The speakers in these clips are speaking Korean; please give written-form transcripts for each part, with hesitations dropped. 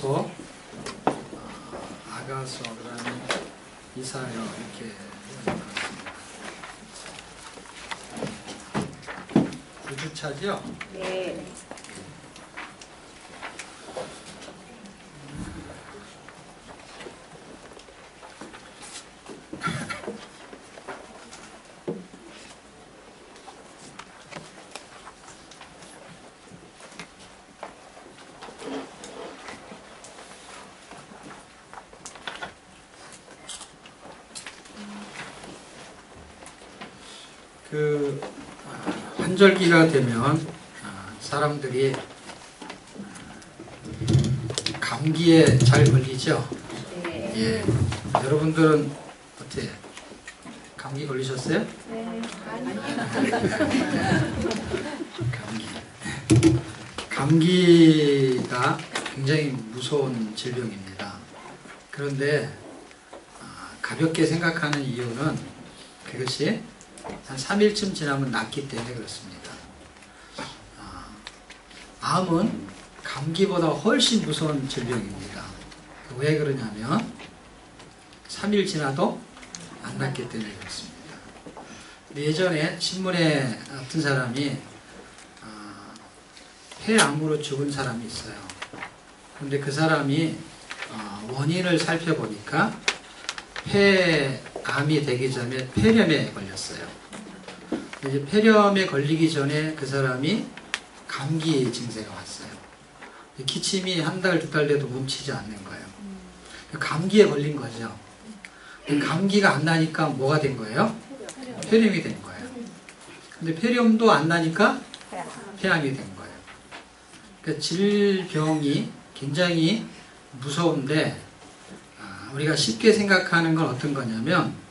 전도서, 아가서, 그다음에 이사야 이렇게 나왔습니다. 9주차죠? 네. 환절기가 되면 사람들이 감기에 잘 걸리죠? 네. 예. 여러분들은 어때요? 감기 걸리셨어요? 네. 감기가 굉장히 무서운 질병입니다. 그런데 가볍게 생각하는 이유는 그것이 한 3일쯤 지나면 낫기 때문에 그렇습니다. 암은 감기보다 훨씬 무서운 질병입니다. 왜 그러냐면 3일 지나도 안 낫기 때문에 그렇습니다. 예전에 신문에 어떤 사람이 폐암으로 죽은 사람이 있어요. 그런데 그 사람이 원인을 살펴보니까 폐암이 되기 전에 폐렴에 걸렸어요. 이제 폐렴에 걸리기 전에 그 사람이 감기 증세가 왔어요. 기침이 한 달, 두 달 돼도 멈추지 않는 거예요. 감기에 걸린 거죠. 감기가 안 나니까 뭐가 된 거예요? 폐렴이 된 거예요. 근데 폐렴도 안 나니까 폐암이 된 거예요. 그러니까 질병이 굉장히 무서운데 우리가 쉽게 생각하는 건 어떤 거냐면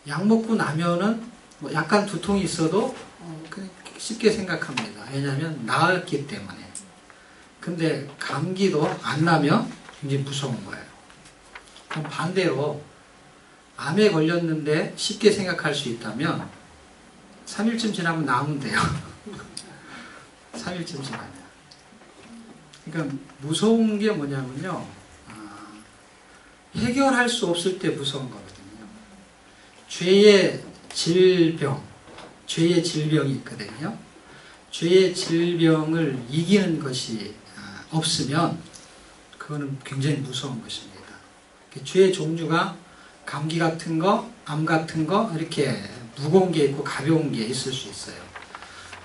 약 먹고 나면은 뭐 약간 두통이 있어도 쉽게 생각합니다. 왜냐하면 나았기 때문에. 근데 감기도 안 나면 굉장히 무서운 거예요. 그럼 반대로 암에 걸렸는데 쉽게 생각할 수 있다면 3일쯤 지나면 나으면 돼요. 3일쯤 지나면. 그러니까 무서운 게 뭐냐면요. 해결할 수 없을 때 무서운 거거든요. 죄의 질병이 있거든요. 죄의 질병을 이기는 것이 없으면 그거는 굉장히 무서운 것입니다. 죄의 종류가 감기 같은 거, 암 같은 거 이렇게 무거운 게 있고 가벼운 게 있을 수 있어요.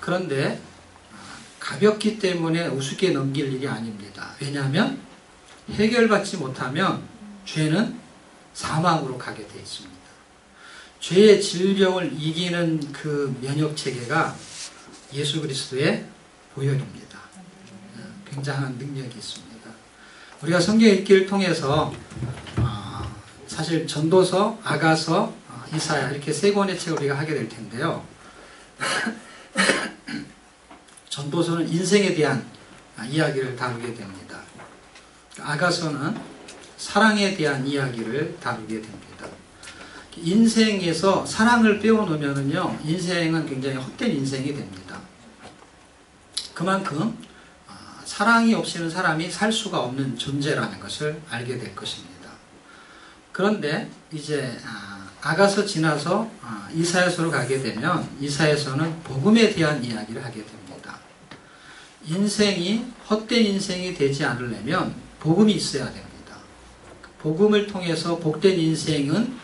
그런데 가볍기 때문에 우습게 넘길 일이 아닙니다. 왜냐하면 해결받지 못하면 죄는 사망으로 가게 되어 있습니다. 죄의 질병을 이기는 그 면역체계가 예수 그리스도의 보혈입니다. 굉장한 능력이 있습니다. 우리가 성경 읽기를 통해서 사실 전도서, 아가서, 이사야 이렇게 세 권의 책을 우리가 하게 될 텐데요. 전도서는 인생에 대한 이야기를 다루게 됩니다. 아가서는 사랑에 대한 이야기를 다루게 됩니다. 인생에서 사랑을 빼어놓으면요, 인생은 굉장히 헛된 인생이 됩니다. 그만큼 사랑이 없이는 사람이 살 수가 없는 존재라는 것을 알게 될 것입니다. 그런데 이제 아가서 지나서 이사야서로 가게 되면 이사야서는 복음에 대한 이야기를 하게 됩니다. 인생이 헛된 인생이 되지 않으려면 복음이 있어야 됩니다. 복음을 통해서 복된 인생은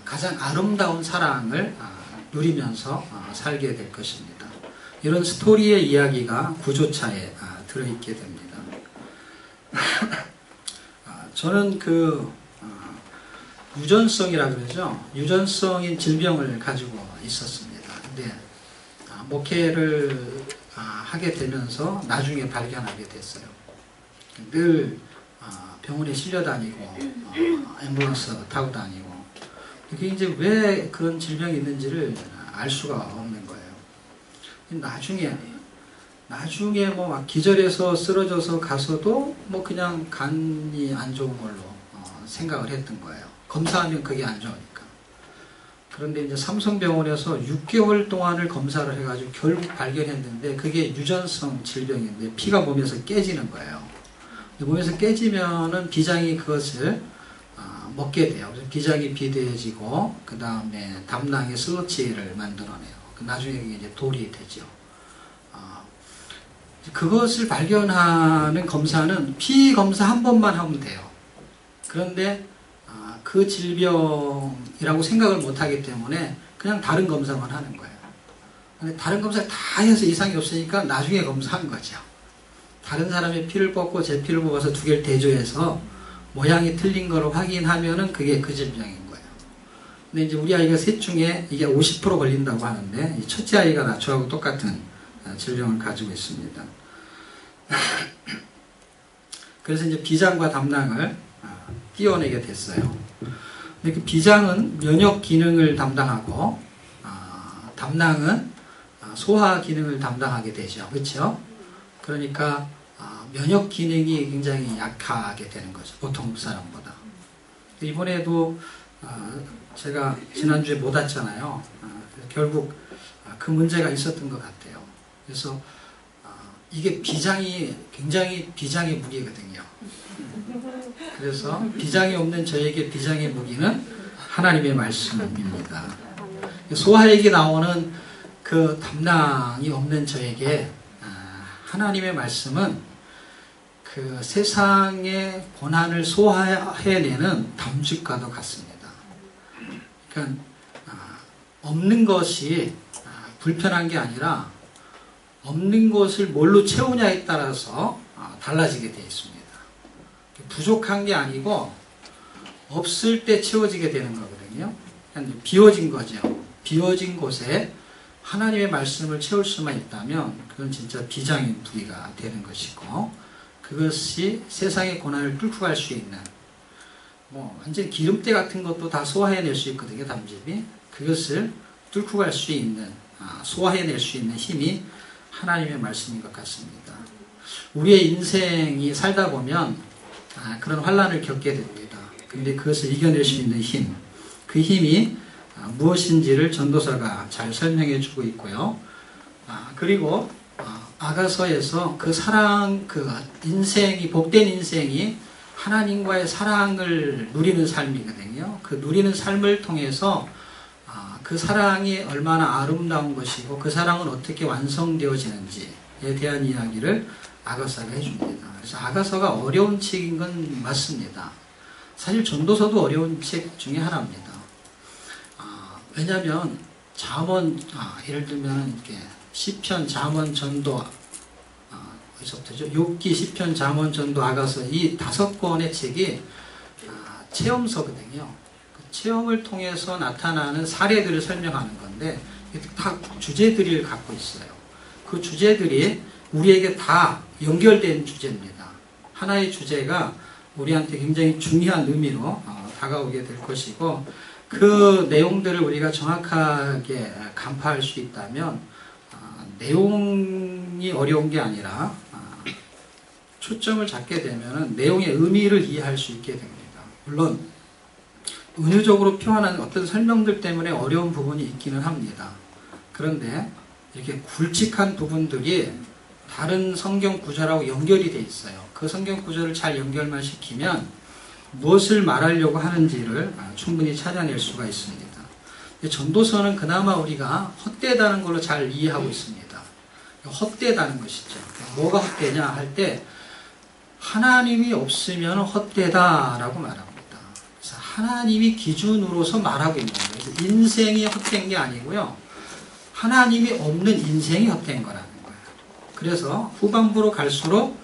가장 아름다운 사랑을 누리면서 살게 될 것입니다. 이런 스토리의 이야기가 구조차에 들어있게 됩니다. 저는 유전성이라고 그러죠. 유전성인 질병을 가지고 있었습니다. 근데 목회를 하게 되면서 나중에 발견하게 됐어요. 늘 병원에 실려 다니고 앰뷸런스 타고 다니고 이게 이제 왜 그런 질병이 있는지를 알 수가 없는 거예요. 나중에 뭐 막 기절해서 쓰러져서 가서도 뭐 그냥 간이 안 좋은 걸로 생각을 했던 거예요. 검사하면 그게 안 좋으니까. 그런데 이제 삼성병원에서 6개월 동안을 검사를 해가지고 결국 발견했는데 그게 유전성 질병인데 피가 몸에서 깨지는 거예요. 몸에서 깨지면은 비장이 그것을 먹게 돼요. 그래서 비장이 비대해지고 그 다음에 담낭에 슬러치를 만들어내요. 나중에 이제 돌이 되죠. 그것을 발견하는 검사는 피 검사 한 번만 하면 돼요. 그런데 그 질병이라고 생각을 못하기 때문에 그냥 다른 검사만 하는 거예요. 근데 다른 검사를 다 해서 이상이 없으니까 나중에 검사한 거죠. 다른 사람의 피를 뽑고 제 피를 뽑아서 두 개를 대조해서 모양이 틀린 거로 확인하면은 그게 그 질병인 거예요. 근데 이제 우리 아이가 셋 중에 이게 50% 걸린다고 하는데 이 첫째 아이가 저하고 똑같은 질병을 가지고 있습니다. 그래서 이제 비장과 담낭을 띄워내게 됐어요. 근데 그 비장은 면역 기능을 담당하고 담낭은 소화 기능을 담당하게 되죠. 그렇죠? 그러니까 면역 기능이 굉장히 약하게 되는 거죠. 보통 사람보다. 이번에도 제가 지난주에 못 왔잖아요. 결국 그 문제가 있었던 것 같아요. 그래서 이게 비장이 굉장히 비장의 무기거든요. 그래서 비장이 없는 저에게 비장의 무기는 하나님의 말씀입니다. 소화액이 나오는 그 담낭이 없는 저에게 하나님의 말씀은 그 세상의 고난을 소화해내는 담즙과도 같습니다. 그러니까 없는 것이 불편한 게 아니라 없는 것을 뭘로 채우냐에 따라서 달라지게 되어 있습니다. 부족한 게 아니고 없을 때 채워지게 되는 거거든요. 비워진 거죠. 비워진 곳에 하나님의 말씀을 채울 수만 있다면 그건 진짜 비장의 무기가 되는 것이고 그것이 세상의 고난을 뚫고 갈 수 있는 완전 기름때 같은 것도 다 소화해낼 수 있거든요. 담즙이. 그것을 뚫고 갈 수 있는 소화해낼 수 있는 힘이 하나님의 말씀인 것 같습니다. 우리의 인생이 살다 보면 그런 환난을 겪게 됩니다. 그런데 그것을 이겨낼 수 있는 힘, 그 힘이 무엇인지를 전도사가 잘 설명해 주고 있고요. 그리고 아가서에서 그 사랑, 그 인생이, 복된 인생이 하나님과의 사랑을 누리는 삶이거든요. 그 누리는 삶을 통해서 그 사랑이 얼마나 아름다운 것이고 그 사랑은 어떻게 완성되어지는지에 대한 이야기를 아가서가 해줍니다. 그래서 아가서가 어려운 책인 건 맞습니다. 사실 전도서도 어려운 책 중에 하나입니다. 왜냐하면 잠언, 예를 들면 이렇게 시편, 잠언, 전도, 어디서부터죠? 욥기, 시편, 잠언, 전도, 아가서 이 5권의 책이 체험서거든요. 그 체험을 통해서 나타나는 사례들을 설명하는 건데 다 주제들을 갖고 있어요. 그 주제들이 우리에게 다 연결된 주제입니다. 하나의 주제가 우리한테 굉장히 중요한 의미로 다가오게 될 것이고 그 내용들을 우리가 정확하게 간파할 수 있다면 내용이 어려운 게 아니라 초점을 잡게 되면 내용의 의미를 이해할 수 있게 됩니다. 물론 은유적으로 표현하는 어떤 설명들 때문에 어려운 부분이 있기는 합니다. 그런데 이렇게 굵직한 부분들이 다른 성경 구절하고 연결이 돼 있어요. 그 성경 구절을 잘 연결만 시키면 무엇을 말하려고 하는지를 충분히 찾아낼 수가 있습니다. 전도서는 그나마 우리가 헛되다는 걸로 잘 이해하고 있습니다. 헛되다는 것이죠. 뭐가 헛되냐 할 때 하나님이 없으면 헛되다라고 말합니다. 그래서 하나님이 기준으로서 말하고 있는 거예요. 그래서 인생이 헛된 게 아니고요. 하나님이 없는 인생이 헛된 거라는 거예요. 그래서 후반부로 갈수록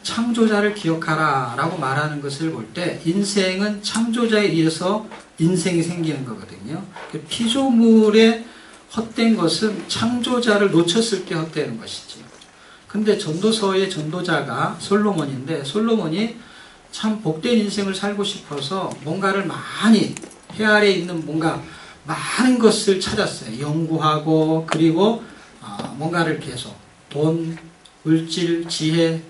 창조자를 기억하라 라고 말하는 것을 볼 때 인생은 창조자에 의해서 인생이 생기는 거거든요. 피조물의 헛된 것은 창조자를 놓쳤을 때 헛되는 것이지. 근데 전도서의 전도자가 솔로몬인데 솔로몬이 참 복된 인생을 살고 싶어서 뭔가를 많이 해 아래에 있는 뭔가 많은 것을 찾았어요. 연구하고 그리고 뭔가를 계속 돈, 물질, 지혜,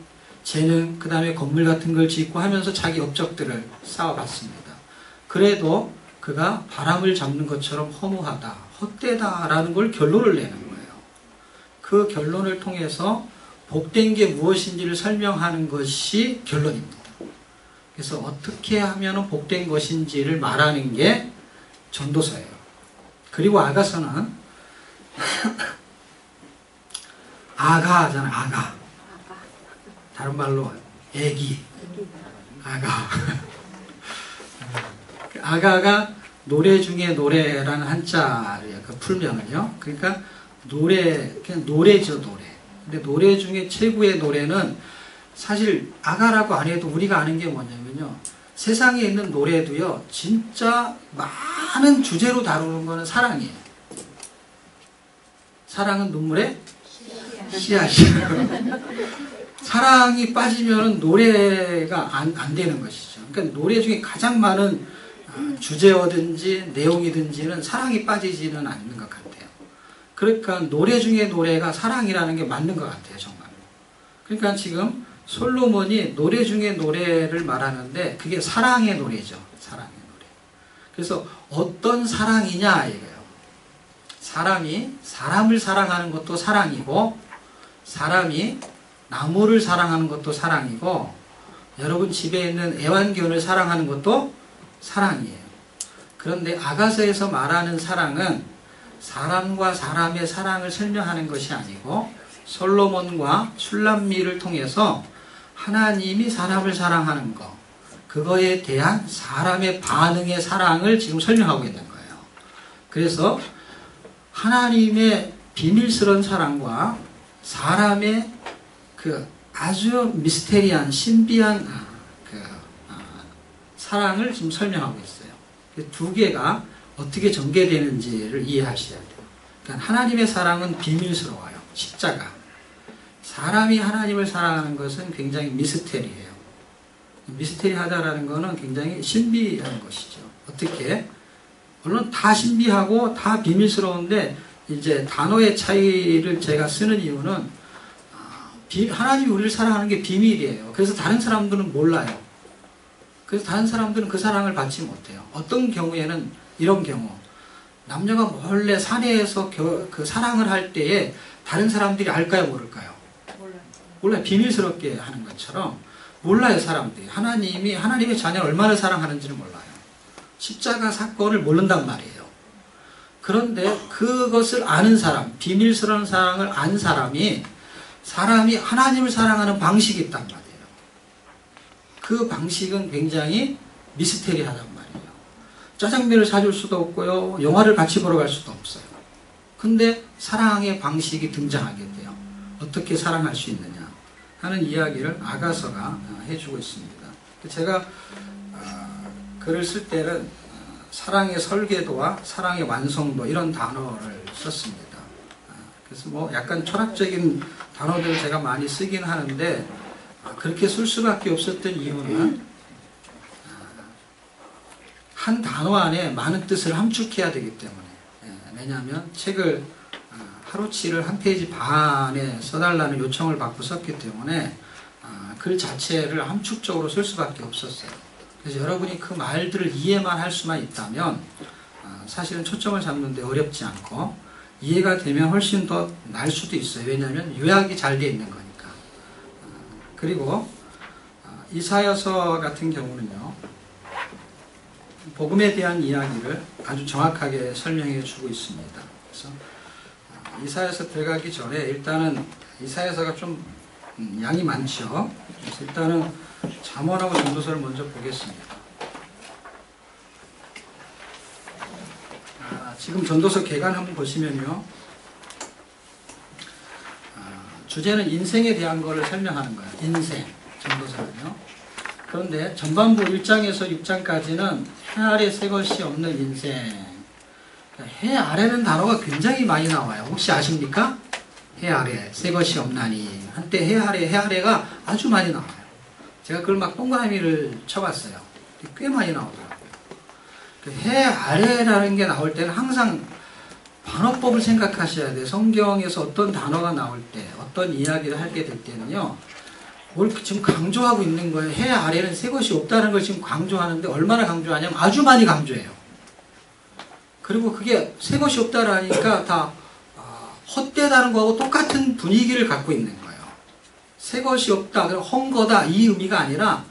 재능, 그 다음에 건물 같은 걸 짓고 하면서 자기 업적들을 쌓아봤습니다. 그래도 그가 바람을 잡는 것처럼 허무하다, 헛되다라는 걸 결론을 내는 거예요. 그 결론을 통해서 복된 게 무엇인지를 설명하는 것이 결론입니다. 그래서 어떻게 하면 복된 것인지를 말하는 게 전도서예요. 그리고 아가서는 아가잖아요. 아가. 다른 말로 애기. 아가. 아가가 노래 중에 노래라는 한자예요. 그 풀명을요. 그러니까 그냥 노래죠, 노래. 근데 노래 중에 최고의 노래는 사실 아가라고 안 해도 우리가 아는 게 뭐냐면요. 세상에 있는 노래도요, 진짜 많은 주제로 다루는 거는 사랑이에요. 사랑은 눈물의 씨앗이에요. 사랑이 빠지면 노래가 안 되는 것이죠. 그러니까 노래 중에 가장 많은 주제어든지 내용이든지는 사랑이 빠지지는 않는 것 같아요. 그러니까 노래 중에 노래가 사랑이라는 게 맞는 것 같아요, 정말로. 그러니까 지금 솔로몬이 노래 중에 노래를 말하는데 그게 사랑의 노래죠. 사랑의 노래. 그래서 어떤 사랑이냐 이거예요. 사람이 사람을 사랑하는 것도 사랑이고, 사람이 나무를 사랑하는 것도 사랑이고, 여러분 집에 있는 애완견을 사랑하는 것도 사랑이에요. 그런데 아가서에서 말하는 사랑은 사람과 사람의 사랑을 설명하는 것이 아니고, 솔로몬과 슐람미를 통해서 하나님이 사람을 사랑하는 것, 그거에 대한 사람의 반응의 사랑을 지금 설명하고 있는 거예요. 그래서 하나님의 비밀스러운 사랑과 사람의 그 아주 미스테리한 신비한 사랑을 지금 설명하고 있어요. 두 개가 어떻게 전개되는지를 이해하셔야 돼요. 그러니까 하나님의 사랑은 비밀스러워요. 십자가. 사람이 하나님을 사랑하는 것은 굉장히 미스테리해요. 미스테리하다라는 것은 굉장히 신비한 것이죠. 어떻게? 물론 다 신비하고 다 비밀스러운데, 이제 단어의 차이를 제가 쓰는 이유는 하나님이 우리를 사랑하는 게 비밀이에요. 그래서 다른 사람들은 몰라요. 그래서 다른 사람들은 그 사랑을 받지 못해요. 어떤 경우에는 이런 경우, 남녀가 몰래 사내에서 그 사랑을 할 때에 다른 사람들이 알까요, 모를까요? 몰라요. 비밀스럽게 하는 것처럼 몰라요, 사람들이. 하나님의 자녀를 얼마나 사랑하는지를 몰라요. 십자가 사건을 모른단 말이에요. 그런데 그것을 아는 사람, 비밀스러운 사랑을 안 사람이 하나님을 사랑하는 방식이 있단 말이에요. 그 방식은 굉장히 미스테리하단 말이에요. 짜장면을 사줄 수도 없고요, 영화를 같이 보러 갈 수도 없어요. 근데 사랑의 방식이 등장하게 돼요. 어떻게 사랑할 수 있느냐 하는 이야기를 아가서가 해주고 있습니다. 제가 글을 쓸 때는 사랑의 설계도와 사랑의 완성도, 이런 단어를 썼습니다. 그래서 뭐 약간 철학적인 단어들을 제가 많이 쓰긴 하는데, 그렇게 쓸 수밖에 없었던 이유는 한 단어 안에 많은 뜻을 함축해야 되기 때문에. 왜냐하면 책을 하루치를 한 페이지 반에 써달라는 요청을 받고 썼기 때문에 글 자체를 함축적으로 쓸 수밖에 없었어요. 그래서 여러분이 그 말들을 이해만 할 수만 있다면 사실은 초점을 잡는 데 어렵지 않고 이해가 되면 훨씬 더 나을 수도 있어요. 왜냐하면 요약이 잘 되어 있는 거니까. 그리고 이사야서 같은 경우는요, 복음에 대한 이야기를 아주 정확하게 설명해 주고 있습니다. 그래서 이사야서 들어가기 전에 일단은 이사야서가 좀 양이 많죠. 그래서 일단은 잠언하고 전도서를 먼저 보겠습니다. 지금 전도서 개간 한번 보시면요, 주제는 인생에 대한 거를 설명하는 거예요. 인생, 전도서는요. 그런데 전반부 1장에서 6장까지는 해 아래 새 것이 없는 인생. 해 아래는 단어가 굉장히 많이 나와요. 혹시 아십니까? 해 아래 새 것이 없나니. 한때 해 아래가 아주 많이 나와요. 제가 그걸 막 동그라미를 쳐봤어요. 꽤 많이 나오더라고요. 해 아래라는 게 나올 때는 항상 반어법을 생각하셔야 돼요. 성경에서 어떤 단어가 나올 때, 어떤 이야기를 하게 될 때는요, 뭘 지금 강조하고 있는 거예요. 해 아래는 새 것이 없다는 걸 지금 강조하는데, 얼마나 강조하냐면 아주 많이 강조해요. 그리고 그게 새 것이 없다라니까 다 헛되다는 거하고 똑같은 분위기를 갖고 있는 거예요. 새 것이 없다, 헝거다 이 의미가 아니라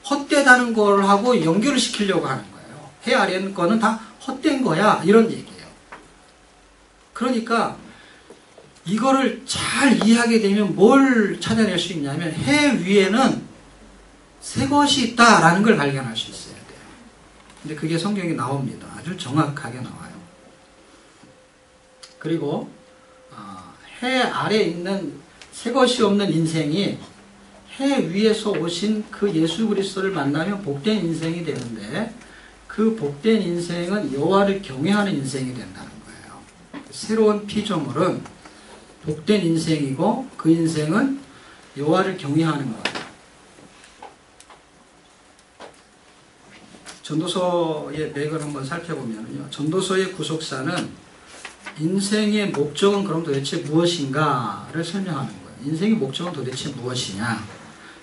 헛되다는 걸 하고 연결을 시키려고 하는 거예요. 해 아래는 거는 다 헛된 거야 이런 얘기예요. 그러니까 이거를 잘 이해하게 되면 뭘 찾아낼 수 있냐면 해 위에는 새 것이 있다라는 걸 발견할 수 있어야 돼요. 근데 그게 성경에 나옵니다. 아주 정확하게 나와요. 그리고 해 아래에 있는 새 것이 없는 인생이 해 위에서 오신 그 예수 그리스도를 만나면 복된 인생이 되는데 그 복된 인생은 여호와를 경외하는 인생이 된다는 거예요. 새로운 피조물은 복된 인생이고 그 인생은 여호와를 경외하는 거예요. 전도서의 맥을 한번 살펴보면요. 전도서의 구속사는 인생의 목적은 그럼 도대체 무엇인가를 설명하는 거예요. 인생의 목적은 도대체 무엇이냐.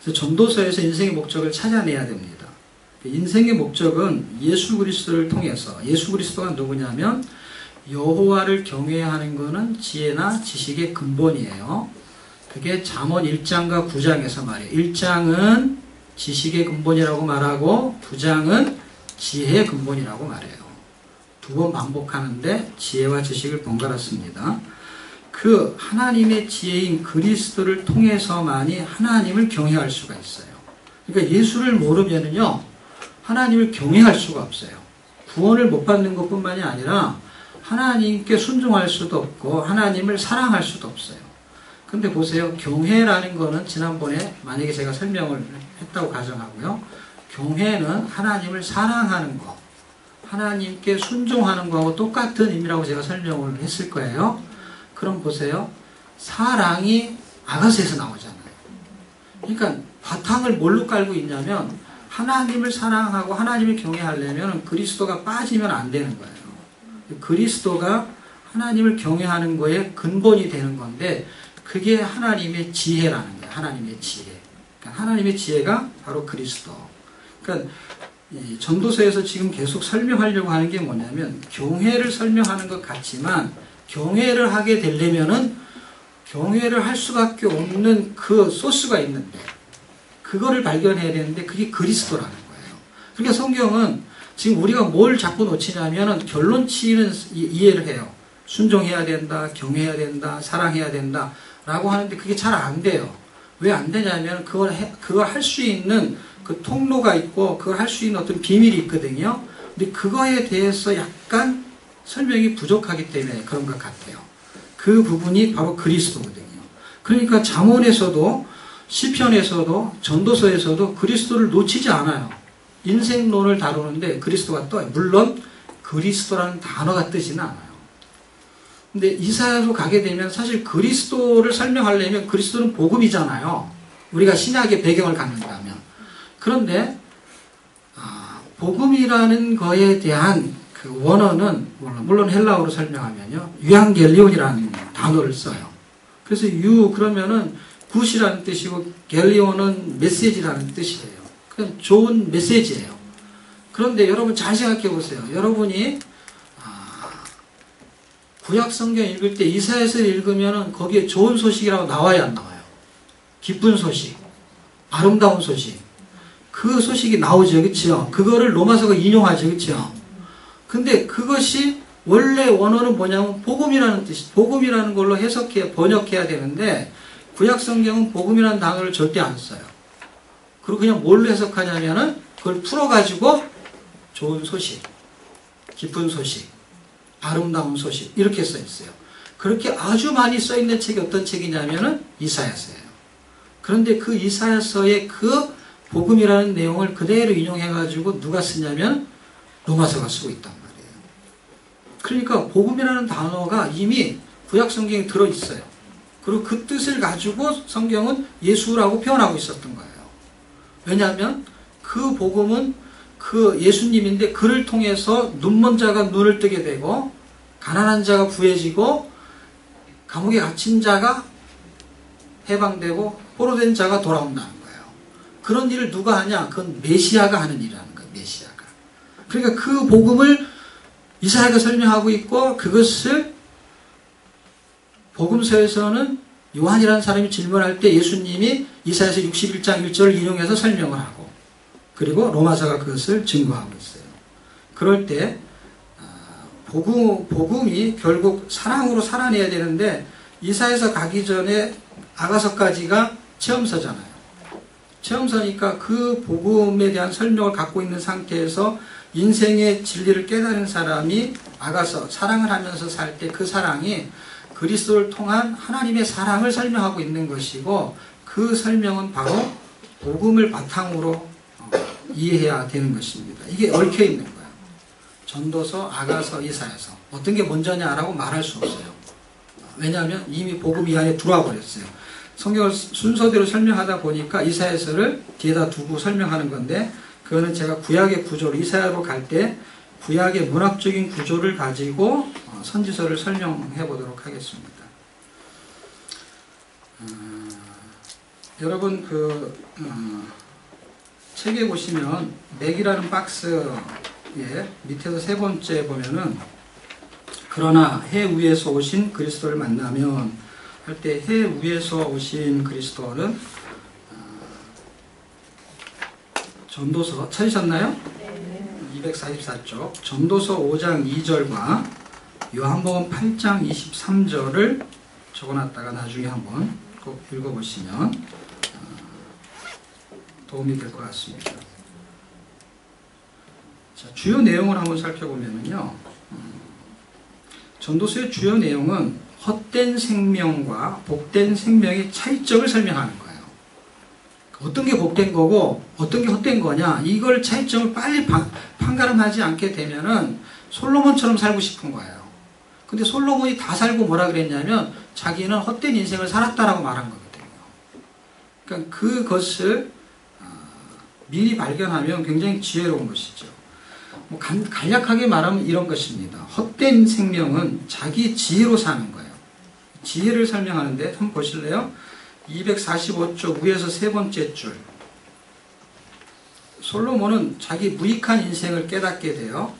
그래서 전도서에서 인생의 목적을 찾아내야 됩니다. 인생의 목적은 예수 그리스도를 통해서, 예수 그리스도가 누구냐면 여호와를 경외하는 것은 지혜나 지식의 근본이에요. 그게 잠언 1장과 9장에서 말해요. 1장은 지식의 근본이라고 말하고 9장은 지혜의 근본이라고 말해요. 두 번 반복하는데 지혜와 지식을 번갈았습니다. 그 하나님의 지혜인 그리스도를 통해서만이 하나님을 경외할 수가 있어요. 그러니까 예수를 모르면은요, 하나님을 경외할 수가 없어요. 구원을 못 받는 것뿐만이 아니라 하나님께 순종할 수도 없고 하나님을 사랑할 수도 없어요. 근데 보세요. 경외라는 거는 지난번에 만약에 제가 설명을 했다고 가정하고요. 경외는 하나님을 사랑하는 거, 하나님께 순종하는 거하고 똑같은 의미라고 제가 설명을 했을 거예요. 그럼 보세요. 사랑이 아가서에서 나오잖아요. 그러니까 바탕을 뭘로 깔고 있냐면 하나님을 사랑하고 하나님을 경외하려면 그리스도가 빠지면 안 되는 거예요. 그리스도가 하나님을 경외하는 거에 근본이 되는 건데 그게 하나님의 지혜라는 거예요. 하나님의 지혜. 그러니까 하나님의 지혜가 바로 그리스도. 그러니까 이 전도서에서 지금 계속 설명하려고 하는 게 뭐냐면 경외를 설명하는 것 같지만 경외를 하게 되려면은 경외를 할 수밖에 없는 그 소스가 있는데 그거를 발견해야 되는데 그게 그리스도라는 거예요. 그러니까 성경은 지금 우리가 뭘 자꾸 놓치냐면은 결론치는 이해를 해요. 순종해야 된다, 경외해야 된다, 사랑해야 된다 라고 하는데 그게 잘 안 돼요. 왜 안 되냐면 그걸 할 수 있는 그 통로가 있고 그걸 할 수 있는 어떤 비밀이 있거든요. 근데 그거에 대해서 약간 설명이 부족하기 때문에 그런 것 같아요. 그 부분이 바로 그리스도거든요. 그러니까 잠언에서도 시편에서도 전도서에서도 그리스도를 놓치지 않아요. 인생론을 다루는데 그리스도가 떠요. 물론 그리스도라는 단어가 뜨지는 않아요. 근데 이사야로 가게 되면 사실 그리스도를 설명하려면 그리스도는 복음이잖아요. 우리가 신약의 배경을 갖는다면. 그런데 복음이라는 거에 대한 그 원어는 물론 헬라어로 설명하면요. 유앙겔리온이라는 단어를 써요. 그래서 그러면은 굿이라는 뜻이고 겔리온은 메시지라는 뜻이에요. 그건 좋은 메시지예요. 그런데 여러분 잘 생각해 보세요. 여러분이 구약 성경 읽을 때 이사야서를 읽으면은 거기에 좋은 소식이라고 나와야 안 나와요. 기쁜 소식, 아름다운 소식. 그 소식이 나오죠. 그렇죠? 그거를 로마서가 인용하죠. 그렇죠? 근데 그것이 원래 원어는 뭐냐면 복음이라는 뜻이, 복음이라는 걸로 번역해야 되는데 구약 성경은 복음이라는 단어를 절대 안 써요. 그리고 그냥 뭘로 해석하냐면은 그걸 풀어가지고 좋은 소식, 기쁜 소식, 아름다운 소식 이렇게 써 있어요. 그렇게 아주 많이 써 있는 책이 어떤 책이냐면은 이사야서예요. 그런데 그 이사야서의 그 복음이라는 내용을 그대로 인용해가지고 누가 쓰냐면 로마서가 쓰고 있단 말이에요. 그러니까 복음이라는 단어가 이미 구약 성경에 들어있어요. 그리고 그 뜻을 가지고 성경은 예수라고 표현하고 있었던 거예요. 왜냐하면 그 복음은 그 예수님인데 그를 통해서 눈먼 자가 눈을 뜨게 되고 가난한 자가 부해지고 감옥에 갇힌 자가 해방되고 포로된 자가 돌아온다는 거예요. 그런 일을 누가 하냐? 그건 메시아가 하는 일이라는 거예요. 메시아가. 그러니까 그 복음을 이사야가 설명하고 있고 그것을 복음서에서는 요한이라는 사람이 질문할 때 예수님이 이사야서 61장 1절을 인용해서 설명을 하고 그리고 로마서가 그것을 증거하고 있어요. 그럴 때 복음이 결국 사랑으로 살아내야 되는데 이사야서 가기 전에 아가서까지가 체험서잖아요. 체험서니까 그 복음에 대한 설명을 갖고 있는 상태에서 인생의 진리를 깨달은 사람이 아가서, 사랑을 하면서 살 때 그 사랑이 그리스도를 통한 하나님의 사랑을 설명하고 있는 것이고 그 설명은 바로 복음을 바탕으로 이해해야 되는 것입니다. 이게 얽혀 있는 거예요. 전도서, 아가서, 이사야서 어떤 게 먼저냐라고 말할 수 없어요. 왜냐하면 이미 복음이 안에 들어와 버렸어요. 성경을 순서대로 설명하다 보니까 이사야서를 뒤에다 두고 설명하는 건데 그거는 제가 구약의 구조로 이사야로 갈 때 구약의 문학적인 구조를 가지고 선지서를 설명해 보도록 하겠습니다. 여러분 책에 보시면 맥이라는 박스에 밑에서 세 번째 보면은 그러나 해 위에서 오신 그리스도를 만나면 할 때 해 위에서 오신 그리스도는 전도서 찾으셨나요? 244쪽 전도서 5장 2절과 요한복음 8장 23절을 적어놨다가 나중에 한번 꼭 읽어보시면 도움이 될 것 같습니다. 자, 주요 내용을 한번 살펴보면요. 전도서의 주요 내용은 헛된 생명과 복된 생명의 차이점을 설명하는 거예요. 어떤 게 복된 거고 어떤 게 헛된 거냐 이걸 차이점을 빨리 판가름하지 않게 되면은 솔로몬처럼 살고 싶은 거예요. 근데 솔로몬이 다 살고 뭐라 그랬냐면 자기는 헛된 인생을 살았다라고 말한 거거든요. 그러니까 그것을 미리 발견하면 굉장히 지혜로운 것이죠. 뭐 간략하게 말하면 이런 것입니다. 헛된 생명은 자기 지혜로 사는 거예요. 지혜를 설명하는데 한번 보실래요? 245쪽 위에서 세 번째 줄. 솔로몬은 자기 무익한 인생을 깨닫게 돼요.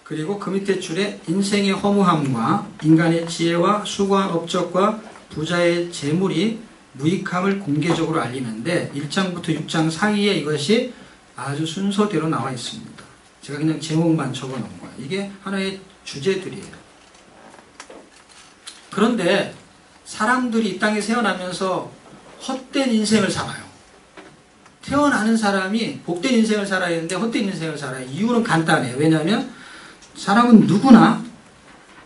그리고 그 밑에 줄에 인생의 허무함과 인간의 지혜와 수고한 업적과 부자의 재물이 무익함을 공개적으로 알리는데 1장부터 6장 사이에 이것이 아주 순서대로 나와 있습니다. 제가 그냥 제목만 적어 놓은 거예요. 이게 하나의 주제들이에요. 그런데 사람들이 이 땅에 태어나면서 헛된 인생을 살아요. 태어나는 사람이 복된 인생을 살아야 되는데 헛된 인생을 살아요. 이유는 간단해요. 왜냐하면 사람은 누구나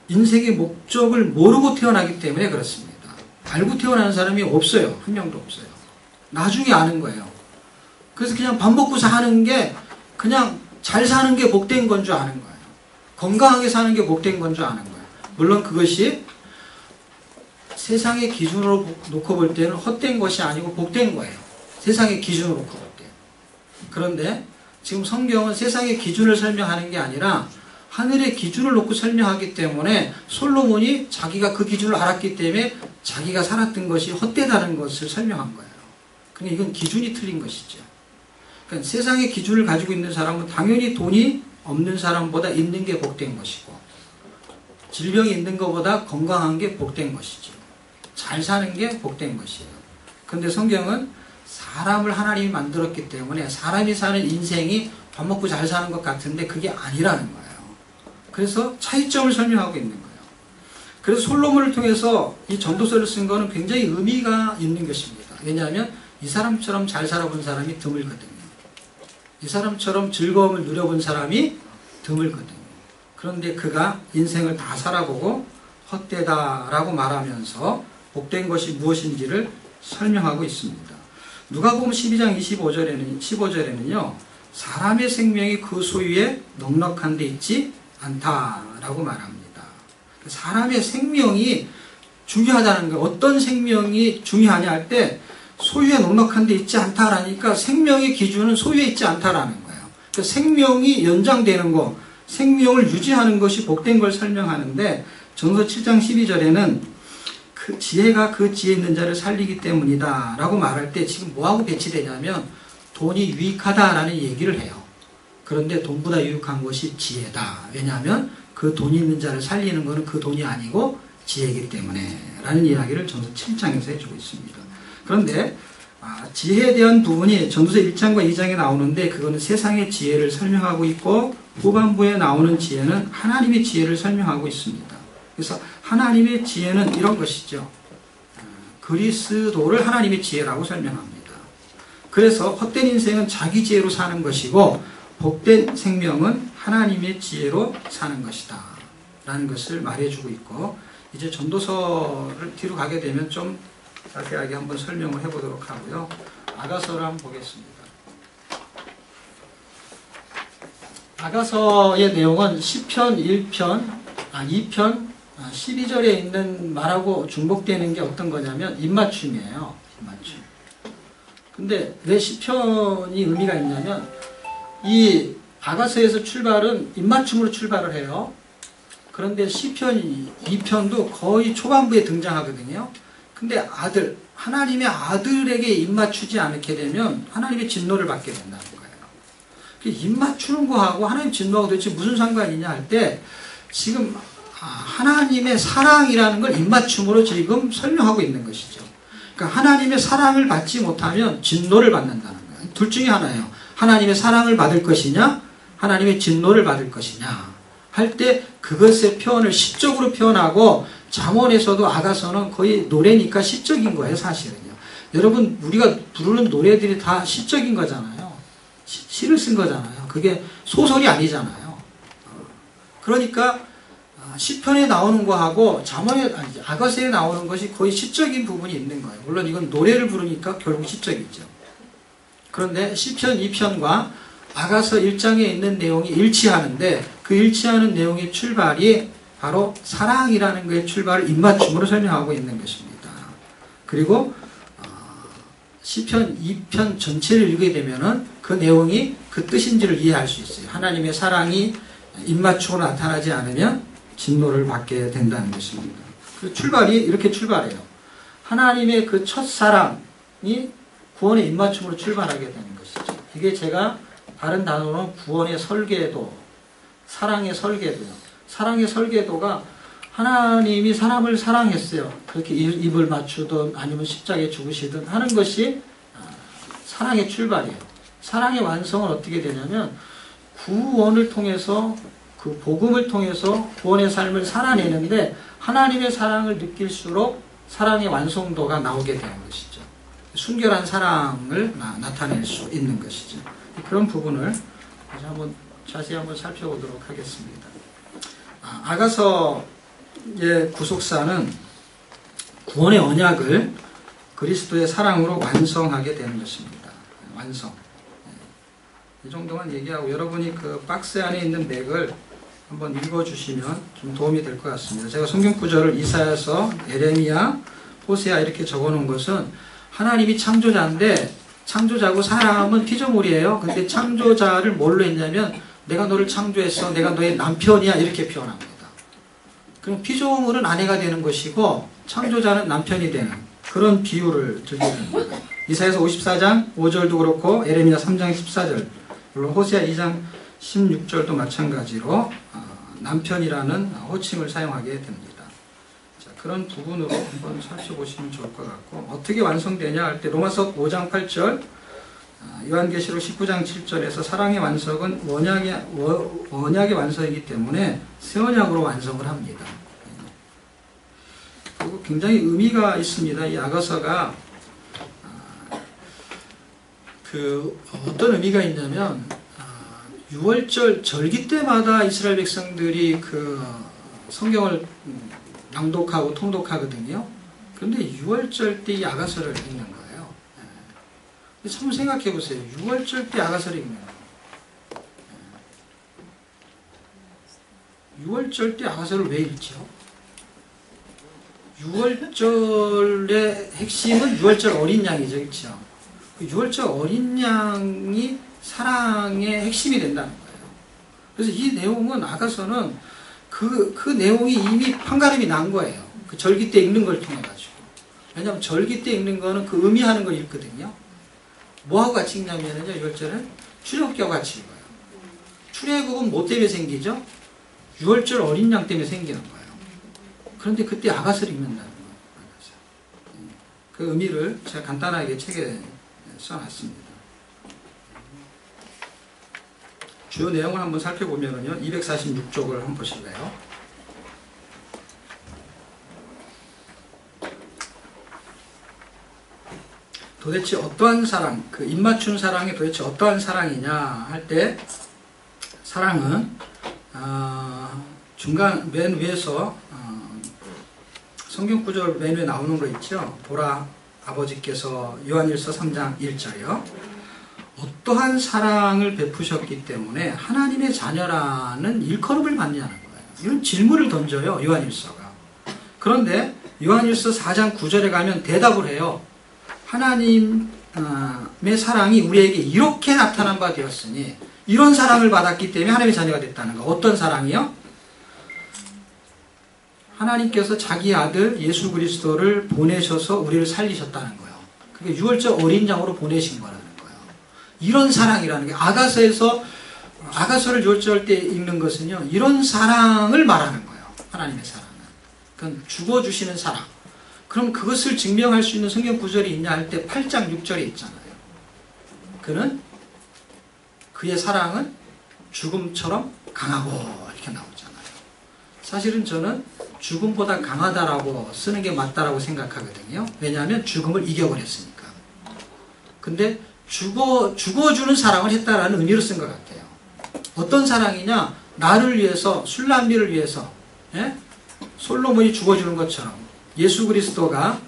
인생의 목적을 모르고 태어나기 때문에 그렇습니다. 알고 태어나는 사람이 없어요. 한 명도 없어요. 나중에 아는 거예요. 그래서 그냥 밥 먹고 사는 게 그냥 잘 사는 게 복된 건 줄 아는 거예요. 건강하게 사는 게 복된 건 줄 아는 거예요. 물론 그것이 세상의 기준으로 놓고 볼 때는 헛된 것이 아니고 복된 거예요. 세상의 기준으로 놓고 볼 때. 그런데 지금 성경은 세상의 기준을 설명하는 게 아니라 하늘의 기준을 놓고 설명하기 때문에 솔로몬이 자기가 그 기준을 알았기 때문에 자기가 살았던 것이 헛되다는 것을 설명한 거예요. 그러니까 이건 기준이 틀린 것이죠. 그러니까 세상의 기준을 가지고 있는 사람은 당연히 돈이 없는 사람보다 있는 게 복된 것이고 질병이 있는 것보다 건강한 게 복된 것이죠. 잘 사는 게 복된 것이에요. 그런데 성경은 사람을 하나님이 만들었기 때문에 사람이 사는 인생이 밥 먹고 잘 사는 것 같은데 그게 아니라는 거예요. 그래서 차이점을 설명하고 있는 거예요. 그래서 솔로몬을 통해서 이 전도서를 쓴 거는 굉장히 의미가 있는 것입니다. 왜냐하면 이 사람처럼 잘 살아본 사람이 드물거든요. 이 사람처럼 즐거움을 누려본 사람이 드물거든요. 그런데 그가 인생을 다 살아보고 헛되다라고 말하면서 복된 것이 무엇인지를 설명하고 있습니다. 누가복음 12장 15절에는요. 사람의 생명이 그 소유에 넉넉한 데 있지 않다라고 말합니다. 사람의 생명이 중요하다는 거예요. 어떤 생명이 중요하냐 할 때 소유에 넉넉한 데 있지 않다라니까 생명의 기준은 소유에 있지 않다라는 거예요. 그러니까 생명이 연장되는 거, 생명을 유지하는 것이 복된 걸 설명하는데 전서 7장 12절에는 그 지혜가 그 지혜 있는 자를 살리기 때문이다 라고 말할 때 지금 뭐하고 배치되냐면 돈이 유익하다라는 얘기를 해요. 그런데 돈보다 유익한 것이 지혜다. 왜냐하면 그 돈이 있는 자를 살리는 것은 그 돈이 아니고 지혜이기 때문에 라는 이야기를 전서 7장에서 해주고 있습니다. 그런데 지혜에 대한 부분이 전도서 1장과 2장에 나오는데 그거는 세상의 지혜를 설명하고 있고 후반부에 나오는 지혜는 하나님의 지혜를 설명하고 있습니다. 그래서 하나님의 지혜는 이런 것이죠. 그리스도를 하나님의 지혜라고 설명합니다. 그래서 헛된 인생은 자기 지혜로 사는 것이고 복된 생명은 하나님의 지혜로 사는 것이다 라는 것을 말해주고 있고, 이제 전도서를 뒤로 가게 되면 좀 자세하게 한번 설명을 해보도록 하고요. 아가서를 한번 보겠습니다. 아가서의 내용은 시편 2편 12절에 있는 말하고 중복되는 게 어떤 거냐면 입맞춤이에요. 입맞춤. 근데 왜 시편이 의미가 있냐면 이 아가서에서 출발은 입맞춤으로 출발을 해요. 그런데 시편 2편도 거의 초반부에 등장하거든요. 근데 하나님의 아들에게 입맞추지 않게 되면 하나님의 진노를 받게 된다는 거예요. 입맞추는 거하고 하나님 진노하고 도대체 무슨 상관이냐 할 때 지금 하나님의 사랑이라는 걸 입맞춤으로 지금 설명하고 있는 것이죠. 그러니까 하나님의 사랑을 받지 못하면 진노를 받는다는 거예요. 둘 중에 하나예요. 하나님의 사랑을 받을 것이냐, 하나님의 진노를 받을 것이냐 할 때 그것의 표현을 시적으로 표현하고, 잠언에서도 아가서는 거의 노래니까 시적인 거예요, 사실은요. 여러분, 우리가 부르는 노래들이 다 시적인 거잖아요. 시를 쓴 거잖아요. 그게 소설이 아니잖아요. 그러니까 시편에 나오는 거하고 아가서에 나오는 것이 거의 시적인 부분이 있는 거예요. 물론 이건 노래를 부르니까 결국 시적이죠. 그런데 시편 2편과 아가서 1장에 있는 내용이 일치하는데 그 일치하는 내용의 출발이 바로 사랑이라는 것의 출발을 입맞춤으로 설명하고 있는 것입니다. 그리고 시편 2편 전체를 읽게 되면은 그 내용이 그 뜻인지를 이해할 수 있어요. 하나님의 사랑이 입맞춤으로 나타나지 않으면 진노를 받게 된다는 것입니다. 그 출발이 이렇게 출발해요. 하나님의 그 첫사랑이 구원의 입맞춤으로 출발하게 되는 것이죠. 이게 제가 다른 단어로는 구원의 설계도, 사랑의 설계도요. 사랑의 설계도가 하나님이 사람을 사랑했어요. 그렇게 입을 맞추든 아니면 십자가에 죽으시든 하는 것이 사랑의 출발이에요. 사랑의 완성은 어떻게 되냐면 구원을 통해서, 그 복음을 통해서 구원의 삶을 살아내는데 하나님의 사랑을 느낄수록 사랑의 완성도가 나오게 되는 것이죠. 순결한 사랑을 나타낼 수 있는 것이죠. 그런 부분을 한번 자세히 한번 살펴보도록 하겠습니다. 아가서의 구속사는 구원의 언약을 그리스도의 사랑으로 완성하게 되는 것입니다. 완성. 이 정도만 얘기하고 여러분이 그 박스 안에 있는 맥을 한번 읽어주시면 좀 도움이 될 것 같습니다. 제가 성경 구절을 이사야서, 에레미야, 호세아 이렇게 적어놓은 것은 하나님이 창조자인데 창조자고 사람은 피조물이에요. 근데 창조자를 뭘로 했냐면 내가 너를 창조했어, 내가 너의 남편이야 이렇게 표현합니다. 그럼 피조물은 아내가 되는 것이고 창조자는 남편이 되는 그런 비유를 들게 됩니다. 이사야서 54장 5절도 그렇고 에레미야 3장 14절 물론 호세아 2장 16절도 마찬가지로 남편이라는 호칭을 사용하게 됩니다. 자, 그런 부분으로 한번 살펴보시면 좋을 것 같고 어떻게 완성되냐 할 때 로마서 5장 8절 요한계시록 19장 7절에서 사랑의 완성은 언약의 완성이기 때문에 새 언약으로 완성을 합니다. 그리고 굉장히 의미가 있습니다. 이 아가서가 어떤 의미가 있냐면 6월절 절기 때마다 이스라엘 백성들이 그 성경을 낭독하고 통독하거든요. 그런데 6월절 때 이 아가서를 읽는 거예요. 참 생각해 보세요. 6월절 때 아가서를 읽는 거예요. 6월절 때 아가서를 왜 읽죠? 6월절의 핵심은 6월절 어린 양이죠. 그렇죠? 6월절 어린 양이 사랑의 핵심이 된다는 거예요. 그래서 이 내용은 아가서는 그 내용이 이미 판가름이 난 거예요. 그 절기 때 읽는 걸 통해 가지고. 왜냐하면 절기 때 읽는 거는 그 의미하는 걸 읽거든요. 뭐하고 같이 읽냐면요, 6월절은 출애굽기와 같이 읽어요. 출애굽은 뭐 때문에 생기죠? 유월절 어린 양 때문에 생기는 거예요. 그런데 그때 아가서를 입는다는 거예요. 그 의미를 제가 간단하게 책에 써놨습니다. 주요 내용을 한번 살펴보면요. 246쪽을 한번 보실래요? 도대체 어떠한 사랑, 그 입맞춘 사랑이 도대체 어떠한 사랑이냐 할 때, 사랑은 중간 맨 위에서 성경 구절 맨 위에 나오는 거 있죠. 보라 아버지께서 요한일서 3장 1절이요. 어떠한 사랑을 베푸셨기 때문에 하나님의 자녀라는 일컬음을 받냐는 거예요. 이런 질문을 던져요. 요한일서가. 그런데 요한일서 4장 9절에 가면 대답을 해요. 하나님의 사랑이 우리에게 이렇게 나타난 바 되었으니 이런 사랑을 받았기 때문에 하나님의 자녀가 됐다는 거. 어떤 사랑이요? 하나님께서 자기 아들 예수 그리스도를 보내셔서 우리를 살리셨다는 거예요. 그게 유월절 어린 양으로 보내신 거라는 거예요. 이런 사랑이라는 게 아가서를 유월절 때 읽는 것은요. 이런 사랑을 말하는 거예요. 하나님의 사랑은. 그건 죽어주시는 사랑. 그럼 그것을 증명할 수 있는 성경 구절이 있냐 할 때 8장 6절에 있잖아요. 그의 사랑은 죽음처럼 강하고 이렇게 나오잖아요. 사실은 저는 죽음보다 강하다라고 쓰는 게 맞다라고 생각하거든요. 왜냐하면 죽음을 이겨버렸으니까. 근데 죽어주는 사랑을 했다라는 의미로 쓴 것 같아요. 어떤 사랑이냐? 나를 위해서, 술람비를 위해서, 솔로몬이 죽어주는 것처럼 예수 그리스도가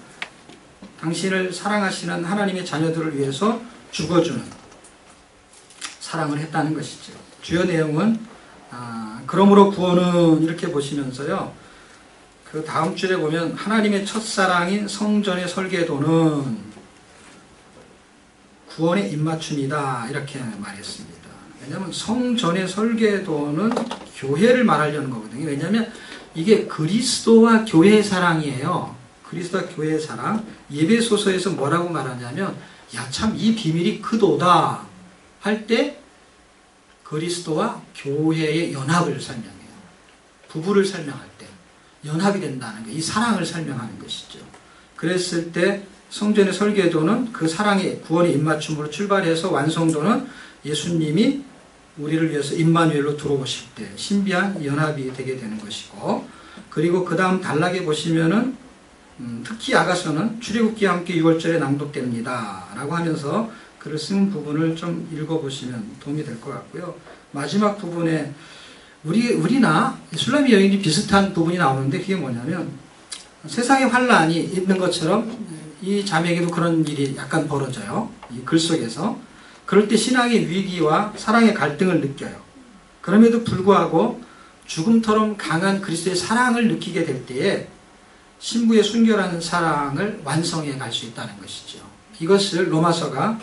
당신을 사랑하시는 하나님의 자녀들을 위해서 죽어주는 사랑을 했다는 것이죠. 주요 내용은 그러므로 구원은 이렇게 보시면서요. 그 다음 줄에 보면 하나님의 첫사랑인 성전의 설계도는 구원의 입맞춤이다 이렇게 말했습니다. 왜냐하면 성전의 설계도는 교회를 말하려는 거거든요. 왜냐하면 이게 그리스도와 교회의 사랑이에요. 그리스도와 교회의 사랑. 예배소서에서 뭐라고 말하냐면 야 참 이 비밀이 크도다 할 때 그리스도와 교회의 연합을 설명해요. 부부를 설명할 때 연합이 된다는 거, 이 사랑을 설명하는 것이죠. 그랬을 때 성전의 설계도는 그 사랑의 구원의 입맞춤으로 출발해서 완성도는 예수님이 우리를 위해서 임마누엘로 들어오실 때 신비한 연합이 되게 되는 것이고, 그리고 그 다음 단락에 보시면은 특히 아가서는 출애굽기와 함께 유월절에 낭독됩니다 라고 하면서 글을 쓴 부분을 좀 읽어보시면 도움이 될 것 같고요. 마지막 부분에 우리나 술람미 여인이 비슷한 부분이 나오는데 그게 뭐냐면 세상에 환란이 있는 것처럼 이 자매에게도 그런 일이 약간 벌어져요. 이 글 속에서. 그럴 때 신앙의 위기와 사랑의 갈등을 느껴요. 그럼에도 불구하고 죽음처럼 강한 그리스도의 사랑을 느끼게 될 때에 신부의 순결한 사랑을 완성해 갈 수 있다는 것이죠. 이것을 로마서가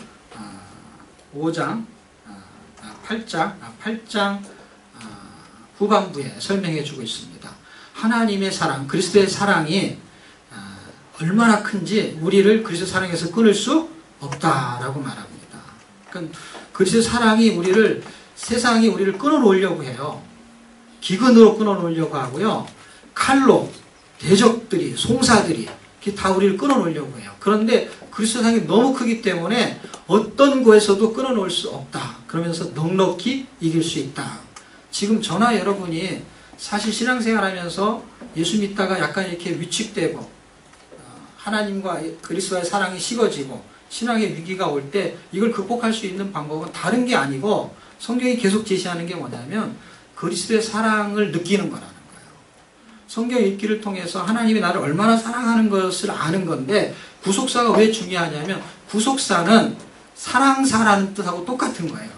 8장 후반부에 설명해 주고 있습니다. 하나님의 사랑, 그리스도의 사랑이 얼마나 큰지 우리를 그리스도 사랑에서 끊을 수 없다라고 말합니다. 그러니까 그리스도의 사랑이 세상이 우리를 끊어놓으려고 해요. 기근으로 끊어놓으려고 하고요. 칼로 대적들이, 송사들이 다 우리를 끊어놓으려고 해요. 그런데 그리스도 사랑이 너무 크기 때문에 어떤 곳에서도 끊어놓을 수 없다. 그러면서 넉넉히 이길 수 있다. 지금 저나 여러분이 사실 신앙생활하면서 예수 믿다가 약간 이렇게 위축되고 하나님과 그리스도의 사랑이 식어지고 신앙의 위기가 올 때 이걸 극복할 수 있는 방법은 다른 게 아니고 성경이 계속 제시하는 게 뭐냐면 그리스도의 사랑을 느끼는 거라는 거예요. 성경 읽기를 통해서 하나님이 나를 얼마나 사랑하는 것을 아는 건데, 구속사가 왜 중요하냐면 구속사는 사랑사라는 뜻하고 똑같은 거예요.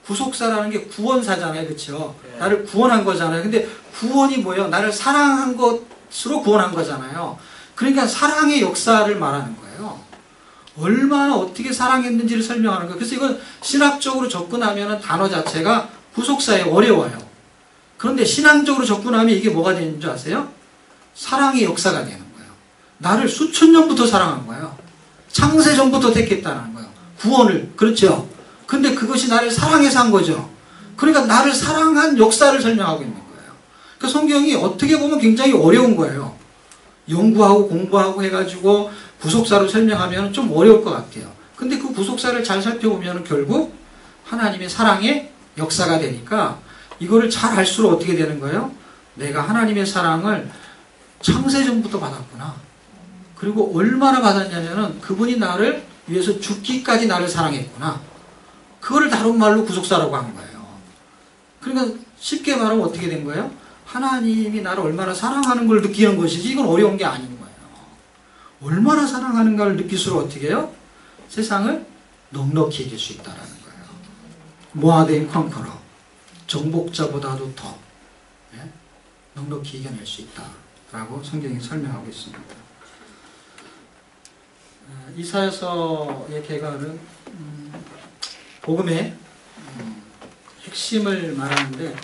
구속사라는 게 구원사잖아요. 그렇죠? 나를 구원한 거잖아요. 근데 구원이 뭐예요? 나를 사랑한 것으로 구원한 거잖아요. 그러니까 사랑의 역사를 말하는 거예요. 얼마나 어떻게 사랑했는지를 설명하는 거예요. 그래서 이건 신학적으로 접근하면 단어 자체가 구속사에 어려워요. 그런데 신앙적으로 접근하면 이게 뭐가 되는 줄 아세요? 사랑의 역사가 되는 거예요. 나를 수천 년부터 사랑한 거예요. 창세전부터 택했다는 거예요. 구원을. 그렇죠? 근데 그것이 나를 사랑해서 한 거죠. 그러니까 나를 사랑한 역사를 설명하고 있는 거예요. 그 성경이 어떻게 보면 굉장히 어려운 거예요. 연구하고 공부하고 해가지고 구속사로 설명하면 좀 어려울 것 같아요. 근데 그 구속사를 잘 살펴보면 결국 하나님의 사랑의 역사가 되니까 이거를 잘 알수록 어떻게 되는 거예요? 내가 하나님의 사랑을 창세전부터 받았구나. 그리고 얼마나 받았냐면은 그분이 나를 위해서 죽기까지 나를 사랑했구나. 그거를 다른 말로 구속사라고 한 거예요. 그러니까 쉽게 말하면 어떻게 된 거예요? 하나님이 나를 얼마나 사랑하는 걸 느끼는 것이지 이건 어려운 게 아닌 거예요. 얼마나 사랑하는가를 느낄수록 어떻게 해요? 세상을 넉넉히 이길 수 있다는 거예요. More than conqueror. 정복자보다도 더 넉넉히 이겨낼 수 있다라고 성경이 설명하고 있습니다. 이사야서의 개관은 복음의 핵심을 말하는데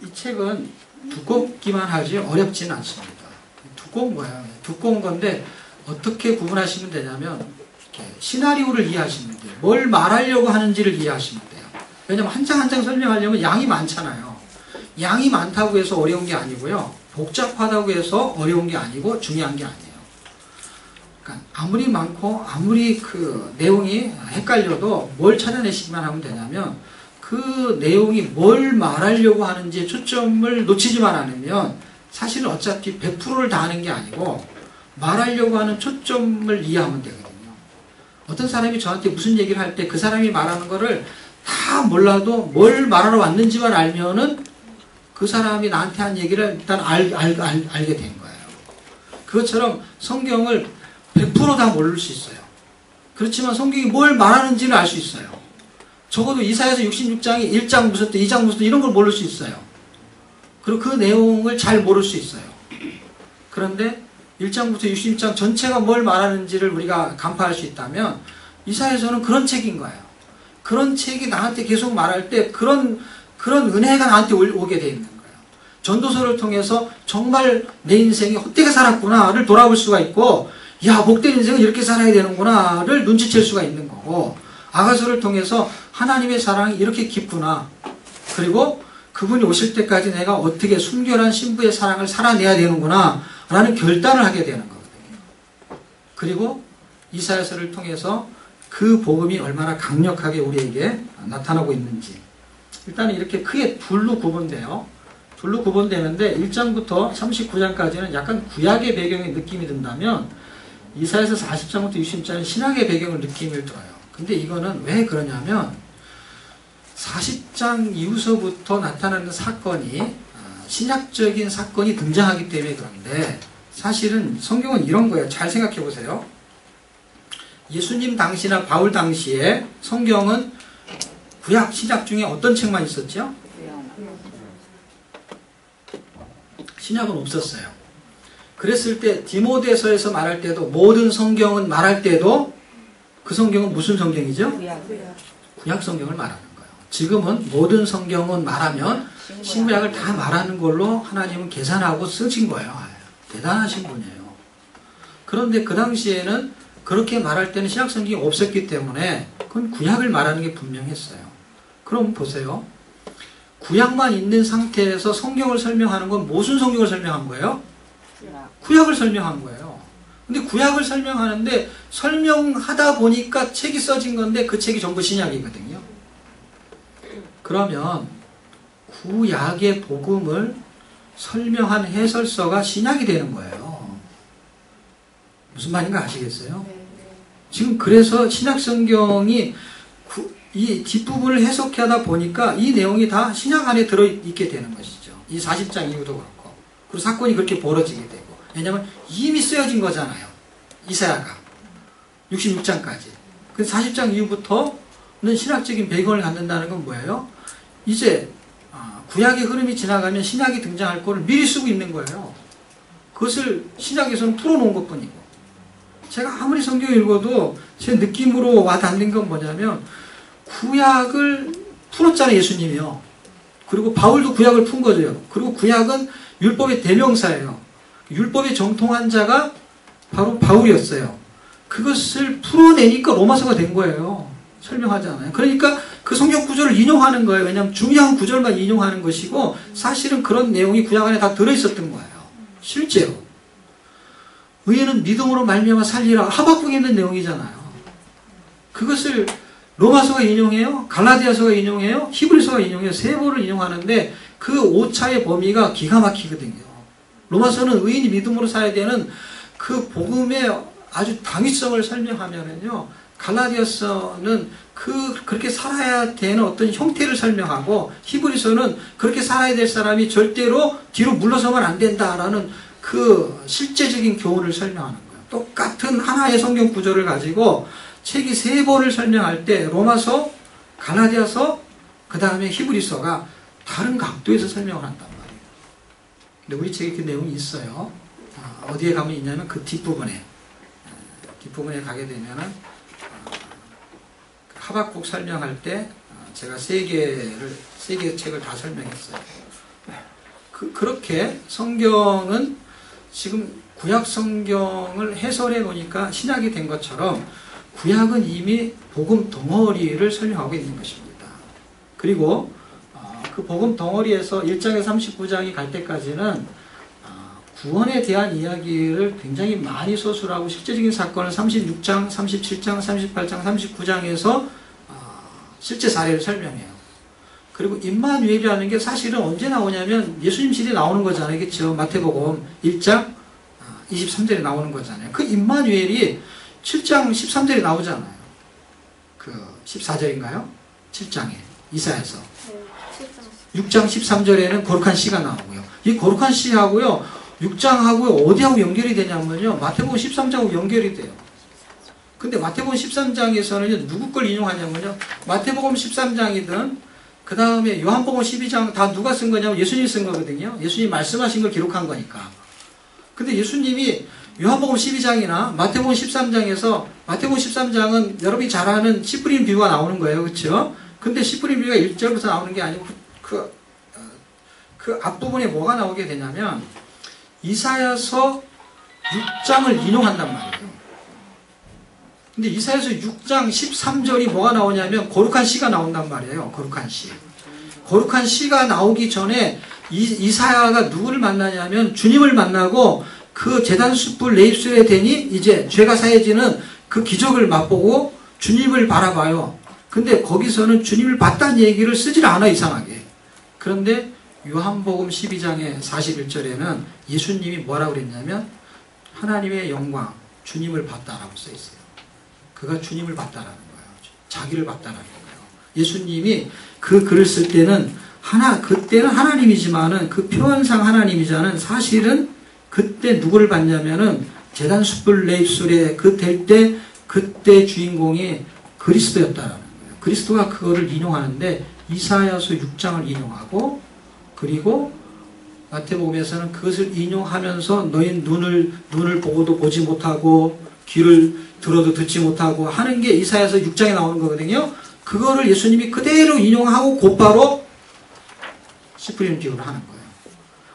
이 책은 두껍기만 하지 어렵지는 않습니다. 두꺼운 거예요. 두꺼운 건데 어떻게 구분하시면 되냐면 이렇게 시나리오를 이해하시면 돼요. 뭘 말하려고 하는지를 이해하시면 돼요. 왜냐면 한 장 한 장 설명하려면 양이 많잖아요. 양이 많다고 해서 어려운 게 아니고요. 복잡하다고 해서 어려운 게 아니고 중요한 게 아니에요. 그러니까 아무리 많고 아무리 그 내용이 헷갈려도 뭘 찾아내시기만 하면 되냐면 그 내용이 뭘 말하려고 하는지에 초점을 놓치지만 않으면 사실은 어차피 100%를 다 하는 게 아니고 말하려고 하는 초점을 이해하면 되거든요. 어떤 사람이 저한테 무슨 얘기를 할 때 그 사람이 말하는 거를 다 몰라도 뭘 말하러 왔는지만 알면은 그 사람이 나한테 한 얘기를 일단 알게 된 거예요. 그것처럼 성경을 100% 다 모를 수 있어요. 그렇지만 성경이 뭘 말하는지는 알 수 있어요. 적어도 이사야서 66장이 1장 무슨 뜻, 2장 무슨 뜻 이런 걸 모를 수 있어요. 그리고 그 내용을 잘 모를 수 있어요. 그런데 1장부터 66장 전체가 뭘 말하는지를 우리가 간파할 수 있다면 이사야서는 그런 책인 거예요. 그런 책이 나한테 계속 말할 때 그런 은혜가 나한테 오게 돼 있는 거예요. 전도서를 통해서 정말 내 인생이 헛되게 살았구나를 돌아볼 수가 있고 야 복된 인생은 이렇게 살아야 되는구나를 눈치챌 수가 있는 거고 아가서를 통해서 하나님의 사랑이 이렇게 깊구나. 그리고 그분이 오실 때까지 내가 어떻게 순결한 신부의 사랑을 살아내야 되는구나 라는 결단을 하게 되는 거거든요. 그리고 이사야서를 통해서 그 복음이 얼마나 강력하게 우리에게 나타나고 있는지 일단 이렇게 크게 둘로 구분돼요. 둘로 구분되는데 1장부터 39장까지는 약간 구약의 배경의 느낌이 든다면 이사야서 40장부터 60장은 신약의 배경을 느낌을 들어요. 근데 이거는 왜 그러냐면 40장 이후서부터 나타나는 사건이 신약적인 사건이 등장하기 때문에 그런데 사실은 성경은 이런 거예요. 잘 생각해 보세요. 예수님 당시나 바울 당시에 성경은 구약, 신약 중에 어떤 책만 있었죠? 신약은 없었어요. 그랬을 때 디모데서에서 말할 때도 모든 성경은 말할 때도 그 성경은 무슨 성경이죠? 구약 성경을 말하는 거예요. 지금은 모든 성경은 말하면 신구약을 다 말하는 걸로 하나님은 계산하고 쓰신 거예요. 대단하신 분이에요. 그런데 그 당시에는 그렇게 말할 때는 신약 성경이 없었기 때문에 그건 구약을 말하는 게 분명했어요. 그럼 보세요. 구약만 있는 상태에서 성경을 설명하는 건 무슨 성경을 설명한 거예요? 구약을 설명한 거예요. 근데 구약을 설명하는데 설명하다 보니까 책이 써진 건데 그 책이 전부 신약이거든요. 그러면 구약의 복음을 설명한 해설서가 신약이 되는 거예요. 무슨 말인가 아시겠어요? 지금 그래서 신약 성경이 이 뒷부분을 해석하다 보니까 이 내용이 다 신약 안에 들어있게 되는 것이죠. 이 40장 이후도 그렇고. 그리고 사건이 그렇게 벌어지게 되고. 왜냐하면 이미 쓰여진 거잖아요. 이사야가. 66장까지. 그 40장 이후부터는 신학적인 배경을 갖는다는 건 뭐예요? 이제 구약의 흐름이 지나가면 신약이 등장할 거를 미리 쓰고 있는 거예요. 그것을 신약에서는 풀어놓은 것뿐이고. 제가 아무리 성경 읽어도 제 느낌으로 와닿는 건 뭐냐면 구약을 풀었잖아요. 예수님이요. 그리고 바울도 구약을 푼 거죠. 그리고 구약은 율법의 대명사예요. 율법에 정통한 자가 바로 바울이었어요. 그것을 풀어내니까 로마서가 된 거예요. 설명하잖아요. 그러니까 그 성경 구절을 인용하는 거예요. 왜냐하면 중요한 구절만 인용하는 것이고 사실은 그런 내용이 구약 안에 다 들어있었던 거예요. 실제로. 의인은 믿음으로 말미암아 살리라. 하박국에 있는 내용이잖아요. 그것을 로마서가 인용해요. 갈라디아서가 인용해요. 히브리서가 인용해요. 세 번을 인용하는데 그 오차의 범위가 기가 막히거든요. 로마서는 의인이 믿음으로 살아야 되는 그 복음의 아주 당위성을 설명하면은요. 갈라디아서는 그렇게 살아야 되는 어떤 형태를 설명하고 히브리서는 그렇게 살아야 될 사람이 절대로 뒤로 물러서면 안 된다라는 그 실제적인 교훈을 설명하는 거예요. 똑같은 하나의 성경 구절을 가지고 책이 세 번을 설명할 때 로마서, 갈라디아서, 그 다음에 히브리서가 다른 각도에서 설명을 한단 말이에요. 근데 우리 책에 그 내용이 있어요. 어디에 가면 있냐면 그 뒷부분에 가게 되면은 하박국 설명할 때 제가 세 개 책을 다 설명했어요. 그렇게 성경은 지금 구약 성경을 해설해 놓으니까 신약이 된 것처럼 구약은 이미 복음 덩어리를 설명하고 있는 것입니다. 그리고 그 복음 덩어리에서 1장에서 39장이 갈 때까지는 구원에 대한 이야기를 굉장히 많이 서술하고 실제적인 사건을 36장, 37장, 38장, 39장에서 실제 사례를 설명해요. 그리고 임마누엘이라는 게 사실은 언제 나오냐면 예수님 시대에 나오는 거잖아요. 그렇죠? 마태복음 1장 23절에 나오는 거잖아요. 그 임마누엘이 7장 13절에 나오잖아요. 그 14절인가요? 7장에 이사야서 6장 13절에는 거룩한 씨가 나오고요. 이 거룩한 씨하고요 6장하고 어디하고 연결이 되냐면요 마태복음 13장하고 연결이 돼요. 근데 마태복음 13장에서는 누구 걸 인용하냐면요 마태복음 13장이든 그 다음에 요한복음 12장 다 누가 쓴 거냐면 예수님이 쓴 거거든요. 예수님이 말씀하신 걸 기록한 거니까. 근데 예수님이 요한복음 12장이나 마태복음 13장에서 마태복음 13장은 여러분이 잘 아는 씨 뿌리는 비유가 나오는 거예요. 그렇죠? 근데 씨 뿌리는 비유가 1절부터 나오는 게 아니고 그 앞부분에 뭐가 나오게 되냐면 이사야서 6장을 인용한단 말이에요. 근데 이사야서 6장 13절이 뭐가 나오냐면 거룩한 씨가 나온단 말이에요. 거룩한 씨. 거룩한 씨가 나오기 전에 이사야가 누구를 만나냐면 주님을 만나고 그 제단 숯불 내 입술에 대니 이제 죄가 사해지는 그 기적을 맛보고 주님을 바라봐요. 근데 거기서는 주님을 봤다는 얘기를 쓰질 않아 이상하게. 그런데 요한복음 12장의 41절에는 예수님이 뭐라고 그랬냐면 하나님의 영광 주님을 봤다라고 써 있어요. 그가 주님을 봤다라는 거예요. 자기를 봤다라는 거예요. 예수님이 그 글을 쓸 때는 그때는 하나님이지만은 그 표현상 하나님이자는 사실은 그때 누구를 봤냐면은 제단 숯불 내 입술에 그때 주인공이 그리스도였다라는 거예요. 그리스도가 그거를 인용하는데 이사야서 6장을 인용하고 그리고 마태복음에서는 그것을 인용하면서 너희 눈을 보고도 보지 못하고 귀를 들어도 듣지 못하고 하는 게 이사야서 6장에 나오는 거거든요. 그거를 예수님이 그대로 인용하고 곧바로 씨 뿌리는 비유를 하는 거예요.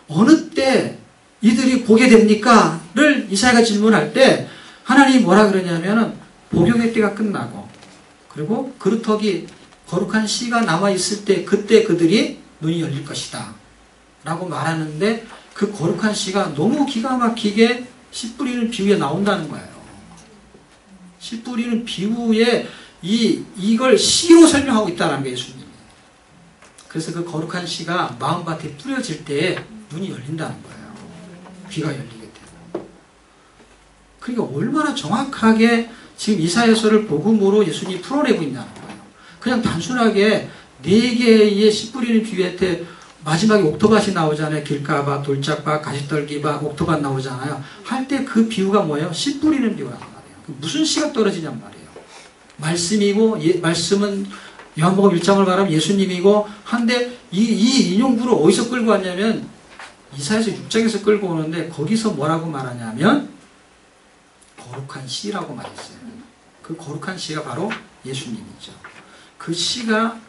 어느 때 이들이 보게 됩니까? 를 이사야가 질문할 때 하나님이 뭐라 그러냐면은 복용의 때가 끝나고 그리고 그루터기 거룩한 씨가 남아있을 때 그때 그들이 눈이 열릴 것이다 라고 말하는데 그 거룩한 씨가 너무 기가 막히게 씨 뿌리는 비유에 나온다는 거예요. 씨 뿌리는 비유에 이걸 씨로 설명하고 있다는 거예요. 예수님이. 그래서 그 거룩한 씨가 마음밭에 뿌려질 때에 눈이 열린다는 거예요. 귀가 열리게 되고. 그러니까 얼마나 정확하게 지금 이사야서를 복음으로 예수님이 풀어내고 있다는 거예요. 그냥 단순하게 4개의 씨 뿌리는 비유에 마지막에 옥토밭이 나오잖아요. 길가밭, 돌짝밭, 가시떨기밭, 옥토밭 나오잖아요. 할 때 그 비유가 뭐예요? 씨 뿌리는 비유란 말이에요. 무슨 씨가 떨어지냔 말이에요. 말씀이고 말씀은 요한복음 1장을 말하면 예수님이고 한데 이 인용구를 어디서 끌고 왔냐면 이사야서 6장에서 끌고 오는데 거기서 뭐라고 말하냐면 거룩한 씨라고 말했어요. 그 거룩한 씨가 바로 예수님이죠. 그 씨가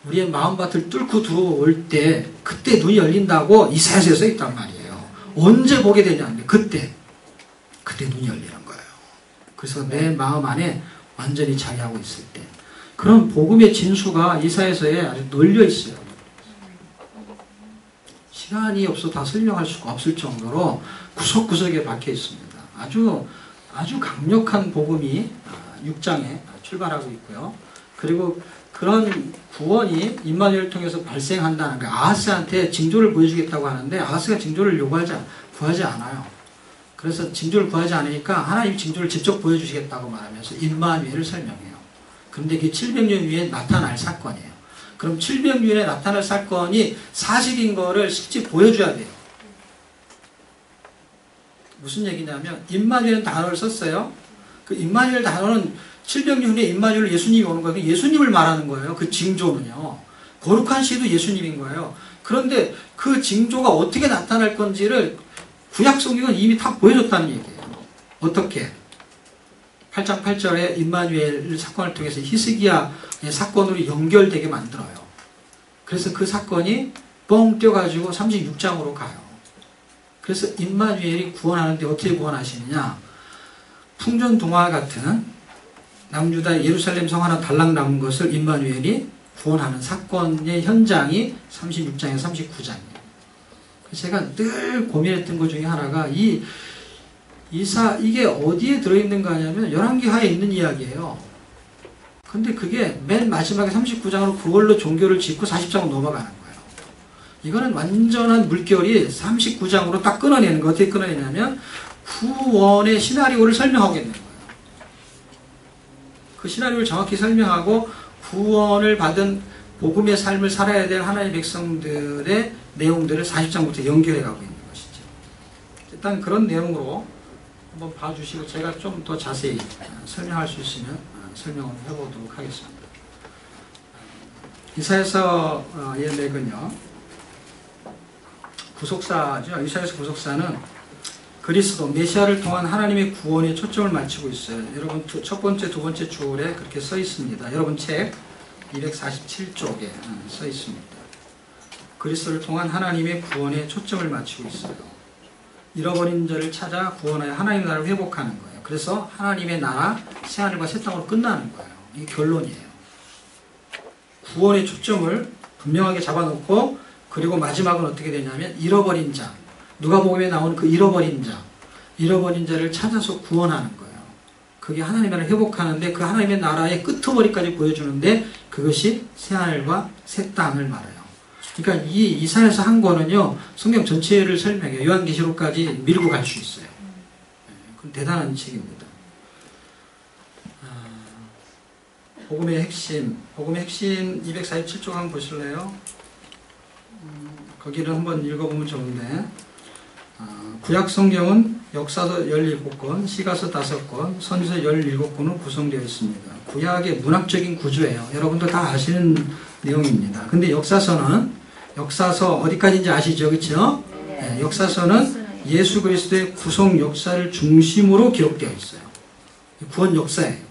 우리의 마음밭을 뚫고 들어올 때 그때 눈이 열린다고 이사야서에 써 있단 말이에요. 언제 보게 되냐는데 그때 눈이 열리는 거예요. 그래서 내 마음 안에 완전히 자리하고 있을 때 그런 복음의 진수가 이사야서에 아주 널려 있어요. 시간이 없어 다 설명할 수가 없을 정도로 구석구석에 박혀 있습니다. 아주 강력한 복음이 6장에 출발하고 있고요. 그리고 그런 구원이 임마누엘을 통해서 발생한다는 거, 아하스한테 징조를 보여주겠다고 하는데 아하스가 징조를 구하지 않아요. 그래서 징조를 구하지 않으니까 하나님 징조를 직접 보여주시겠다고 말하면서 임마누엘을 설명해요. 그런데 그게 700년 후에 나타날 사건이에요. 그럼 700년 후에 나타날 사건이 사실인 거를 실제 보여줘야 돼요. 무슨 얘기냐면 임마누엘 단어를 썼어요. 그 임마누엘 단어는 700년 후에 임마누엘 예수님이 오는 거예요. 예수님을 말하는 거예요. 그 징조는요. 거룩한 시도 예수님인 거예요. 그런데 그 징조가 어떻게 나타날 건지를 구약 성경은 이미 다 보여줬다는 얘기예요. 어떻게? 8장 8절에 임마누엘 사건을 통해서 히스기야의 사건으로 연결되게 만들어요. 그래서 그 사건이 뻥 뛰어가지고 36장으로 가요. 그래서 임마누엘이 구원하는데 어떻게 구원하시느냐? 풍전등화 같은 남유다 예루살렘 성 하나 달랑 남은 것을 임마누엘이 구원하는 사건의 현장이 36장에 39장이에요. 제가 늘 고민했던 것 중에 하나가 이게 어디에 들어있는가 하냐면 열왕기하에 있는 이야기예요. 근데 그게 맨 마지막에 39장으로 그걸로 종교를 짓고 40장으로 넘어가는 거예요. 이거는 완전한 물결이 39장으로 딱 끊어내는 거. 어떻게 끊어내냐면 구원의 시나리오를 설명하고 있는 거예요. 그 시나리오를 정확히 설명하고 구원을 받은 복음의 삶을 살아야 될 하나님의 백성들의 내용들을 40장부터 연결해 가고 있는 것이죠. 일단 그런 내용으로 한번 봐주시고 제가 좀 더 자세히 설명할 수 있으면 설명을 해보도록 하겠습니다. 이사야서의 맥은요, 구속사죠. 이사야서 구속사는 그리스도 메시아를 통한 하나님의 구원에 초점을 맞추고 있어요. 여러분 첫 번째, 두 번째 줄에 그렇게 써 있습니다. 여러분 책 247쪽에 써 있습니다. 그리스도를 통한 하나님의 구원에 초점을 맞추고 있어요. 잃어버린 자를 찾아 구원하여 하나님의 나라를 회복하는 거예요. 그래서 하나님의 나라 새하늘과 새 땅으로 끝나는 거예요. 이게 결론이에요. 구원의 초점을 분명하게 잡아놓고 그리고 마지막은 어떻게 되냐면 잃어버린 자, 누가복음에 나오는 그 잃어버린 자를 찾아서 구원하는 거예요. 그게 하나님의 나라를 회복하는데 그 하나님의 나라의 끄트머리까지 보여주는데 그것이 새하늘과 새 땅을 말해요. 그러니까 이 이사야서 한 권은요, 성경 전체를 설명해요. 요한계시록까지 밀고 갈 수 있어요. 그건 대단한 책입니다. 복음의 핵심 247쪽 한번 보실래요? 거기를 한번 읽어보면 좋은데, 구약 성경은 역사서 17권, 시가서 5권, 선지서 17권으로 구성되어 있습니다. 구약의 문학적인 구조예요. 여러분도 다 아시는 내용입니다. 근데 역사서 어디까지인지 아시죠? 그렇죠? 네, 역사서는 예수 그리스도의 구속 역사를 중심으로 기록되어 있어요. 구원 역사예요.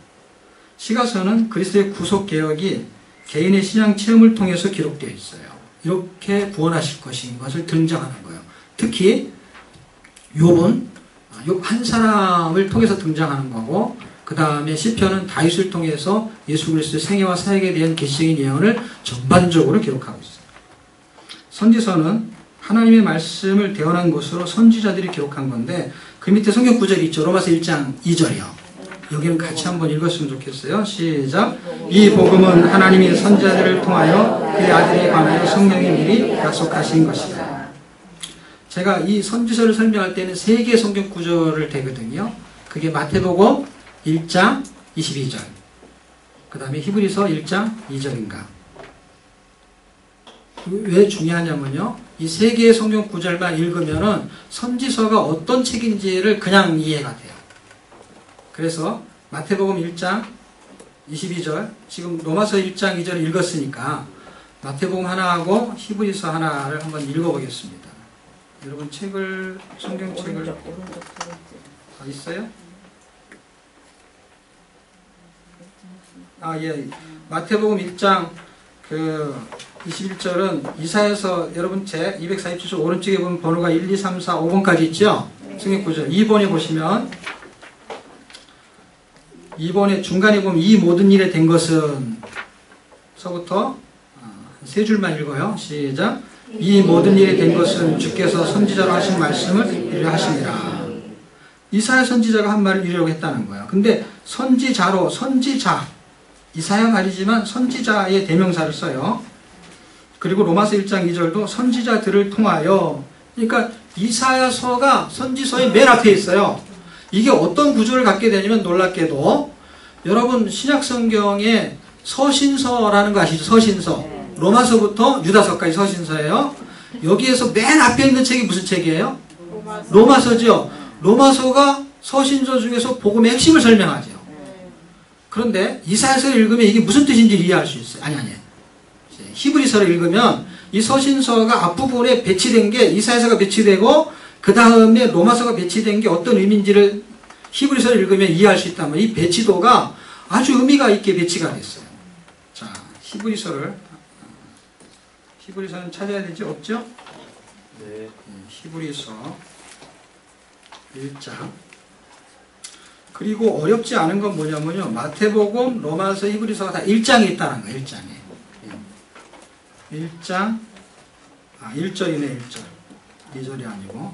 시가서는 그리스도의 구속 개혁이 개인의 신앙 체험을 통해서 기록되어 있어요. 이렇게 구원하실 것인 것을 등장하는 거예요. 특히 욥은 한 사람을 통해서 등장하는 거고, 그 다음에 시편은 다윗을 통해서 예수 그리스도의 생애와 사역에 대한 계시적인 예언을 전반적으로 기록하고 있어요. 선지서는 하나님의 말씀을 대언한 것으로 선지자들이 기록한 건데, 그 밑에 성경 구절이 있죠. 로마서 1장 2절이요. 여기는 같이 한번 읽었으면 좋겠어요. 시작. 이 복음은 하나님이 선지자들을 통하여 그의 아들에 관하여 성령이 미리 약속하신 것이다. 제가 이 선지서를 설명할 때는 3개의 성경 구절을 대거든요. 그게 마태복음 1장 22절, 그 다음에 히브리서 1장 2절인가. 왜 중요하냐면요, 이 3개의 성경 구절만 읽으면은 선지서가 어떤 책인지를 그냥 이해가 돼요. 그래서 마태복음 1장 22절, 지금 로마서 1장 2절을 읽었으니까 마태복음 하나하고 히브리서 하나를 한번 읽어보겠습니다. 여러분 성경책을 있어요? 예. 마태복음 1장 21절은 이사야서 여러분 제 247쪽 오른쪽에 보면 번호가 1, 2, 3, 4, 5번까지 있죠? 성경 구절 2번에 보시면 2번에 중간에 보면 이 모든 일에 된 것은 1절서부터 세 줄만 읽어요. 시작. 이 모든 일이 된 것은 주께서 선지자로 하신 말씀을 이루려 하심이라. 이사야 선지자가 한 말을 이루려고 했다는 거예요. 근데 선지자로, 선지자, 이사야 말이지만 선지자의 대명사를 써요. 그리고 로마서 1장 2절도 선지자들을 통하여, 그러니까 이사야서가 선지서의 맨 앞에 있어요. 이게 어떤 구조를 갖게 되냐면 놀랍게도 여러분 신약성경에 서신서라는 거 아시죠? 서신서. 로마서부터 유다서까지 서신서예요. 여기에서 맨 앞에 있는 책이 무슨 책이에요? 로마서죠. 로마서가 서신서 중에서 복음의 핵심을 설명하죠. 그런데 이사야서를 읽으면 이게 무슨 뜻인지 이해할 수 있어요. 아니. 히브리서를 읽으면 이 서신서가 앞부분에 배치된 게 이사야서가 배치되고 그 다음에 로마서가 배치된 게 어떤 의미인지를 히브리서를 읽으면 이해할 수 있다면 이 배치도가 아주 의미가 있게 배치가 됐어요. 자, 히브리서는 찾아야 되지? 없죠? 네. 히브리서 1장. 그리고 어렵지 않은 건 뭐냐면요. 마태복음, 로마서, 히브리서가 다 1장에 있다는 거예요. 1장에. 1장, 1절이네, 1절. 2절이 아니고.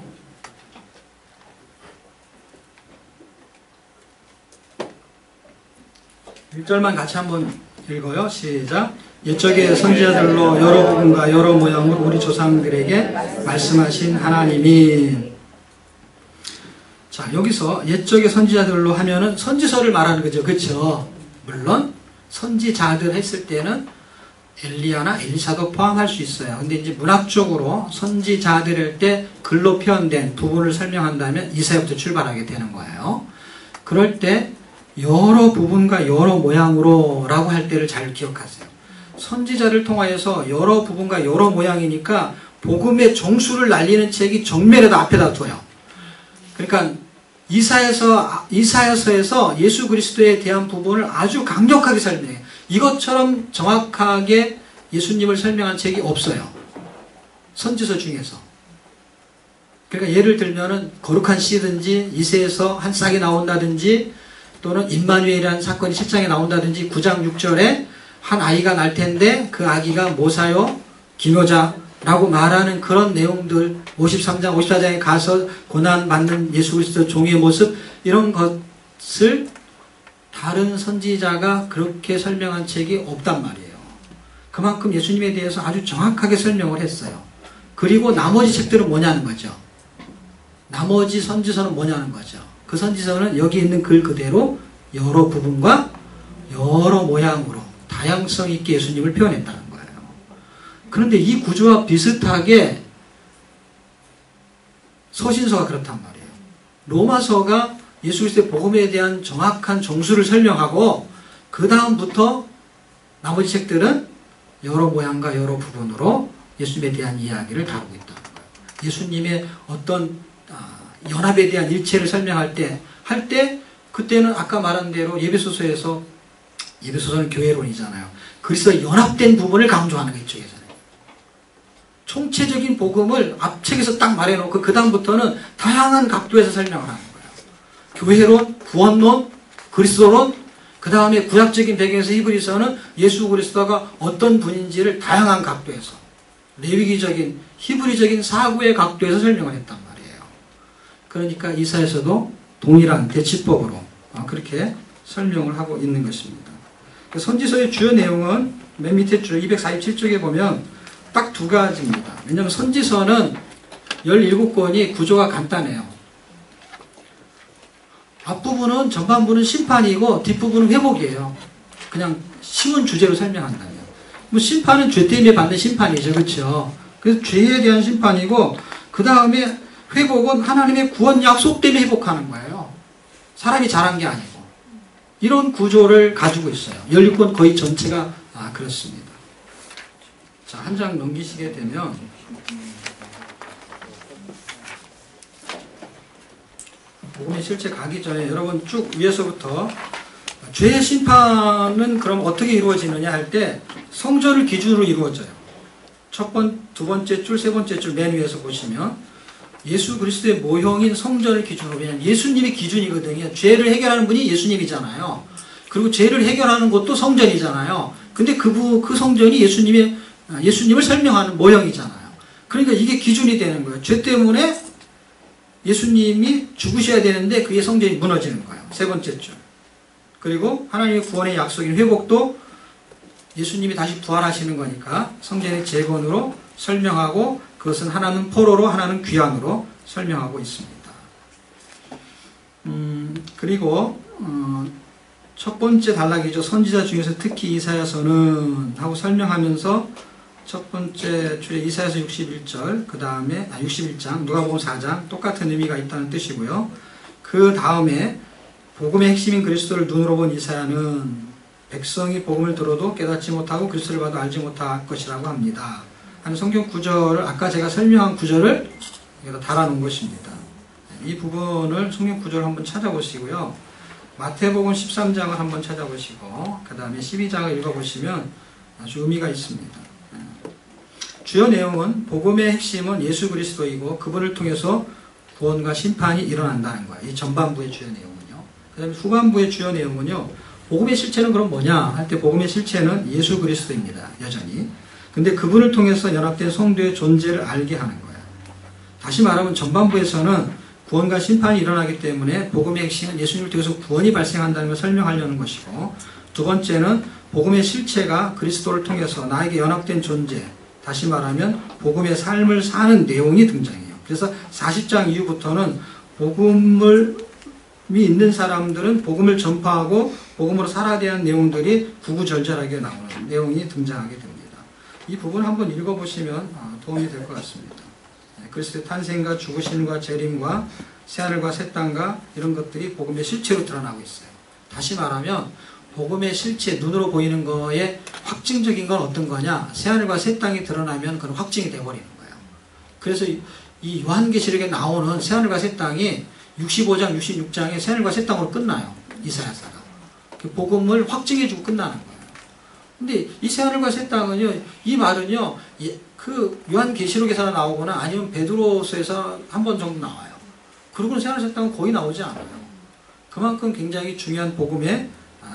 1절만 같이 한번 읽어요. 시작. 옛적의 선지자들로 여러 부분과 여러 모양으로 우리 조상들에게 말씀하신 하나님이. 자, 여기서 옛적의 선지자들로 하면은 선지서를 말하는 거죠. 그렇죠? 물론 선지자들 했을 때는 엘리야나 엘리사도 포함할 수 있어요. 근데 이제 문학적으로 선지자들 할 때 글로 표현된 부분을 설명한다면 이사야부터 출발하게 되는 거예요. 그럴 때 여러 부분과 여러 모양으로 라고 할 때를 잘 기억하세요. 선지자를 통하여서 여러 부분과 여러 모양이니까 복음의 정수를 날리는 책이 정면에다 앞에다 둬요. 그러니까 이사야서에서 예수 그리스도에 대한 부분을 아주 강력하게 설명해요. 이것처럼 정확하게 예수님을 설명한 책이 없어요. 선지서 중에서. 그러니까 예를 들면은 거룩한 씨든지 이새에서 한 싹이 나온다든지 또는 임마누엘이라는 사건이 7장에 나온다든지 9장 6절에 한 아이가 날 텐데 그 아기가 모사요 기묘자라고 말하는 그런 내용들 53장 54장에 가서 고난받는 예수 그리스도 종의 모습 이런 것을 다른 선지자가 그렇게 설명한 책이 없단 말이에요. 그만큼 예수님에 대해서 아주 정확하게 설명을 했어요. 그리고 나머지 책들은 뭐냐는 거죠. 나머지 선지서는 뭐냐는 거죠. 그 선지서는 여기 있는 글 그대로 여러 부분과 여러 모양으로 다양성 있게 예수님을 표현했다는 거예요. 그런데 이 구조와 비슷하게 서신서가 그렇단 말이에요. 로마서가 예수 그리스도의 복음에 대한 정확한 정수를 설명하고 그 다음부터 나머지 책들은 여러 모양과 여러 부분으로 예수님에 대한 이야기를 다루고 있다는 거예요. 예수님의 어떤 연합에 대한 일체를 설명할 때 그때는 아까 말한 대로 예배소서는 교회론이잖아요. 그래서 연합된 부분을 강조하는 거예요. 이쪽에서는. 총체적인 복음을 앞책에서 딱 말해놓고 그 다음부터는 다양한 각도에서 설명을 하는 거예요. 교회론, 구원론, 그리스도론, 그 다음에 구약적인 배경에서 히브리서는 예수 그리스도가 어떤 분인지를 다양한 각도에서 레위기적인 히브리적인 사고의 각도에서 설명을 했단 말이에요. 그러니까 이사야서도 동일한 대치법으로 그렇게 설명을 하고 있는 것입니다. 선지서의 주요 내용은 맨 밑에 줄 247쪽에 보면 딱 두 가지입니다. 왜냐하면 선지서는 17권이 구조가 간단해요. 앞부분은 전반부는 심판이고 뒷부분은 회복이에요. 그냥 쉬운 주제로 설명한다면. 뭐 심판은 죄 때문에 받는 심판이죠. 그렇죠? 그래서 죄에 대한 심판이고 그 다음에 회복은 하나님의 구원 약속 때문에 회복하는 거예요. 사람이 잘한 게 아니고. 이런 구조를 가지고 있어요. 16권 거의 전체가 그렇습니다. 자, 한 장 넘기시게 되면 복음에 실제 가기 전에 여러분 쭉 위에서부터 죄의 심판은 그럼 어떻게 이루어지느냐 할 때 성전을 기준으로 이루어져요. 두 번째 줄, 세 번째 줄 맨 위에서 보시면 예수 그리스도의 모형인 성전을 기준으로, 왜냐하면 예수님이 기준이거든요. 죄를 해결하는 분이 예수님이잖아요. 그리고 죄를 해결하는 곳도 성전이잖아요. 근데 그 성전이 예수님을 설명하는 모형이잖아요. 그러니까 이게 기준이 되는 거예요. 죄 때문에 예수님이 죽으셔야 되는데 그게 성전이 무너지는 거예요. 세 번째 줄. 그리고 하나님의 구원의 약속인 회복도 예수님이 다시 부활하시는 거니까 성전의 재건으로 설명하고 그것은 하나는 포로로 하나는 귀환으로 설명하고 있습니다. 그리고 첫 번째 단락이죠. 선지자 중에서 특히 이사야서는 하고 설명하면서 첫 번째 줄에 이사야서 61절, 그 다음에 61장, 누가복음 4장 똑같은 의미가 있다는 뜻이고요. 그 다음에 복음의 핵심인 그리스도를 눈으로 본 이사야는 백성이 복음을 들어도 깨닫지 못하고 그리스도를 봐도 알지 못할 것이라고 합니다. 하는 성경 구절을 아까 제가 설명한 구절을 여기다 달아놓은 것입니다. 이 부분을 성경 구절을 한번 찾아보시고요. 마태복음 13장을 한번 찾아보시고 그 다음에 12장을 읽어보시면 아주 의미가 있습니다. 주요 내용은 복음의 핵심은 예수 그리스도이고 그분을 통해서 구원과 심판이 일어난다는 거예요. 이 전반부의 주요 내용은요. 그 다음에 후반부의 주요 내용은요. 복음의 실체는 그럼 뭐냐 할 때 복음의 실체는 예수 그리스도입니다. 여전히. 근데 그분을 통해서 연합된 성도의 존재를 알게 하는 거예요. 다시 말하면 전반부에서는 구원과 심판이 일어나기 때문에 복음의 핵심은 예수님을 통해서 구원이 발생한다는 걸 설명하려는 것이고, 두 번째는 복음의 실체가 그리스도를 통해서 나에게 연합된 존재, 다시 말하면 복음의 삶을 사는 내용이 등장해요. 그래서 40장 이후부터는 복음이 있는 사람들은 복음을 전파하고 복음으로 살아야 되는 내용들이 구구절절하게 나오는 내용이 등장하게 됩니다. 이 부분 한번 읽어보시면 도움이 될 것 같습니다. 그리스도의 탄생과 죽으심과 재림과 새하늘과 새 땅과 이런 것들이 복음의 실체로 드러나고 있어요. 다시 말하면 복음의 실체, 눈으로 보이는 거에 확증적인 건 어떤 거냐? 새하늘과 새 땅이 드러나면 그건 확증이 돼버리는 거예요. 그래서 이 요한계시록에 나오는 새하늘과 새 땅이 65장, 66장에 새하늘과 새 땅으로 끝나요. 이사야서가. 복음을 확증해주고 끝나는 거예요. 근데 이 새하늘과 새 땅은요, 이 말은요, 그 요한계시록에서 나오거나 아니면 베드로서에서 한 번 정도 나와요. 그리고는 새하늘 새 땅은 거의 나오지 않아요. 그만큼 굉장히 중요한 복음의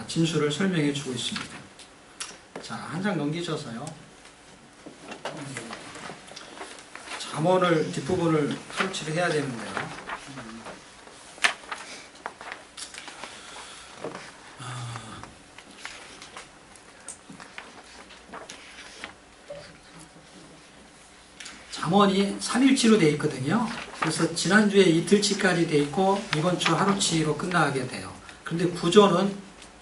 진술을 설명해 주고 있습니다. 자, 한 장 넘기셔서요. 잠언을 뒷부분을 설치를 해야 되는데요. 잠언이 3일치로 되어 있거든요. 그래서 지난주에 이틀치까지 되어 있고 이번 주 하루치로 끝나게 돼요. 그런데 구조는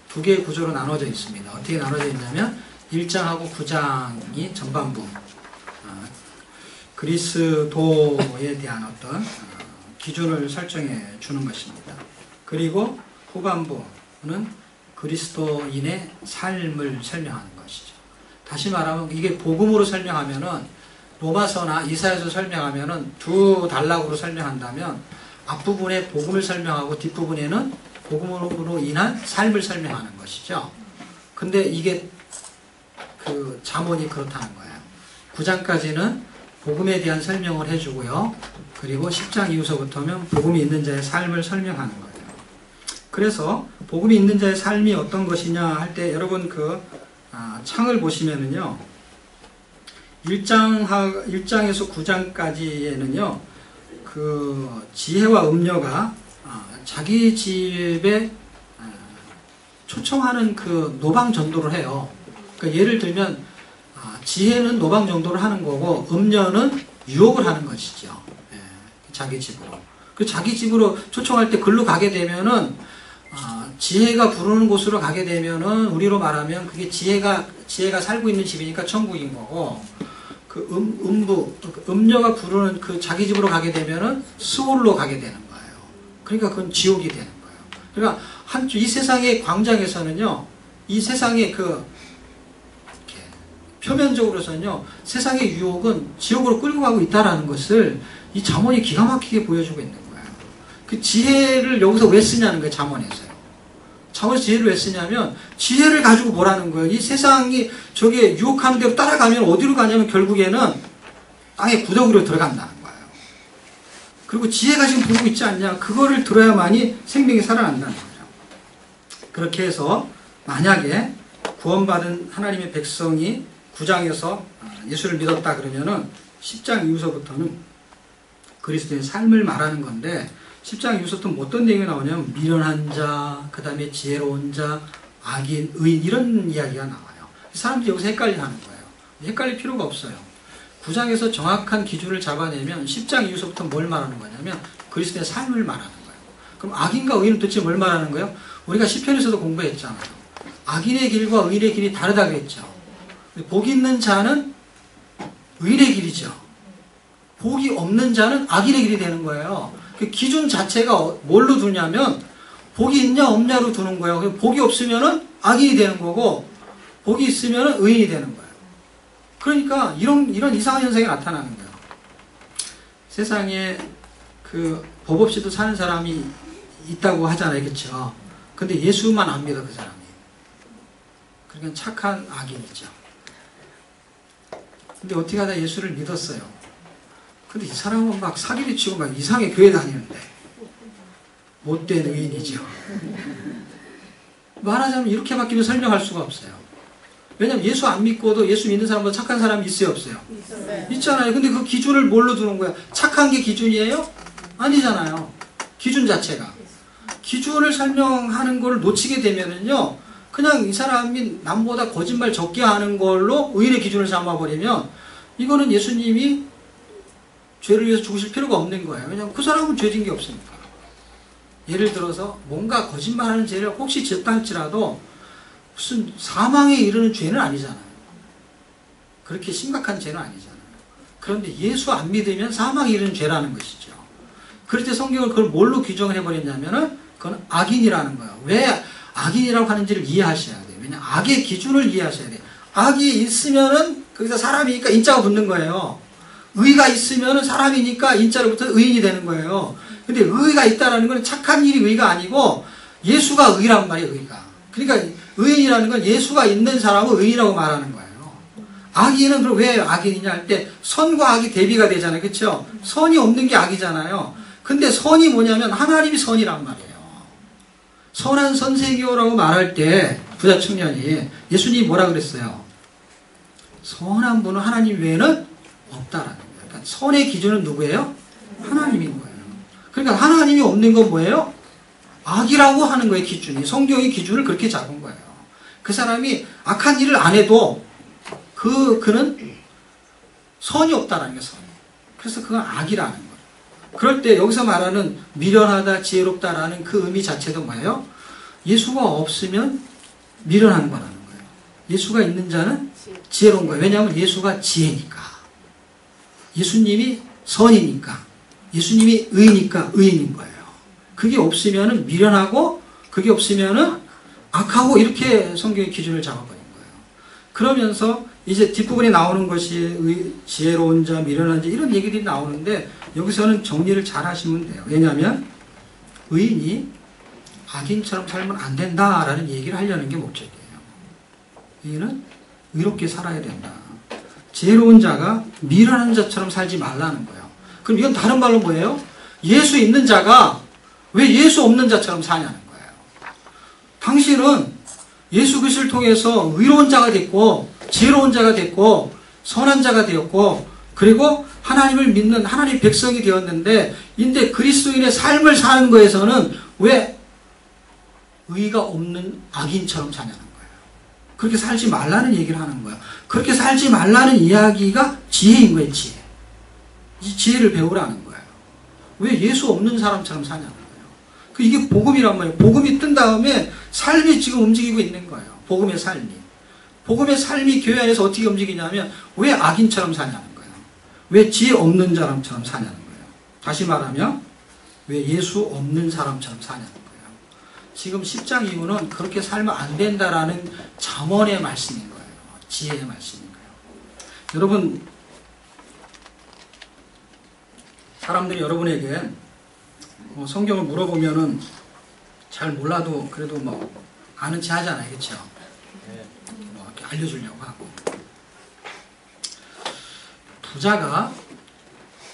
두 개의 구조로 나눠져 있습니다. 어떻게 나눠져 있냐면 1장하고 9장이 전반부, 그리스도에 대한 어떤 기준을 설정해 주는 것입니다. 그리고 후반부는 그리스도인의 삶을 설명하는 것이죠. 다시 말하면 이게 복음으로 설명하면은 로마서나 이사야서 설명하면은 두 단락으로 설명한다면 앞부분에 복음을 설명하고 뒷부분에는 복음으로 인한 삶을 설명하는 것이죠. 근데 이게 그 잠언이 그렇다는 거예요. 9장까지는 복음에 대한 설명을 해주고요. 그리고 10장 이후서부터는 복음이 있는 자의 삶을 설명하는 거예요. 그래서 복음이 있는 자의 삶이 어떤 것이냐 할 때 여러분 그 창을 보시면은요. 1장에서 9장까지에는요, 그 지혜와 음녀가 자기 집에 초청하는 그 노방 전도를 해요. 그러니까 예를 들면 지혜는 노방 전도를 하는 거고 음녀는 유혹을 하는 것이죠. 자기 집으로. 그 자기 집으로 초청할 때 글로 가게 되면은 지혜가 부르는 곳으로 가게 되면은 우리로 말하면 그게 지혜가 살고 있는 집이니까 천국인 거고, 그 음녀가 부르는 그 자기 집으로 가게 되면은 수월로 가게 되는 거예요. 그러니까 그건 지옥이 되는 거예요. 그러니까 이 세상의 광장에서는요, 이 세상의 그 표면적으로서는요, 세상의 유혹은 지옥으로 끌고 가고 있다라는 것을 이 잠언이 기가 막히게 보여주고 있는 거예요. 그 지혜를 여기서 왜 쓰냐는 거예요, 잠언에서요. 잠언에서 지혜를 왜 쓰냐면 지혜를 가지고 뭐라는 거예요. 이 세상이 저게 유혹하는 대로 따라가면 어디로 가냐면 결국에는 땅의 구덩이로 들어간다는 거예요. 그리고 지혜가 지금 부르고 있지 않냐, 그거를 들어야만이 생명이 살아난다는 거죠. 그렇게 해서 만약에 구원받은 하나님의 백성이 9장에서 예수를 믿었다 그러면은 10장 이후서부터는 그리스도의 삶을 말하는 건데 10장 이후서부터는 어떤 내용이 나오냐면 미련한 자, 그 다음에 지혜로운 자, 악인, 의인 이런 이야기가 나와요. 사람들이 여기서 헷갈리는 거예요. 헷갈릴 필요가 없어요. 9장에서 정확한 기준을 잡아내면 10장 이후서부터 뭘 말하는 거냐면 그리스도의 삶을 말하는 거예요. 그럼 악인과 의인은 도대체 뭘 말하는 거예요? 우리가 시편에서도 공부했잖아요. 악인의 길과 의인의 길이 다르다고 했죠. 복 있는 자는 의인의 길이죠. 복이 없는 자는 악인의 길이 되는 거예요. 그 기준 자체가 뭘로 두냐면 복이 있냐 없냐로 두는 거예요. 복이 없으면은 악인이 되는 거고 복이 있으면은 의인이 되는 거예요. 그러니까 이런 이상한 현상이 나타나는 거예요. 세상에 그 법 없이도 사는 사람이 있다고 하잖아요. 그렇죠? 근데 예수만 안 믿어 그 사람이. 그러니까 착한 악인이죠. 근데 어떻게 하다 예수를 믿었어요. 근데 이 사람은 막 사기를 치고 막 이상하게 교회 다니는데 못된 의인이죠. 말하자면 이렇게밖에 설명할 수가 없어요. 왜냐면 예수 안 믿고도 예수 믿는 사람보다 착한 사람이 있어요 없어요? 있잖아요. 근데 그 기준을 뭘로 두는 거야? 착한 게 기준이에요? 아니잖아요. 기준 자체가. 기준을 설명하는 걸 놓치게 되면은요, 그냥 이 사람이 남보다 거짓말 적게 하는 걸로 의인의 기준을 삼아버리면 이거는 예수님이 죄를 위해서 죽으실 필요가 없는 거예요. 왜냐하면 그 사람은 죄진 게 없으니까. 예를 들어서 뭔가 거짓말하는 죄를 혹시 지었다 할지라도 무슨 사망에 이르는 죄는 아니잖아요. 그렇게 심각한 죄는 아니잖아요. 그런데 예수 안 믿으면 사망에 이르는 죄라는 것이죠. 그럴 때 성경을 그걸 뭘로 규정을 해버렸냐면은 그건 악인이라는 거예요. 왜 악인이라고 하는지를 이해하셔야 돼요. 왜냐하면 악의 기준을 이해하셔야 돼요. 악이 있으면은 거기서 사람이니까 인자가 붙는 거예요. 의가 있으면은 사람이니까 인자로부터 의인이 되는 거예요. 근데 의가 있다라는 건 착한 일이 의가 아니고 예수가 의란 말이에요. 의가. 그러니까 의인이라는 건 예수가 있는 사람을 의인이라고 말하는 거예요. 악인은 그럼 왜 악인이냐 할 때 선과 악이 대비가 되잖아요. 그렇죠? 선이 없는 게 악이잖아요. 근데 선이 뭐냐면 하나님이 선이란 말이에요. 선한 선생이요라고 말할 때 부자 청년이 예수님이 뭐라 그랬어요? 선한 분은 하나님 외에는 없다라는 거예요. 그러니까 선의 기준은 누구예요? 하나님인 거예요. 그러니까 하나님이 없는 건 뭐예요? 악이라고 하는 거예요. 기준이. 성경이 기준을 그렇게 잡은 거예요. 그 사람이 악한 일을 안 해도 그는 선이 없다라는 거예요. 선이. 그래서 그건 악이라는 거예요. 그럴 때 여기서 말하는 미련하다, 지혜롭다라는 그 의미 자체도 뭐예요? 예수가 없으면 미련한 거라는 거예요. 예수가 있는 자는 지혜로운 거예요. 왜냐하면 예수가 지혜니까. 예수님이 선이니까. 예수님이 의니까 의인인 거예요. 그게 없으면 미련하고 그게 없으면 악하고 이렇게 성경의 기준을 잡아버린 거예요. 그러면서 이제 뒷부분에 나오는 것이 지혜로운 자, 미련한 자 이런 얘기들이 나오는데 여기서는 정리를 잘 하시면 돼요. 왜냐하면 의인이 악인처럼 살면 안 된다라는 얘기를 하려는 게 목적이에요. 의인은 의롭게 살아야 된다. 지혜로운 자가 미련한 자처럼 살지 말라는 거예요. 그럼 이건 다른 말로 뭐예요? 예수 있는 자가 왜 예수 없는 자처럼 사냐는 거예요. 당신은 예수 그리스도를 통해서 의로운 자가 됐고 지혜로운 자가 됐고 선한 자가 되었고 그리고 하나님을 믿는 하나님의 백성이 되었는데 근데 그리스도인의 삶을 사는 거에서는 왜 의가 없는 악인처럼 사냐는 거예요. 그렇게 살지 말라는 얘기를 하는 거예요. 그렇게 살지 말라는 이야기가 지혜인 거예요. 지혜. 이 지혜를 배우라는 거예요. 왜 예수 없는 사람처럼 사냐는 거예요. 이게 복음이란 말이에요. 복음이 뜬 다음에 삶이 지금 움직이고 있는 거예요. 복음의 삶이. 복음의 삶이 교회 안에서 어떻게 움직이냐면 왜 악인처럼 사냐는 거예요. 왜 지혜 없는 사람처럼 사냐는 거예요. 다시 말하면 왜 예수 없는 사람처럼 사냐는 거예요. 지금 10장 이후는 그렇게 살면 안 된다라는 잠언의 말씀인 거예요. 지혜의 말씀인 거예요. 여러분 사람들이 여러분에게 성경을 물어보면은 잘 몰라도 그래도 뭐 아는 체 하잖아요. 그렇죠? 뭐 이렇게 알려주려고 하고. 부자가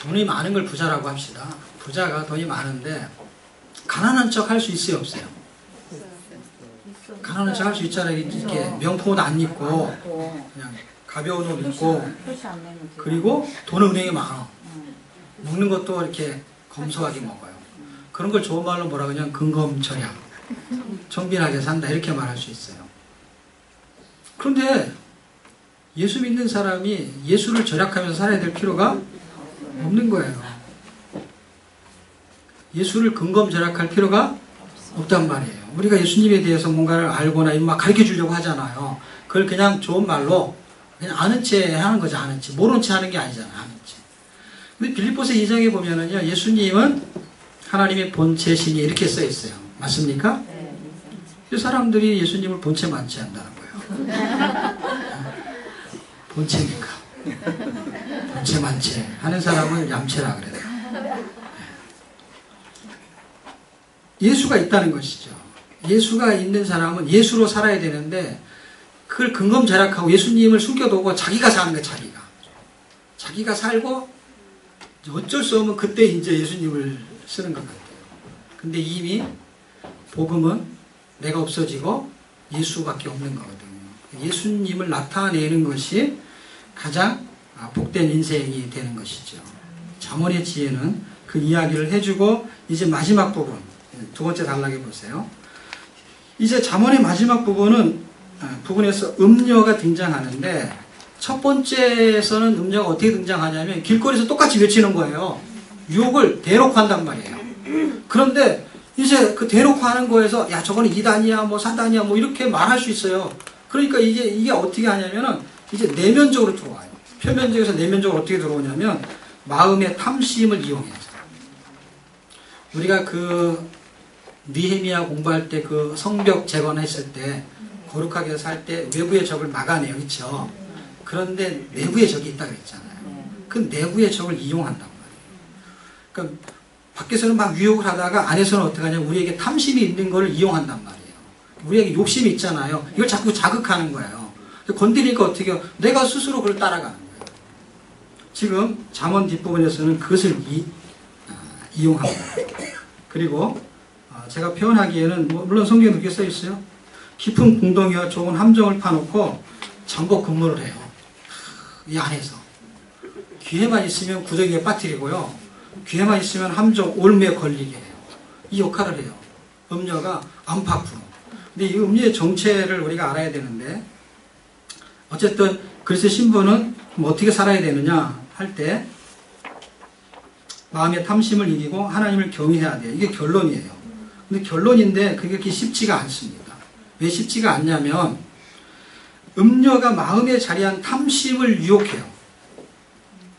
돈이 많은 걸 부자라고 합시다. 부자가 돈이 많은데 가난한 척 할 수 있어요? 없어요? 가난한 척 할 수 있잖아요. 이렇게 명품 옷 안 입고 그냥 가벼운 옷 입고 그리고 돈은 은행에 많아. 먹는 것도 이렇게 검소하게 먹어요. 그런 걸 좋은 말로 뭐라 그러냐면 근검절약, 청빈하게 산다 이렇게 말할 수 있어요. 그런데 예수 믿는 사람이 예수를 절약하면서 살아야 될 필요가 없는 거예요. 예수를 근검절약할 필요가 없단 말이에요. 우리가 예수님에 대해서 뭔가를 알거나 막 가르쳐 주려고 하잖아요. 그걸 그냥 좋은 말로 그냥 아는 채 하는 거죠. 아는 채. 모르는 채 하는 게 아니잖아요. 아는 채. 근데 빌립보서 2장에 보면은요, 예수님은 하나님의 본체시니 이렇게 써 있어요. 맞습니까? 이 사람들이 예수님을 본체 만취한다는 거예요. 본체니까. 본체 만취 하는 사람을 얌체라 그래요. 예수가 있다는 것이죠. 예수가 있는 사람은 예수로 살아야 되는데 그걸 근검절약하고 예수님을 숨겨두고 자기가 사는 거예요. 자기가 살고 어쩔 수 없으면 그때 이제 예수님을 쓰는 것 같아요. 근데 이미 복음은 내가 없어지고 예수밖에 없는 거거든요. 예수님을 나타내는 것이 가장 복된 인생이 되는 것이죠. 잠언의 지혜는 그 이야기를 해주고 이제 마지막 부분, 두 번째 단락에 보세요. 이제 잠언의 마지막 부분에서 음녀가 등장하는데 첫 번째에서는 음녀가 어떻게 등장하냐면 길거리에서 똑같이 외치는 거예요. 유혹을 대놓고 한단 말이에요. 그런데 이제 그 대놓고 하는 거에서 야 저거는 이단이야 뭐 사단이야 뭐 이렇게 말할 수 있어요. 그러니까 이게 어떻게 하냐면은 이제 내면적으로 들어와요. 표면적에서 내면적으로 어떻게 들어오냐면 마음의 탐심을 이용해서 우리가 그 느헤미야 공부할 때 그 성벽 재건했을 때 거룩하게 살 때 외부의 적을 막아내요. 그렇죠? 그런데 내부의 적이 있다 그랬잖아요. 그 내부의 적을 이용한단 말이에요. 그러니까 밖에서는 막 유혹을 하다가 안에서는 어떻게 하냐면 우리에게 탐심이 있는 걸 이용한단 말이에요. 우리에게 욕심이 있잖아요. 이걸 자꾸 자극하는 거예요. 건드리니까 어떻게 해요? 내가 스스로 그걸 따라가는 거예요. 지금 잠언 뒷부분에서는 그것을 이용합니다. 그리고 제가 표현하기에는 물론 성경에 그렇게 써 있어요. 깊은 궁덩이와 좋은 함정을 파놓고 잠복 근무를 해요. 이 안에서 귀에만 있으면 구덩이에 빠뜨리고요. 귀에만 있으면 함정 올매에 걸리게 해요. 이 역할을 해요. 음녀가 안팎으로. 근데 이 음녀의 정체를 우리가 알아야 되는데 어쨌든 그리스도의 신분은 어떻게 살아야 되느냐 할 때 마음의 탐심을 이기고 하나님을 경외해야 돼요. 이게 결론이에요. 근데 결론인데 그게 그렇게 쉽지가 않습니다. 왜 쉽지가 않냐면 음녀가 마음에 자리한 탐심을 유혹해요.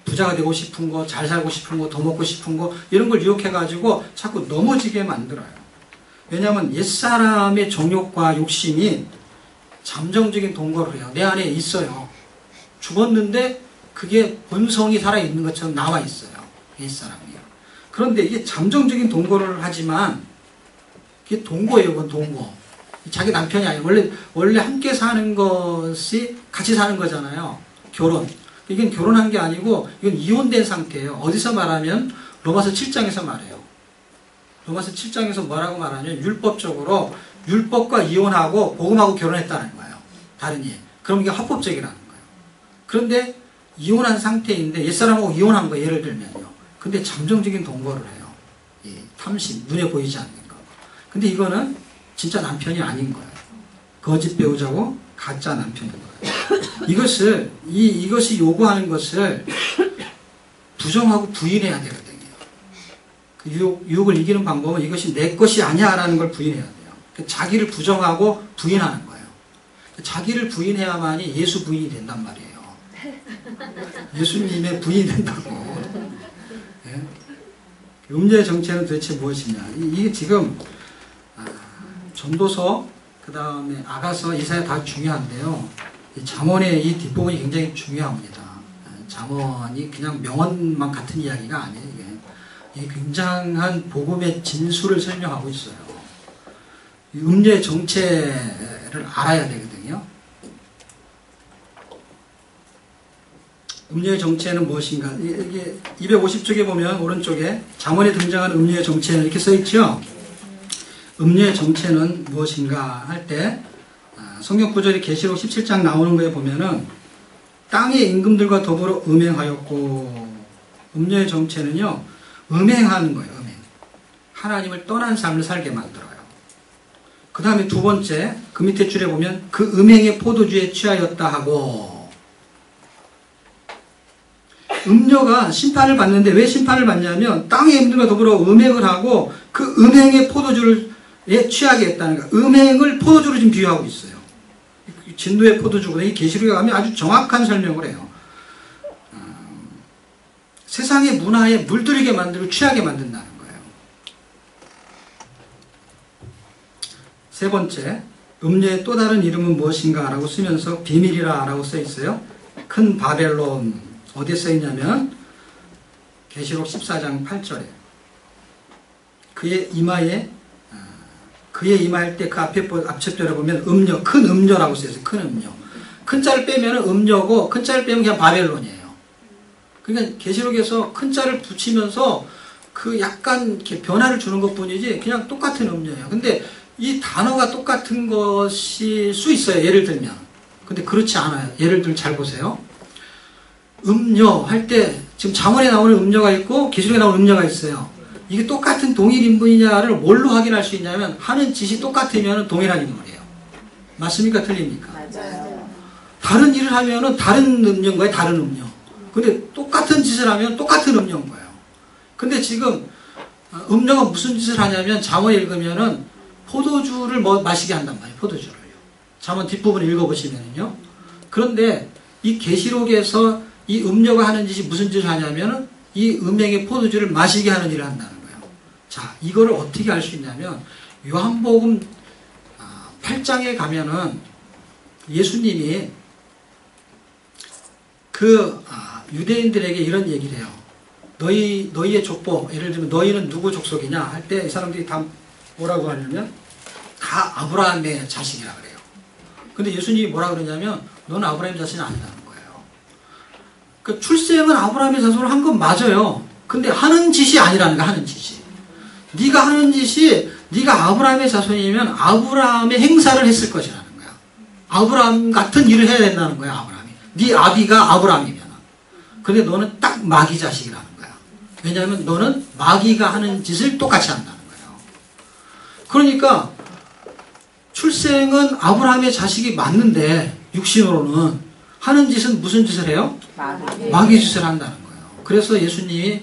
부자가 되고 싶은 거, 잘 살고 싶은 거, 더 먹고 싶은 거 이런 걸 유혹해가지고 자꾸 넘어지게 만들어요. 왜냐하면 옛사람의 정욕과 욕심이 잠정적인 동거를 해요. 내 안에 있어요. 죽었는데 그게 본성이 살아있는 것처럼 나와 있어요. 옛사람이요. 그런데 이게 잠정적인 동거를 하지만 이게 동거예요. 그건 동거. 자기 남편이 아니에요. 원래 함께 사는 것이 같이 사는 거잖아요. 결혼. 이건 결혼한 게 아니고 이건 이혼된 상태예요. 어디서 말하면 로마서 7장에서 말해요. 로마서 7장에서 뭐라고 말하냐면 율법적으로 율법과 이혼하고 복음하고 결혼했다는 거예요. 다른 예. 그럼 이게 합법적이라는 거예요. 그런데 이혼한 상태인데 옛사람하고 이혼한 거예요. 예를 들면요. 근데 잠정적인 동거를 해요. 예. 탐심, 눈에 보이지 않는 거. 근데 이거는 진짜 남편이 아닌 거예요. 거짓 배우자고 가짜 남편인 거예요. 이것이 요구하는 것을 부정하고 부인해야 되거든요. 그 유혹을 이기는 방법은 이것이 내 것이 아니야라는 걸 부인해야 돼요. 자기를 부정하고 부인하는 거예요. 자기를 부인해야만이 예수 부인이 된단 말이에요. 예수님의 부인이 된다고. 예? 음녀의 정체는 도대체 무엇이냐. 이게 지금 전도서, 그 다음에 아가서, 이사야 다 중요한데요. 잠언의 이 뒷부분이 굉장히 중요합니다. 잠언이 그냥 명언만 같은 이야기가 아니에요. 이게 굉장한 복음의 진수를 설명하고 있어요. 음녀의 정체를 알아야 되거든요. 음녀의 정체는 무엇인가? 이게 250쪽에 보면 오른쪽에 잠언에 등장하는 음녀의 정체는 이렇게 써있죠. 음녀의 정체는 무엇인가 할 때 성경 구절이 계시록 17장 나오는 거에 보면은 땅의 임금들과 더불어 음행하였고, 음녀의 정체는요 음행하는 거예요. 음행. 하나님을 떠난 삶을 살게 만들어요. 그 다음에 두 번째, 그 밑에 줄에 보면 그 음행의 포도주에 취하였다 하고, 음녀가 심판을 받는데 왜 심판을 받냐면 땅의 임금들과 더불어 음행을 하고 그 음행의 포도주에 취하게 했다는 거예요. 음행을 포도주로 지금 비유하고 있어요. 진노의 포도주거든요. 이 계시록에 가면 아주 정확한 설명을 해요. 세상의 문화에 물들이게 만들고 취하게 만든다는 거예요. 세 번째, 음녀의 또 다른 이름은 무엇인가 라고 쓰면서 비밀이라 라고 써 있어요. 큰 바벨론. 어디에 써 있냐면 계시록 14장 8절에 그의 이마할 때 그 앞쪽에 보면 음녀, 큰 음녀라고 써 있어요. 큰 음녀. 큰 자를 빼면 음녀고 큰 자를 빼면 그냥 바벨론이에요. 그러니까 계시록에서 큰 자를 붙이면서 그 약간 이렇게 변화를 주는 것 뿐이지 그냥 똑같은 음녀예요. 근데 이 단어가 똑같은 것일 수 있어요. 예를 들면. 근데 그렇지 않아요. 예를 들면 잘 보세요. 음녀 할 때 지금 잠언에 나오는 음녀가 있고 계시록에 나오는 음녀가 있어요. 이게 똑같은 동일 인물이냐를 뭘로 확인할 수 있냐면 하는 짓이 똑같으면 동일한 인물이에요. 맞습니까? 틀립니까? 맞아요. 다른 일을 하면은 다른 음녀인 거예요. 다른 음녀. 근데 똑같은 짓을 하면 똑같은 음녀인 거예요. 근데 지금 음녀가 무슨 짓을 하냐면 잠언 읽으면은 포도주를 마시게 한단 말이에요. 포도주를요. 잠언 뒷부분 읽어보시면은요. 그런데 이 계시록에서 이 음녀가 하는 짓이 무슨 짓을 하냐면은 이 음행의 포도주를 마시게 하는 일을 한다는 거예요. 자, 이거를 어떻게 알 수 있냐면 요한복음 8장에 가면은 예수님이 그 유대인들에게 이런 얘기를 해요. 너희의 족보, 예를 들면 너희는 누구 족속이냐 할 때 이 사람들이 다 뭐라고 하냐면 다 아브라함의 자식이라 그래요. 근데 예수님이 뭐라 그러냐면 너는 아브라함의 자식이 아니라는 거예요. 그 출생은 아브라함의 자손을 한 건 맞아요. 근데 하는 짓이 아니라는 거야. 하는 짓이. 네가 하는 짓이 네가 아브라함의 자손이면 아브라함의 행사를 했을 것이라는 거야. 아브라함 같은 일을 해야 된다는 거야. 아브라함이. 네 아비가 아브라함이면. 근데 너는 딱 마귀 자식이라는 거야. 왜냐하면 너는 마귀가 하는 짓을 똑같이 한다는 거예요. 그러니까 출생은 아브라함의 자식이 맞는데 육신으로는 하는 짓은 무슨 짓을 해요? 마귀 짓을 한다는 거예요. 그래서 예수님이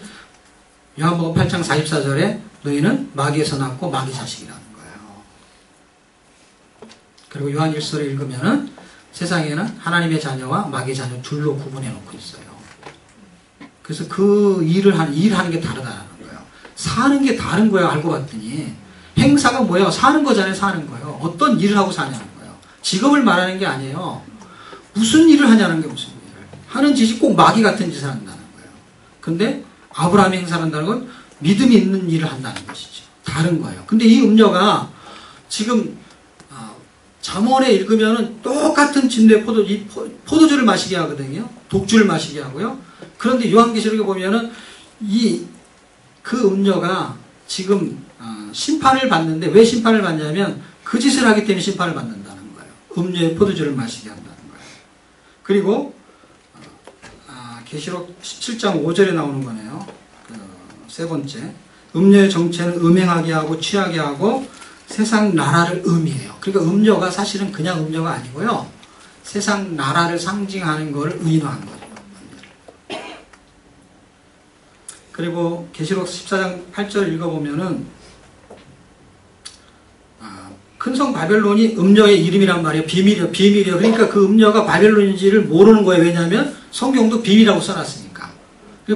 요한복음 8장 44절에 너희는 마귀에서 났고 마귀 자식이라는 거예요. 그리고 요한일서를 읽으면은 세상에는 하나님의 자녀와 마귀 자녀 둘로 구분해 놓고 있어요. 그래서 그 일하는 게 다르다는 거예요. 사는 게 다른 거예요. 알고 봤더니 행사가 뭐예요? 사는 거잖아요. 사는 거예요. 어떤 일을 하고 사냐는 거예요. 직업을 말하는 게 아니에요. 무슨 일을 하냐는 게 무슨 일을. 하는 짓이 꼭 마귀 같은 짓을 한다는 거예요. 근데 아브라함이 행사를 한다는 건 믿음이 있는 일을 한다는 것이죠. 다른 거예요. 근데 이 음녀가 지금 잠언에 읽으면은 똑같은 진도의 포도주를 마시게 하거든요. 독주를 마시게 하고요. 그런데 요한계시록에 보면은 그 음녀가 지금 심판을 받는데 왜 심판을 받냐면 그 짓을 하기 때문에 심판을 받는다는 거예요. 음녀의 포도주를 마시게 한다는 거예요. 그리고 계시록 17장 5절에 나오는 거네요. 세 번째, 음녀의 정체는 음행하게 하고 취하게 하고 세상 나라를 의미해요. 그러니까 음녀가 사실은 그냥 음녀가 아니고요. 세상 나라를 상징하는 것을 의인화한 거죠. 그리고 계시록 14장 8절 읽어보면은 큰 성 바벨론이 음녀의 이름이란 말이에요. 비밀이에요. 그러니까 그 음녀가 바벨론인지를 모르는 거예요. 왜냐하면 성경도 비밀이라고 써놨으니까.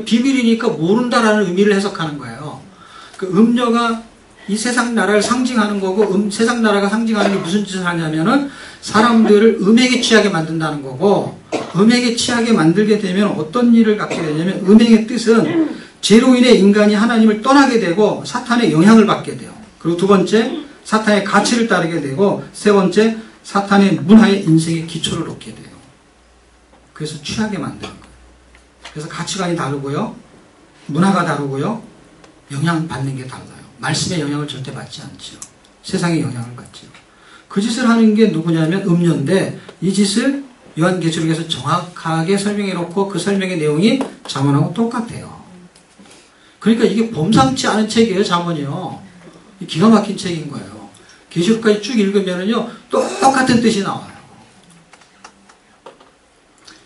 비밀이니까 모른다라는 의미를 해석하는 거예요. 그 음녀가 이 세상 나라를 상징하는 거고, 세상 나라가 상징하는 게 무슨 짓을 하냐면은 사람들을 음행에 취하게 만든다는 거고, 음행에 취하게 만들게 되면 어떤 일을 갖게 되냐면 음행의 뜻은 죄로 인해 인간이 하나님을 떠나게 되고 사탄의 영향을 받게 돼요. 그리고 두 번째, 사탄의 가치를 따르게 되고, 세 번째, 사탄의 문화의 인생의 기초를 놓게 돼요. 그래서 취하게 만드는 거예요. 그래서 가치관이 다르고요, 문화가 다르고요, 영향받는 게 달라요. 말씀의 영향을 절대 받지 않죠. 세상의 영향을 받죠. 그 짓을 하는 게 누구냐면 음녀인데 이 짓을 요한계시록에서 정확하게 설명해 놓고 그 설명의 내용이 잠언하고 똑같아요. 그러니까 이게 범상치 않은 책이에요. 잠언이요. 기가 막힌 책인 거예요. 계시록까지 쭉 읽으면은요 똑같은 뜻이 나와요.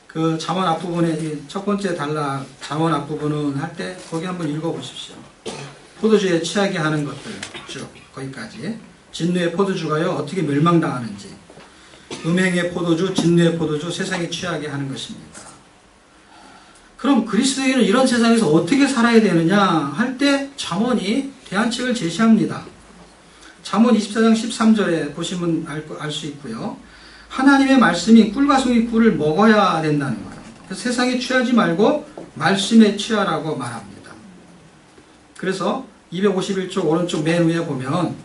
그 잠언 앞부분에 첫 번째 단락 잠언 앞부분은 할 때 거기 한번 읽어보십시오. 포도주에 취하게 하는 것들 쭉 거기까지 진노의 포도주가요 어떻게 멸망당하는지 음행의 포도주, 진노의 포도주 세상에 취하게 하는 것입니다. 그럼 그리스도인은 이런 세상에서 어떻게 살아야 되느냐 할 때 잠언이 대안책을 제시합니다. 잠언 24장 13절에 보시면 알 수 있고요. 하나님의 말씀이 꿀과 송이 꿀을 먹어야 된다는 거예요. 그래서 세상에 취하지 말고 말씀에 취하라고 말합니다. 그래서 251쪽 오른쪽 맨 위에 보면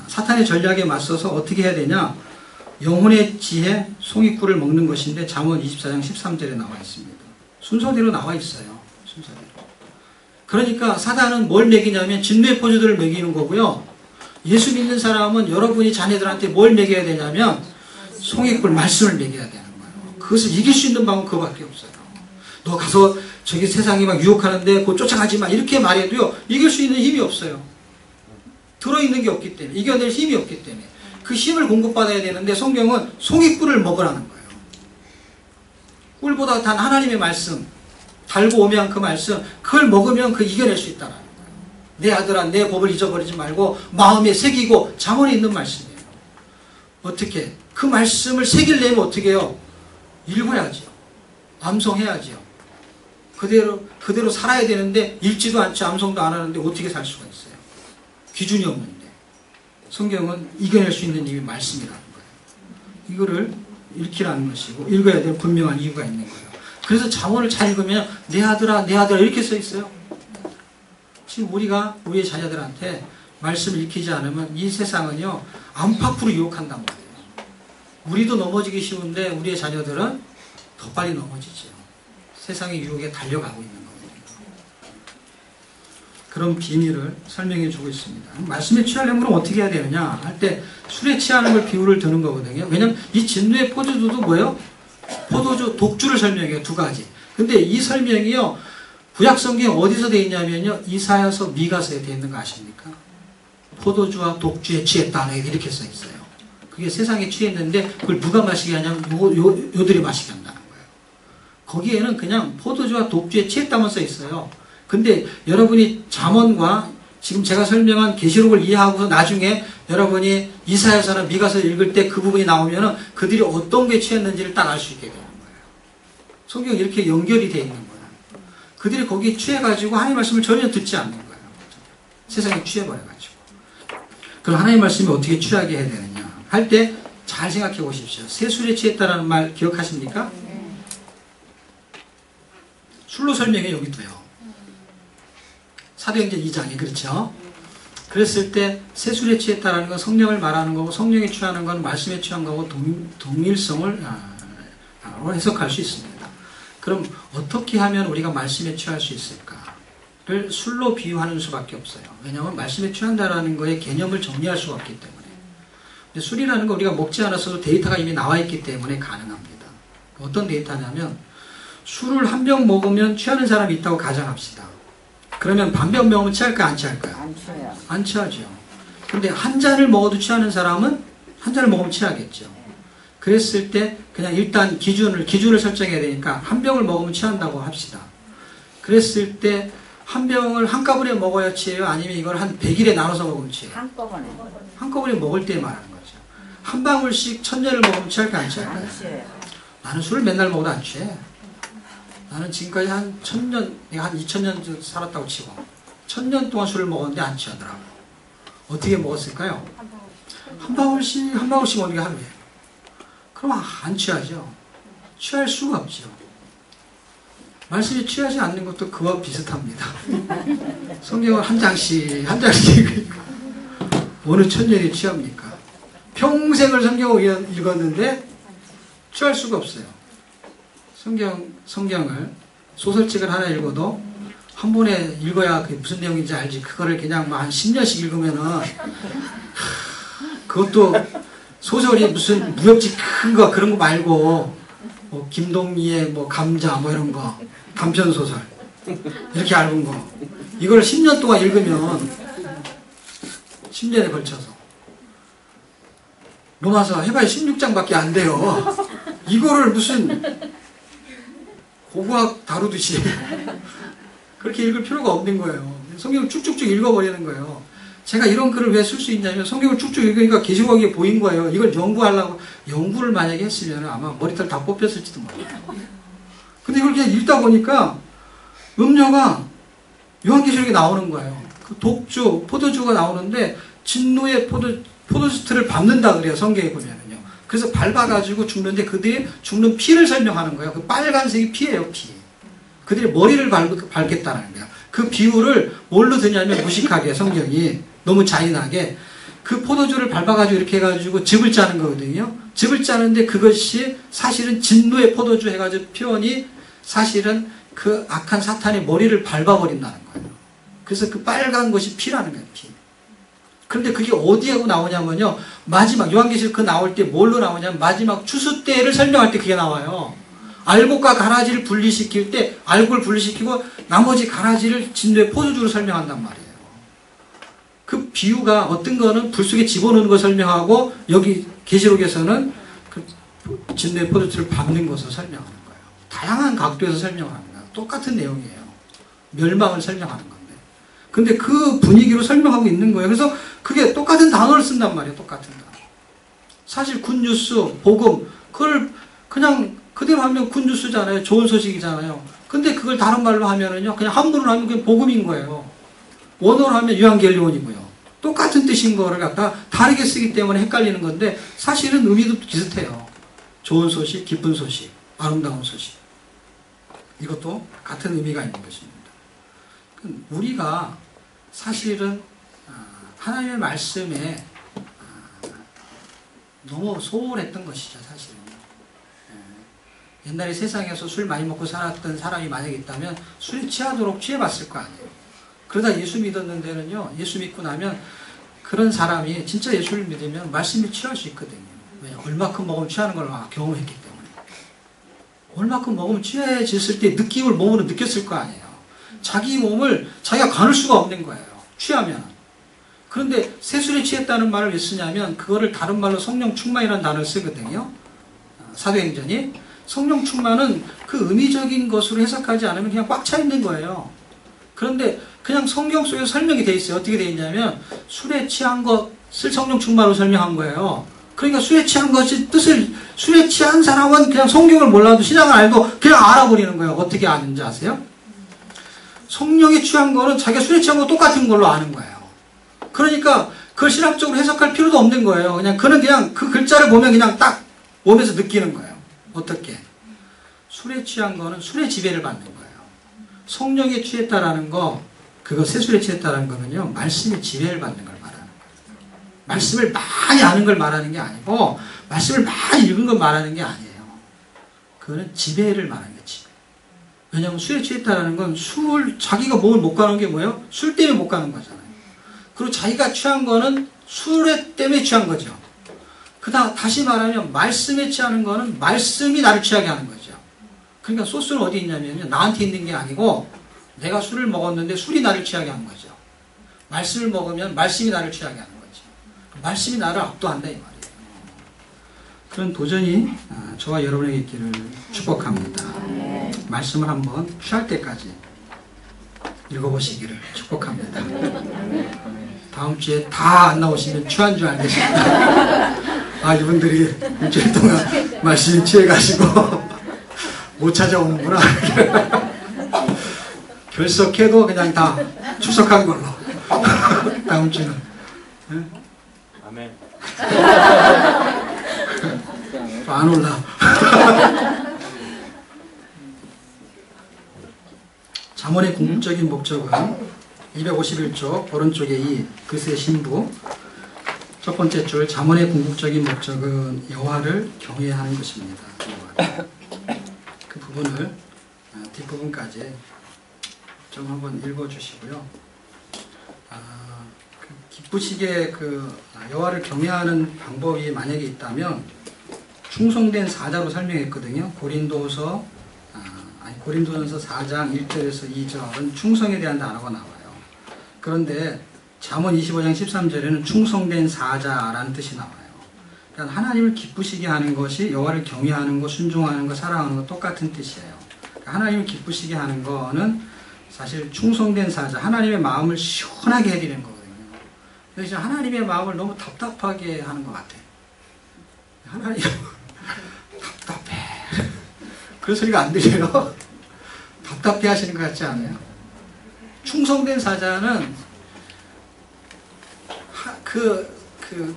사탄의 전략에 맞서서 어떻게 해야 되냐 영혼의 지혜 송이꿀을 먹는 것인데 잠언 24장 13절에 나와 있습니다. 순서대로 나와 있어요. 순서대로. 그러니까 사단은 뭘 먹이냐면 진노의 포도주를 먹이는 거고요. 예수 믿는 사람은 여러분이 자녀들한테 뭘 먹여야 되냐면 송이꿀 말씀을 먹여야 되는 거예요. 그것을 이길 수 있는 방법은 그거밖에 없어요. 너 가서 저기 세상이 막 유혹하는데 그거 쫓아가지 마 이렇게 말해도요 이길 수 있는 힘이 없어요. 들어있는 게 없기 때문에 이겨낼 힘이 없기 때문에 그 힘을 공급받아야 되는데 성경은 송이꿀을 먹으라는 거예요. 꿀보다 단 하나님의 말씀 달고 오면 그 말씀 그걸 먹으면 그 이겨낼 수 있다는 거예요. 내 아들아 내 법을 잊어버리지 말고 마음에 새기고 잠언에 있는 말씀이에요. 어떻게 그 말씀을 새기려면 어떻게 해요? 읽어야죠. 암송해야죠. 그대로 살아야 되는데 읽지도 않죠. 암송도 안 하는데 어떻게 살 수가 있어요? 기준이 없는데 성경은 이겨낼 수 있는 힘이 말씀이라는 거예요. 이거를 읽히라는 것이고 읽어야 될 분명한 이유가 있는 거예요. 그래서 잠언을 잘 읽으면 내 아들아 내 아들아 이렇게 써 있어요. 지금 우리가 우리의 자녀들한테 말씀을 읽히지 않으면 이 세상은요 안팎으로 유혹한단 말이에요. 우리도 넘어지기 쉬운데 우리의 자녀들은 더 빨리 넘어지죠. 세상의 유혹에 달려가고 있는 겁니다. 그런 비밀을 설명해 주고 있습니다. 말씀에 취하려면 그럼 어떻게 해야 되느냐 할 때 술에 취하는 걸 비유를 드는 거거든요. 왜냐면 이 진노의 포도주도 뭐예요? 포도주 독주를 설명해요. 두 가지. 근데 이 설명이요 구약 성경 어디서 되어 있냐면요 이사야서 미가서에 되어 있는 거 아십니까? 포도주와 독주에 취했다 이렇게 써 있어요. 그게 세상에 취했는데 그걸 누가 마시게 하냐면 요들이 마시게 한다는 거예요. 거기에는 그냥 포도주와 독주에 취했다만 써 있어요. 근데 여러분이 잠언과 지금 제가 설명한 계시록을 이해하고서 나중에 여러분이 이사야서나 미가서 읽을 때 그 부분이 나오면은 그들이 어떤 게 취했는지를 딱 알 수 있게 되는 거예요. 성경이 이렇게 연결이 되어 있는 거예요. 그들이 거기에 취해가지고 하나님의 말씀을 전혀 듣지 않는 거예요. 세상에 취해버려가지고. 그럼 하나님의 말씀이 어떻게 취하게 해야 되느냐 할 때 잘 생각해 보십시오. 새술에 취했다라는 말 기억하십니까? 술로 설명해 여기도요. 사도행전 2장에 그렇죠. 그랬을 때 새술에 취했다라는 건 성령을 말하는 거고 성령에 취하는 건 말씀에 취한 거고 동일성을 해석할 수 있습니다. 그럼 어떻게 하면 우리가 말씀에 취할 수 있을까를 술로 비유하는 수밖에 없어요. 왜냐하면 말씀에 취한다라는 거의 개념을 정리할 수가 없기 때문에. 근데 술이라는 거 우리가 먹지 않았어도 데이터가 이미 나와 있기 때문에 가능합니다. 어떤 데이터냐면 술을 한 병 먹으면 취하는 사람이 있다고 가정합시다. 그러면 반병 먹으면 취할까요? 안 취할까요? 안 취해요. 안 취하죠. 근데 한 잔을 먹어도 취하는 사람은 한 잔을 먹으면 취하겠죠. 그랬을 때 그냥 일단 기준을 설정해야 되니까 한 병을 먹으면 취한다고 합시다. 그랬을 때 한 병을 한꺼번에 먹어야 취해요? 아니면 이걸 한 100일에 나눠서 먹으면 취해요? 한꺼번에. 한꺼번에 먹을 때 말하는 거죠. 한 방울씩 1000년을 먹으면 취할까요? 안 취할까요? 안 취해요. 나는 술을 맨날 먹어도 안 취해. 나는 지금까지 한 1000년, 내가 한 2000년 살았다고 치고 1000년 동안 술을 먹었는데 안 취하더라고. 어떻게 먹었을까요? 한 방울씩 먹는 게 하루에. 그럼 안 취하죠. 취할 수가 없죠. 말씀이 취하지 않는 것도 그와 비슷합니다. 성경을 한 장씩 어느 천년에 취합니까? 평생을 성경을 읽었는데 취할 수가 없어요. 성경을 소설책을 하나 읽어도 한 번에 읽어야 그게 무슨 내용인지 알지. 그거를 그냥 한 10년씩 읽으면은 그것도 소설이 무슨 무협지 큰 거 그런 거 말고 뭐 김동리의 뭐 감자 뭐 이런 거 단편 소설 이렇게 얇은 거 이걸 10년 동안 읽으면 10년에 걸쳐서 로마서 해봐야 16장밖에 안 돼요. 이거를 무슨 고고학 다루듯이 그렇게 읽을 필요가 없는 거예요. 성경을 쭉쭉쭉 읽어버리는 거예요. 제가 이런 글을 왜 쓸 수 있냐면 성경을 쭉쭉 읽으니까 계시록에 보인 거예요. 이걸 연구하려고 연구를 만약에 했으면 아마 머리털 다 뽑혔을지도 몰라요. 근데 이걸 그냥 읽다 보니까 음료가 요한계시록에 나오는 거예요. 그 독주, 포도주가 나오는데 진노의 포도주트를 밟는다 그래요. 성경에 보면은요. 그래서 밟아가지고 죽는데 그들이 죽는 피를 설명하는 거예요. 그 빨간색이 피예요, 피. 그들이 머리를 밟겠다는 거예요. 그 비유를 뭘로 드냐면 무식하게 성경이 너무 잔인하게 그 포도주를 밟아가지고 이렇게 해가지고 즙을 짜는 거거든요. 즙을 짜는데 그것이 사실은 진노의 포도주 해가지고 표현이 사실은 그 악한 사탄의 머리를 밟아버린다는 거예요. 그래서 그 빨간 것이 피라는 거예요, 피. 그런데 그게 어디하고 나오냐면요. 마지막, 요한계시록 그 나올 때 뭘로 나오냐면 마지막 추수 때를 설명할 때 그게 나와요. 알곡과 가라지를 분리시킬 때 알곡을 분리시키고 나머지 가라지를 진노의 포도주로 설명한단 말이에요. 그 비유가 어떤 거는 불 속에 집어넣는 걸 설명하고 여기 계시록에서는 그 진노의 포도주를 밟는 것을 설명하는 거예요. 다양한 각도에서 설명하는 거예요. 똑같은 내용이에요. 멸망을 설명하는 건데. 근데 그 분위기로 설명하고 있는 거예요. 그래서 그게 똑같은 단어를 쓴단 말이에요. 똑같은 단어. 사실 굿뉴스, 복음, 그걸 그냥 그대로 하면 굿뉴스잖아요. 좋은 소식이잖아요. 근데 그걸 다른 말로 하면은요, 그냥 한문으로 하면 그냥 복음인 거예요. 원어로 하면 유한겔리온이고요. 똑같은 뜻인 거를 갖다 다르게 쓰기 때문에 헷갈리는 건데 사실은 의미도 비슷해요. 좋은 소식, 기쁜 소식, 아름다운 소식. 이것도 같은 의미가 있는 것입니다. 우리가 사실은 하나님의 말씀에 너무 소홀했던 것이죠, 사실은. 옛날에 세상에서 술 많이 먹고 살았던 사람이 만약에 있다면 술에 취하도록 취해봤을 거 아니에요. 그러다 예수 믿었는 데는요, 예수 믿고 나면 그런 사람이 진짜 예수를 믿으면 말씀에 취할 수 있거든요. 왜냐? 얼마큼 먹으면 취하는 걸 경험했기 때문에. 얼마큼 먹으면 취해졌을 때 느낌을 몸으로 느꼈을 거 아니에요. 자기 몸을 자기가 가눌 수가 없는 거예요. 취하면. 그런데 새술에 취했다는 말을 왜 쓰냐면 그거를 다른 말로 성령 충만이라는 단어를 쓰거든요. 사도행전이. 성령 충만은 그 의미적인 것으로 해석하지 않으면 그냥 꽉 차 있는 거예요. 그런데 그냥 성경 속에 설명이 돼 있어요. 어떻게 돼 있냐면 술에 취한 것을 성령 충만으로 설명한 거예요. 그러니까 술에 취한 것이 뜻을 술에 취한 사람은 그냥 성경을 몰라도 신앙을 알고 그냥 알아버리는 거예요. 어떻게 아는지 아세요? 성령에 취한 거는 자기가 술에 취한 거 똑같은 걸로 아는 거예요. 그러니까 그걸 신학적으로 해석할 필요도 없는 거예요. 그냥 그는 그냥 그 글자를 보면 그냥 딱 몸에서 느끼는 거예요. 어떻게? 술에 취한 거는 술의 지배를 받는 거예요. 성령에 취했다라는 거, 그거 새술에 취했다라는 거는요, 말씀의 지배를 받는 걸 말하는 거예요. 말씀을 많이 아는 걸 말하는 게 아니고, 말씀을 많이 읽은 걸 말하는 게 아니에요. 그거는 지배를 말하는 거예요, 지배. 왜냐하면 술에 취했다라는 건 자기가 몸을 못 가는 게 뭐예요? 술 때문에 못 가는 거잖아요. 그리고 자기가 취한 거는 술 때문에 취한 거죠. 다시 말하면 말씀에 취하는 거는 말씀이 나를 취하게 하는 거죠. 그러니까 소스는 어디 있냐면요. 나한테 있는 게 아니고 내가 술을 먹었는데 술이 나를 취하게 하는 거죠. 말씀을 먹으면 말씀이 나를 취하게 하는 거죠. 말씀이 나를 압도한다 이 말이에요. 그런 도전이 저와 여러분에게 있기를 축복합니다. 말씀을 한번 취할 때까지 읽어보시기를 축복합니다. 다음 주에 다 안 나오시면 취한 줄 알겠습니다. 이분들이 일주일 동안 말씀에 취해가지고 못 찾아오는구나. 결석해도 그냥 다 출석한 걸로. 다음 주는. 네? 아멘. 안 올라. 잠언의 궁극적인 목적은 251쪽 오른쪽에 이 그새 신부 첫 번째 줄 잠언의 궁극적인 목적은 여호와를 경외하는 것입니다. 그 부분을 뒷부분까지 좀 한번 읽어주시고요. 기쁘시게 여호와를 경외하는 방법이 만약에 있다면 충성된 사자로 설명했거든요. 고린도전서 4장 1절에서 2절은 충성에 대한 단어가 나와요. 그런데 잠언 25장 13절에는 충성된 사자라는 뜻이 나와요. 그러니까 하나님을 기쁘시게 하는 것이 여호와를 경외하는 것, 순종하는 것, 사랑하는 것 똑같은 뜻이에요. 그러니까 하나님을 기쁘시게 하는 거는 사실 충성된 사자, 하나님의 마음을 시원하게 해드리는 거거든요. 그래서 하나님의 마음을 너무 답답하게 하는 것 같아요. 하나님 답답해. 그런 소리가 안 들려요. 답답해 하시는 것 같지 않아요? 충성된 사자는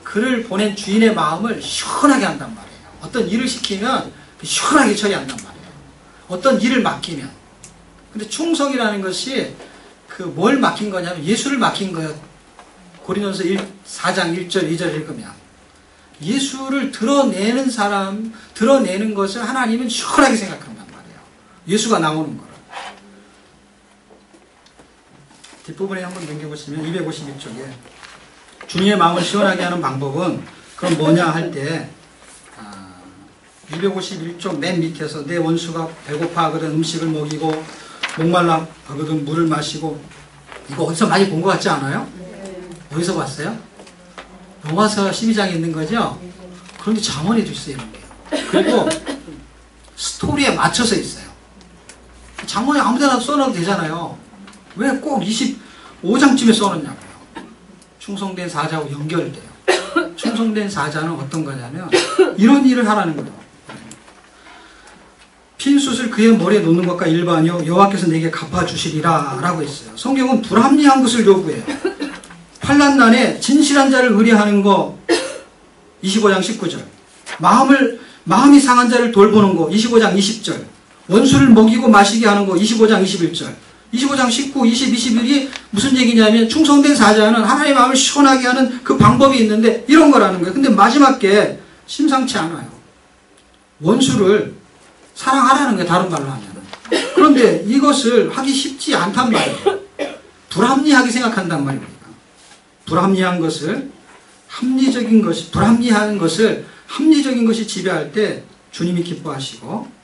그를 보낸 주인의 마음을 시원하게 한단 말이에요. 어떤 일을 시키면 시원하게 처리한단 말이에요. 어떤 일을 맡기면. 근데 충성이라는 것이 뭘 맡긴 거냐면 예수를 맡긴 거예요. 고린도전서 4장 1절 2절 읽으면 예수를 드러내는 사람, 드러내는 것을 하나님은 시원하게 생각한단 말이에요. 예수가 나오는 거를. 뒷부분에 한번 넘겨보시면 251쪽에 주님의 마음을 시원하게 하는 방법은 그럼 뭐냐 할 때 251쪽 맨 밑에서 내 원수가 배고파 하거든 음식을 먹이고 목말라 하거든 물을 마시고, 이거 어디서 많이 본 것 같지 않아요? 어디서 봤어요? 로마서 12장에 있는 거죠? 그런데 잠언에도 있어요, 이런 게. 그리고 스토리에 맞춰서 있어요. 잠언에 아무데나 써놔도 되잖아요. 왜 꼭 25장쯤에 써놓냐고요. 충성된 사자하고 연결돼요. 충성된 사자는 어떤 거냐면 이런 일을 하라는 거예요. 핀숯을 그의 머리에 놓는 것과 일반이요 여호와께서 내게 갚아주시리라 라고 했어요. 성경은 불합리한 것을 요구해요. 환난날에 진실한 자를 의뢰하는 거 25장 19절, 마음이 상한 자를 돌보는 거 25장 20절, 원수를 먹이고 마시게 하는 거 25장 21절, 25장 19, 20, 21이 무슨 얘기냐면 충성된 사자는 하나님의 마음을 시원하게 하는 그 방법이 있는데 이런 거라는 거예요. 근데 마지막 게 심상치 않아요. 원수를 사랑하라는 거예요. 다른 말로 하면. 그런데 이것을 하기 쉽지 않단 말이에요. 불합리하게 생각한단 말입니다. 불합리한 것을 합리적인 것이 지배할 때 주님이 기뻐하시고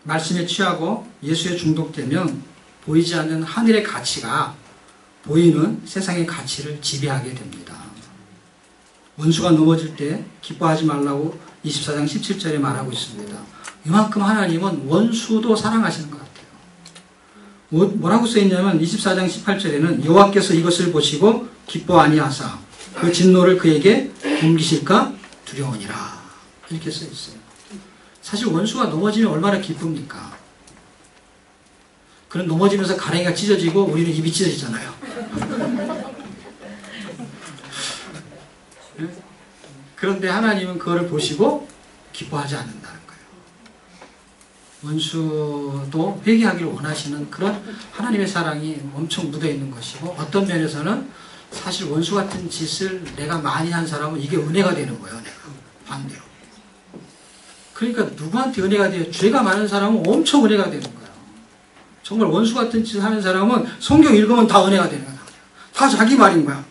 말씀에 취하고 예수에 중독되면 보이지 않는 하늘의 가치가 보이는 세상의 가치를 지배하게 됩니다. 원수가 넘어질 때 기뻐하지 말라고 24장 17절에 말하고 있습니다. 이만큼 하나님은 원수도 사랑하시는 것 같아요. 뭐라고 써있냐면 24장 18절에는 여호와께서 이것을 보시고 기뻐 아니하사 그 진노를 그에게 옮기실까 두려우니라 이렇게 써있어요. 사실 원수가 넘어지면 얼마나 기쁩니까? 그런 넘어지면서 가랭이가 찢어지고 우리는 입이 찢어지잖아요. 그런데 하나님은 그거를 보시고 기뻐하지 않는다는 거예요. 원수도 회개하기를 원하시는 그런 하나님의 사랑이 엄청 묻어있는 것이고, 어떤 면에서는 사실 원수 같은 짓을 내가 많이 한 사람은 이게 은혜가 되는 거예요. 내가 반대로. 그러니까 누구한테 은혜가 돼요? 죄가 많은 사람은 엄청 은혜가 되는 거예요. 정말 원수 같은 짓을 하는 사람은 성경 읽으면 다 은혜가 되는 거예요. 다 자기 말인 거야.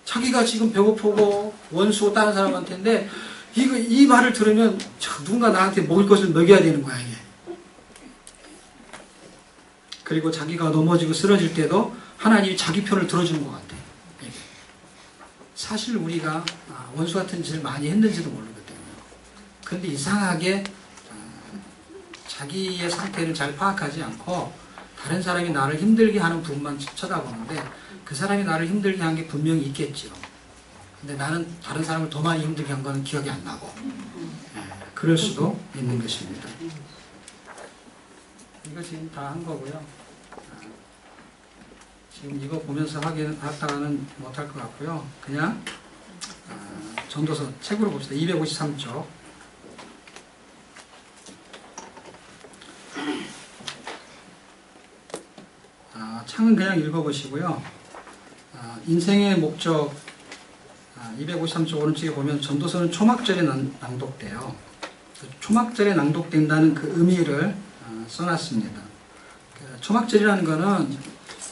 자기가 지금 배고프고 원수 다른 사람한테인데 이 말을 들으면 누군가 나한테 먹을 것을 먹여야 되는 거야, 이게. 그리고 자기가 넘어지고 쓰러질 때도 하나님이 자기 편을 들어주는 것 같아. 사실 우리가 원수 같은 짓을 많이 했는지도 모르거든요. 그런데 이상하게 자기의 상태를 잘 파악하지 않고 다른 사람이 나를 힘들게 하는 부분만 쳐다보는데 그 사람이 나를 힘들게 한 게 분명히 있겠죠. 근데 나는 다른 사람을 더 많이 힘들게 한 거는 기억이 안 나고, 그럴 수도 있는 것입니다. 이거 지금 다 한 거고요. 지금 이거 보면서 하다가는 못할 것 같고요. 그냥 전도서 책으로 봅시다. 253쪽. 창은 그냥 읽어보시고요. 인생의 목적 253쪽 오른쪽에 보면 전도서는 초막절에 낭독돼요. 초막절에 낭독된다는 그 의미를 써놨습니다. 초막절이라는 거는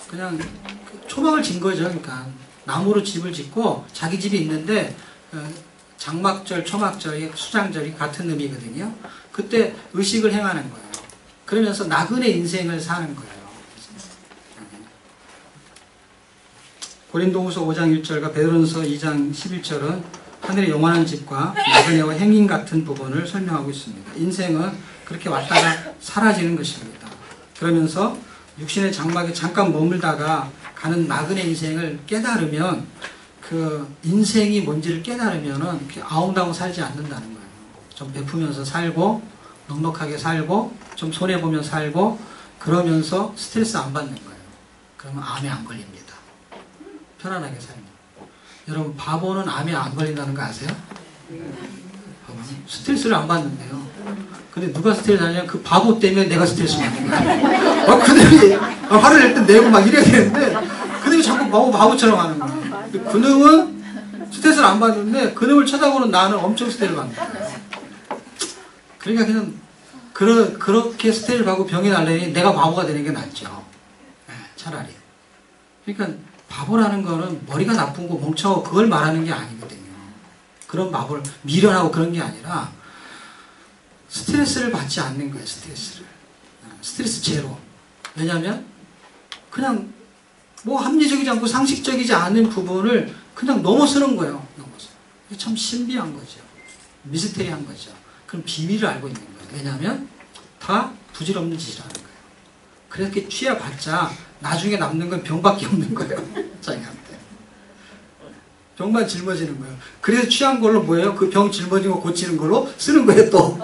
그냥 초막을 진 거죠. 그러니까 나무로 집을 짓고 자기 집이 있는데 장막절, 초막절이 수장절이 같은 의미거든요. 그때 의식을 행하는 거예요. 그러면서 나그네 인생을 사는 거예요. 고린도후서 5장 1절과 베드로전서 2장 11절은 하늘의 영원한 집과 나그네와 행인 같은 부분을 설명하고 있습니다. 인생은 그렇게 왔다가 사라지는 것입니다. 그러면서 육신의 장막에 잠깐 머물다가 가는 나그네 인생을 깨달으면 그 인생이 뭔지를 깨달으면은 아웅다웅 살지 않는다는 거예요. 좀 베푸면서 살고 넉넉하게 살고 좀 손해보며 살고 그러면서 스트레스 안 받는 거예요. 그러면 암에 안 걸립니다. 편안하게 살면. 여러분 바보는 암에 안 걸린다는 거 아세요? 스트레스를 안 받는데요. 근데 누가 스트레스 받냐면 그 바보 때문에 내가 스트레스 받는 거야. 그들이 화를 낼 때 내고 막 이래야 되는데 그들이 자꾸 바보처럼 하는 거야. 그놈은 스트레스를 안 받는데 그놈을 쳐다보는 나는 엄청 스트레스를 받는 거야. 그러니까 그냥 그렇게 스트레스를 받고 병이 날려니 내가 바보가 되는 게 낫죠. 차라리. 그러니까 바보라는 거는 머리가 나쁜 거 멍청하고 그걸 말하는 게 아니거든요. 그런 바보를 미련하고 그런 게 아니라 스트레스를 받지 않는 거예요. 스트레스 제로. 왜냐하면 그냥 뭐 합리적이지 않고 상식적이지 않은 부분을 그냥 넘어서는 거예요. 이게 참 신비한 거죠. 미스테리한 거죠. 그럼 비밀을 알고 있는 거예요. 왜냐하면 다 부질없는 짓이라는 거예요. 그렇게 취해봤자 나중에 남는 건 병밖에 없는 거예요. 자기한테. 병만 짊어지는 거예요. 그래서 취한 걸로 뭐예요? 그 병 짊어진 거 고치는 걸로 쓰는 거예요, 또.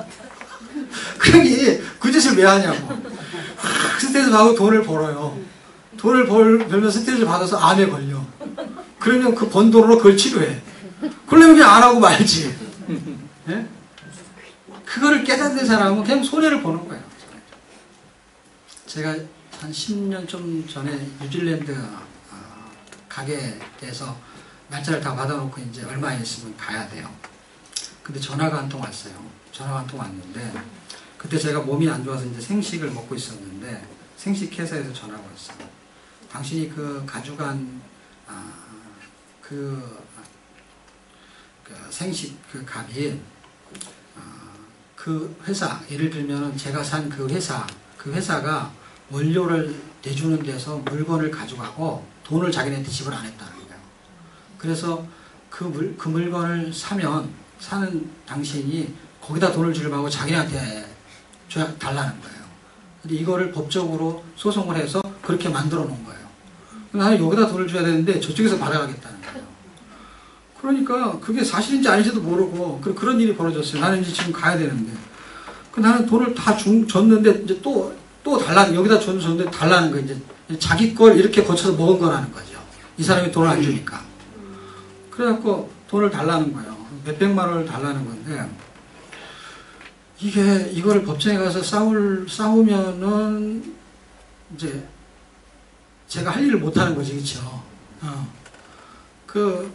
그러니 그 짓을 왜 하냐고. 스트레스 받고 돈을 벌어요. 돈을 벌면 스트레스 받아서 암에 걸려. 그러면 그 번 돈으로 그걸 치료해. 그러면 그냥 안 하고 말지. 네? 그거를 깨닫는 사람은 그냥 손해를 보는 거예요. 제가 한 10년 좀 전에 뉴질랜드 가게에서 날짜를 다 받아놓고 이제 얼마 있으면 가야 돼요. 근데 전화가 한 통 왔어요. 전화가 한 통 왔는데 그때 제가 몸이 안 좋아서 이제 생식을 먹고 있었는데 생식 회사에서 전화가 왔어요. 당신이 그 가져간 그 생식 그 값이 그 회사 예를 들면은 제가 산 그 회사가 원료를 내주는 데서 물건을 가져가고 돈을 자기네한테 지불 안 했다는 거예요. 그래서 그 물건을 사는 당신이 거기다 돈을 주려고 자기네한테 달라는 거예요. 근데 이거를 법적으로 소송을 해서 그렇게 만들어 놓은 거예요. 나는 여기다 돈을 줘야 되는데 저쪽에서 받아가겠다는 거예요. 그러니까 그게 사실인지 아닌지도 모르고 그런 일이 벌어졌어요. 나는 이제 지금 가야 되는데 나는 돈을 다 줬는데 이제 또 여기다 줬는데 달라는 거예요. 이제 자기 걸 이렇게 거쳐서 먹은 거라는 거죠. 이 사람이 돈을 안 주니까. 그래갖고 돈을 달라는 거예요. 몇백만 원을 달라는 건데 이거를 법정에 가서 싸우면은 이제 제가 할 일을 못 하는 거지, 그렇죠?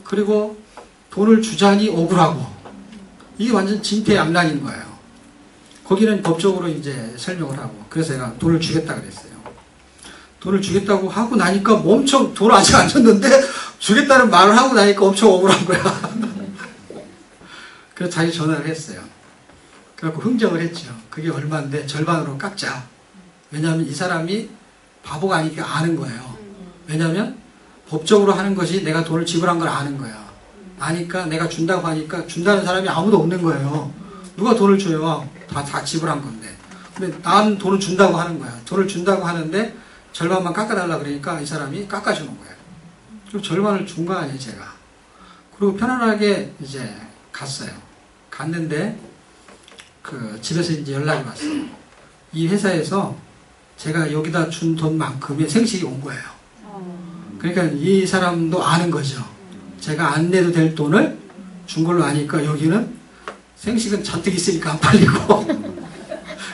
그리고 돈을 주자니 억울하고 이게 완전 진퇴양난인 거예요. 거기는 법적으로 이제 설명을 하고 그래서 제가 돈을 주겠다 그랬어요. 돈을 주겠다고 하고 나니까 엄청 돈을 아직 안 줬는데 주겠다는 말을 하고 나니까 엄청 억울한 거야. 그래서 다시 전화를 했어요. 그래갖고 흥정을 했죠. 그게 얼마인데 절반으로 깎자. 왜냐하면 이 사람이 바보가 아니니까 아는 거예요. 왜냐하면 법적으로 하는 것이 내가 돈을 지불한 걸 아는 거야. 아니까 내가 준다고 하니까 준다는 사람이 아무도 없는 거예요. 누가 돈을 줘요? 다 지불한 건데. 근데 난 돈을 준다고 하는 거야. 돈을 준다고 하는데 절반만 깎아달라 그러니까 이 사람이 깎아주는 거예요. 그리고 절반을 준 거 아니에요, 제가. 그리고 편안하게 이제 갔어요. 갔는데 집에서 이제 연락이 왔어요. 이 회사에서 제가 여기다 준 돈만큼의 생식이 온 거예요. 그러니까 이 사람도 아는 거죠. 제가 안 내도 될 돈을 준 걸로 아니까 여기는 생식은 잔뜩 있으니까 안 팔리고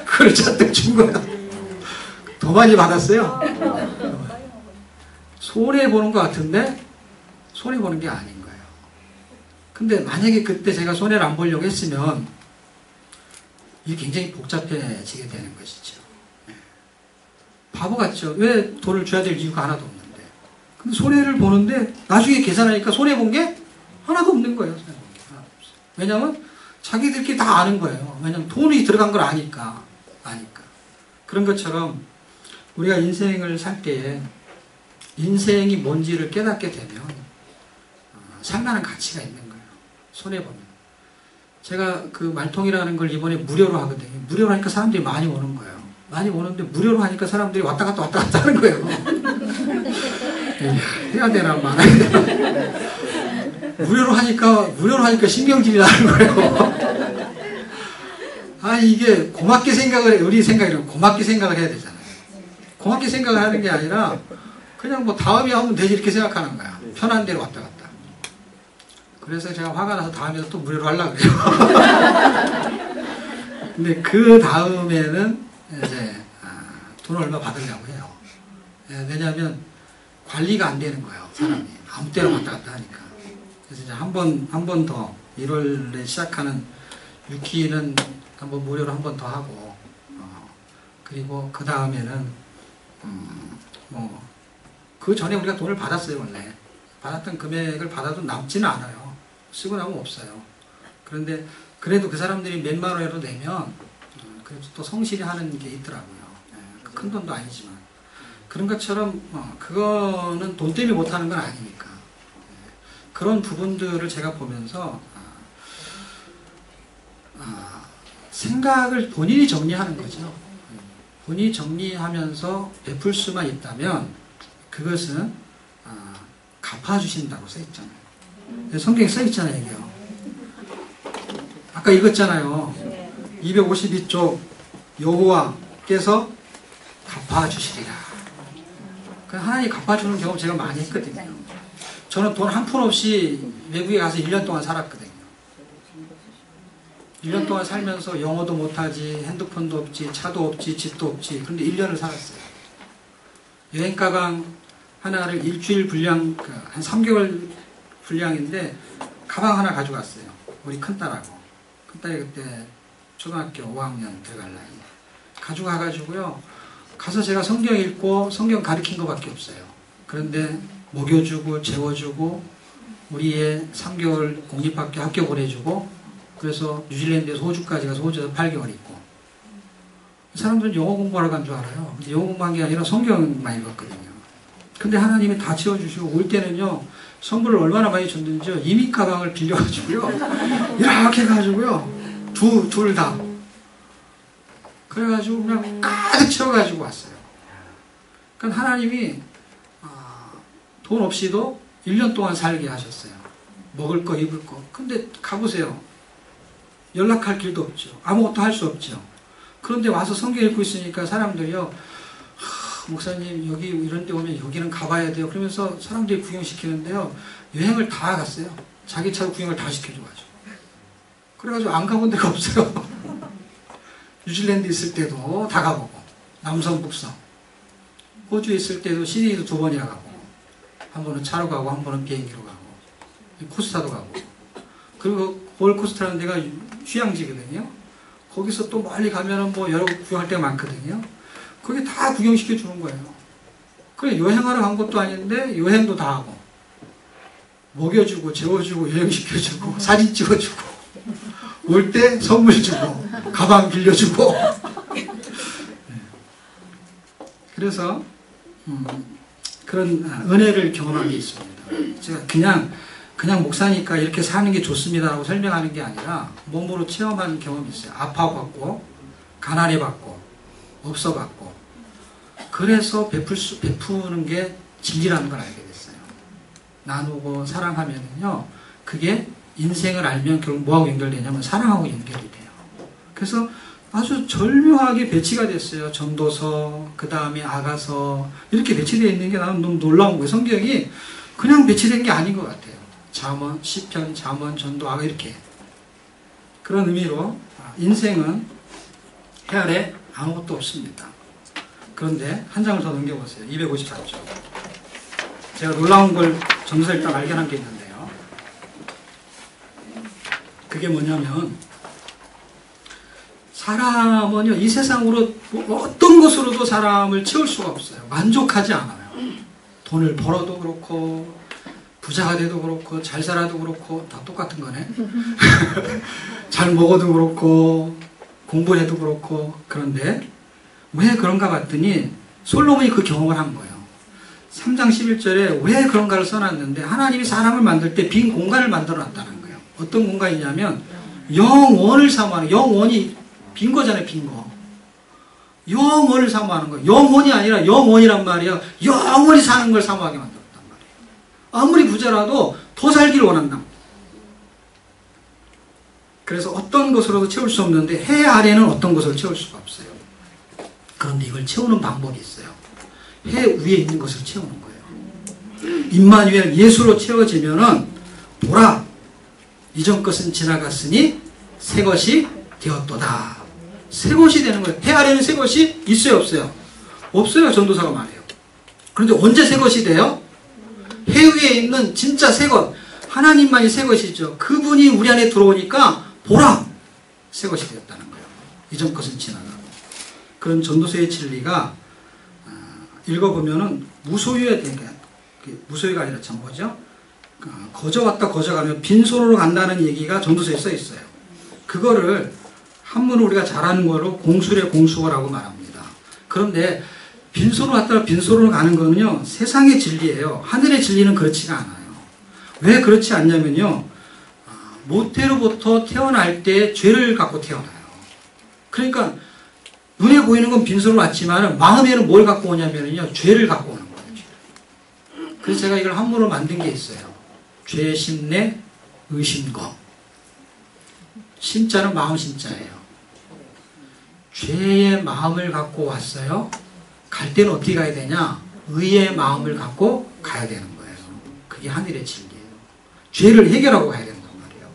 그걸 잔뜩 준 거야. 더 많이 받았어요. 손해보는 것 같은데 손해보는 게 아닌 거예요. 근데 만약에 그때 제가 손해를 안 보려고 했으면 이게 굉장히 복잡해지게 되는 것이죠. 바보 같죠. 왜 돈을 줘야 될 이유가 하나도 없는데. 근데 손해를 보는데 나중에 계산하니까 손해본 게 하나도 없는 거예요. 왜냐하면 자기들끼리 다 아는 거예요. 왜냐하면 돈이 들어간 걸 아니까. 그런 것처럼 우리가 인생을 살 때에 인생이 뭔지를 깨닫게 되면 살만한 가치가 있는 거예요. 손해보면. 제가 그 말통이라는 걸 이번에 무료로 하거든요. 무료로 하니까 사람들이 많이 오는 거예요. 많이 오는데 무료로 하니까 사람들이 왔다 갔다 하는 거예요. 해야 되나 말아야 되나. 무료로 하니까 신경질이 나는 거예요. 아, 이게 고맙게 우리 생각이라면 고맙게 생각을 해야 되잖아요. 고맙게 생각을 하는 게 아니라 그냥 뭐 다음에 하면 되지 이렇게 생각하는 거야. 편한 대로 왔다 갔다. 그래서 제가 화가 나서 다음에도 또 무료로 하려고 그래요. 근데 그 다음에는 이제 돈 얼마 받으려고 해요. 왜냐하면 관리가 안 되는 거예요. 사람이. 아무 때나 왔다 갔다 하니까. 그래서 이제 한 번 더 1월에 시작하는 6기는 한번 무료로 한 번 더 하고 그리고 그 다음에는 그 전에 우리가 돈을 받았어요. 원래 받았던 금액을 받아도 남지는 않아요. 쓰고 나면 없어요. 그런데 그래도 그 사람들이 몇만 원이라도 내면 그래도 또 성실히 하는 게 있더라고요. 큰 돈도 아니지만 그런 것처럼 그거는 돈 때문에 못하는 건 아니니까 그런 부분들을 제가 보면서 생각을 본인이 정리하는 거죠. 본인이 정리하면서 베풀 수만 있다면 그것은 갚아주신다고 써있잖아요. 성경에 써있잖아요. 이게요. 아까 읽었잖아요. 252쪽 여호와께서 갚아주시리라. 하나님이 갚아주는 경험 제가 많이 했거든요. 저는 돈 한 푼 없이 외국에 가서 1년 동안 살았거든요. 1년 동안 살면서 영어도 못하지, 핸드폰도 없지, 차도 없지, 집도 없지. 그런데 1년을 살았어요. 여행 가방 하나를 일주일 분량, 한 3개월 분량인데 가방 하나 가져갔어요. 우리 큰딸하고. 큰딸이 그때 초등학교 5학년 들어갈 나이. 가져가가지고요. 가서 제가 성경 읽고 성경 가르친 것밖에 없어요. 그런데 먹여주고 재워주고 우리의 3개월 공립학교 학교 보내주고 그래서 뉴질랜드에서 호주까지 가서 호주에서 8개월 있고 사람들은 영어 공부하러 간 줄 알아요. 근데 영어 공부한 게 아니라 성경만 읽었거든요. 근데 하나님이 다 채워주시고 올 때는요 선물을 얼마나 많이 줬는지요. 이민 가방을 빌려가지고요 이렇게 해가지고요 둘 다 그래가지고 그냥 가득 채워가지고 왔어요. 그러니까 하나님이 돈 없이도 1년 동안 살게 하셨어요. 먹을 거 입을 거. 근데 가보세요. 연락할 길도 없죠. 아무것도 할 수 없죠. 그런데 와서 성경 읽고 있으니까 사람들이요. 목사님 여기 이런 데 오면 여기는 가봐야 돼요. 그러면서 사람들이 구경시키는데요. 여행을 다 갔어요. 자기 차로 구경을 다 시켜줘가지고. 그래가지고 안 가본 데가 없어요. 뉴질랜드 있을 때도 다 가보고 남섬 북섬 호주에 있을 때도 시드니도 2번이나 가고 한 번은 차로 가고 한 번은 비행기로 가고 코스타도 가고 그리고 골코스타라는 데가 휴양지거든요. 거기서 또 멀리 가면은 뭐 여러 구경할 데가 많거든요. 거기 다 구경시켜 주는 거예요. 그래 여행하러 간 것도 아닌데 여행도 다 하고 먹여주고 재워주고 여행시켜주고 사진 찍어주고 올 때 선물 주고 가방 빌려주고 그래서 그런 은혜를 경험한 게 있습니다. 제가 그냥 목사니까 이렇게 사는 게 좋습니다라고 설명하는 게 아니라 몸으로 체험하는 경험이 있어요. 아파봤고 가난해봤고 없어봤고 그래서 베푸는 게 진리라는 걸 알게 됐어요. 나누고 사랑하면은요 그게 인생을 알면 결국 뭐하고 연결되냐면 사랑하고 연결이 돼요. 그래서 아주 절묘하게 배치가 됐어요. 전도서, 그 다음에 아가서 이렇게 배치되어 있는 게 나는 너무 놀라운 거예요. 성경이 그냥 배치된 게 아닌 것 같아요. 잠언, 시편, 잠언, 전도, 아가 이렇게 그런 의미로 인생은 해 아래 아무것도 없습니다. 그런데 한 장을 더 넘겨보세요. 254쪽. 제가 놀라운 걸 전도서 일단 발견한 게 있는데요. 그게 뭐냐면 사람은요 이 세상으로 어떤 것으로도 사람을 채울 수가 없어요. 만족하지 않아요. 돈을 벌어도 그렇고 부자가 돼도 그렇고 잘 살아도 그렇고 다 똑같은 거네. 잘 먹어도 그렇고 공부를 해도 그렇고. 그런데 왜 그런가 봤더니 솔로몬이 그 경험을 한 거예요. 3장 11절에 왜 그런가를 써놨는데 하나님이 사람을 만들 때 빈 공간을 만들어 놨다는 거예요. 어떤 공간이냐면 영원을 사모하는, 영원이 빈 거잖아요. 빈 거. 영원을 사모하는 거예요. 영혼이 아니라 영원이란 말이에요. 영원히 사는 걸 사모하게 만들었단 말이에요. 아무리 부자라도 더 살기를 원한다. 그래서 어떤 것으로도 채울 수 없는데 해 아래는 어떤 것으로 채울 수가 없어요. 그런데 이걸 채우는 방법이 있어요. 해 위에 있는 것을 채우는 거예요. 임마누엘 예수로 채워지면은 보라, 이전 것은 지나갔으니 새 것이 되었도다. 새 것이 되는 거예요. 해 아래는 새 것이 있어요, 없어요? 없어요. 전도사가 말해요. 그런데 언제 새 것이 돼요? 해 위에 있는 진짜 새 것, 하나님만이 새 것이죠. 그분이 우리 안에 들어오니까 보라, 새 것이 되었다는 거예요. 이전 것은 지나가고. 그런 전도서의 진리가 읽어보면은 무소유에 되니까, 무소유가 아니라 참 뭐죠? 거저 왔다 거저 가면 빈손으로 간다는 얘기가 전도서에 써 있어요. 그거를 한문으로 우리가 잘 아는 거로 공술의 공수어라고 말합니다. 그런데 빈손으로 왔다가 빈손으로 가는 거는요, 세상의 진리예요. 하늘의 진리는 그렇지가 않아요. 왜 그렇지 않냐면요, 모태로부터 태어날 때 죄를 갖고 태어나요. 그러니까 눈에 보이는 건 빈손으로 왔지만 마음에는 뭘 갖고 오냐면요, 죄를 갖고 오는 거예요. 죄를. 그래서 제가 이걸 한문으로 만든 게 있어요. 죄 심내 의심거. 심자는 마음 심자예요. 죄의 마음을 갖고 왔어요. 갈 때는 어떻게 가야 되냐? 의의 마음을 갖고 가야 되는 거예요. 그게 하늘의 진리예요. 죄를 해결하고 가야 된단 말이에요.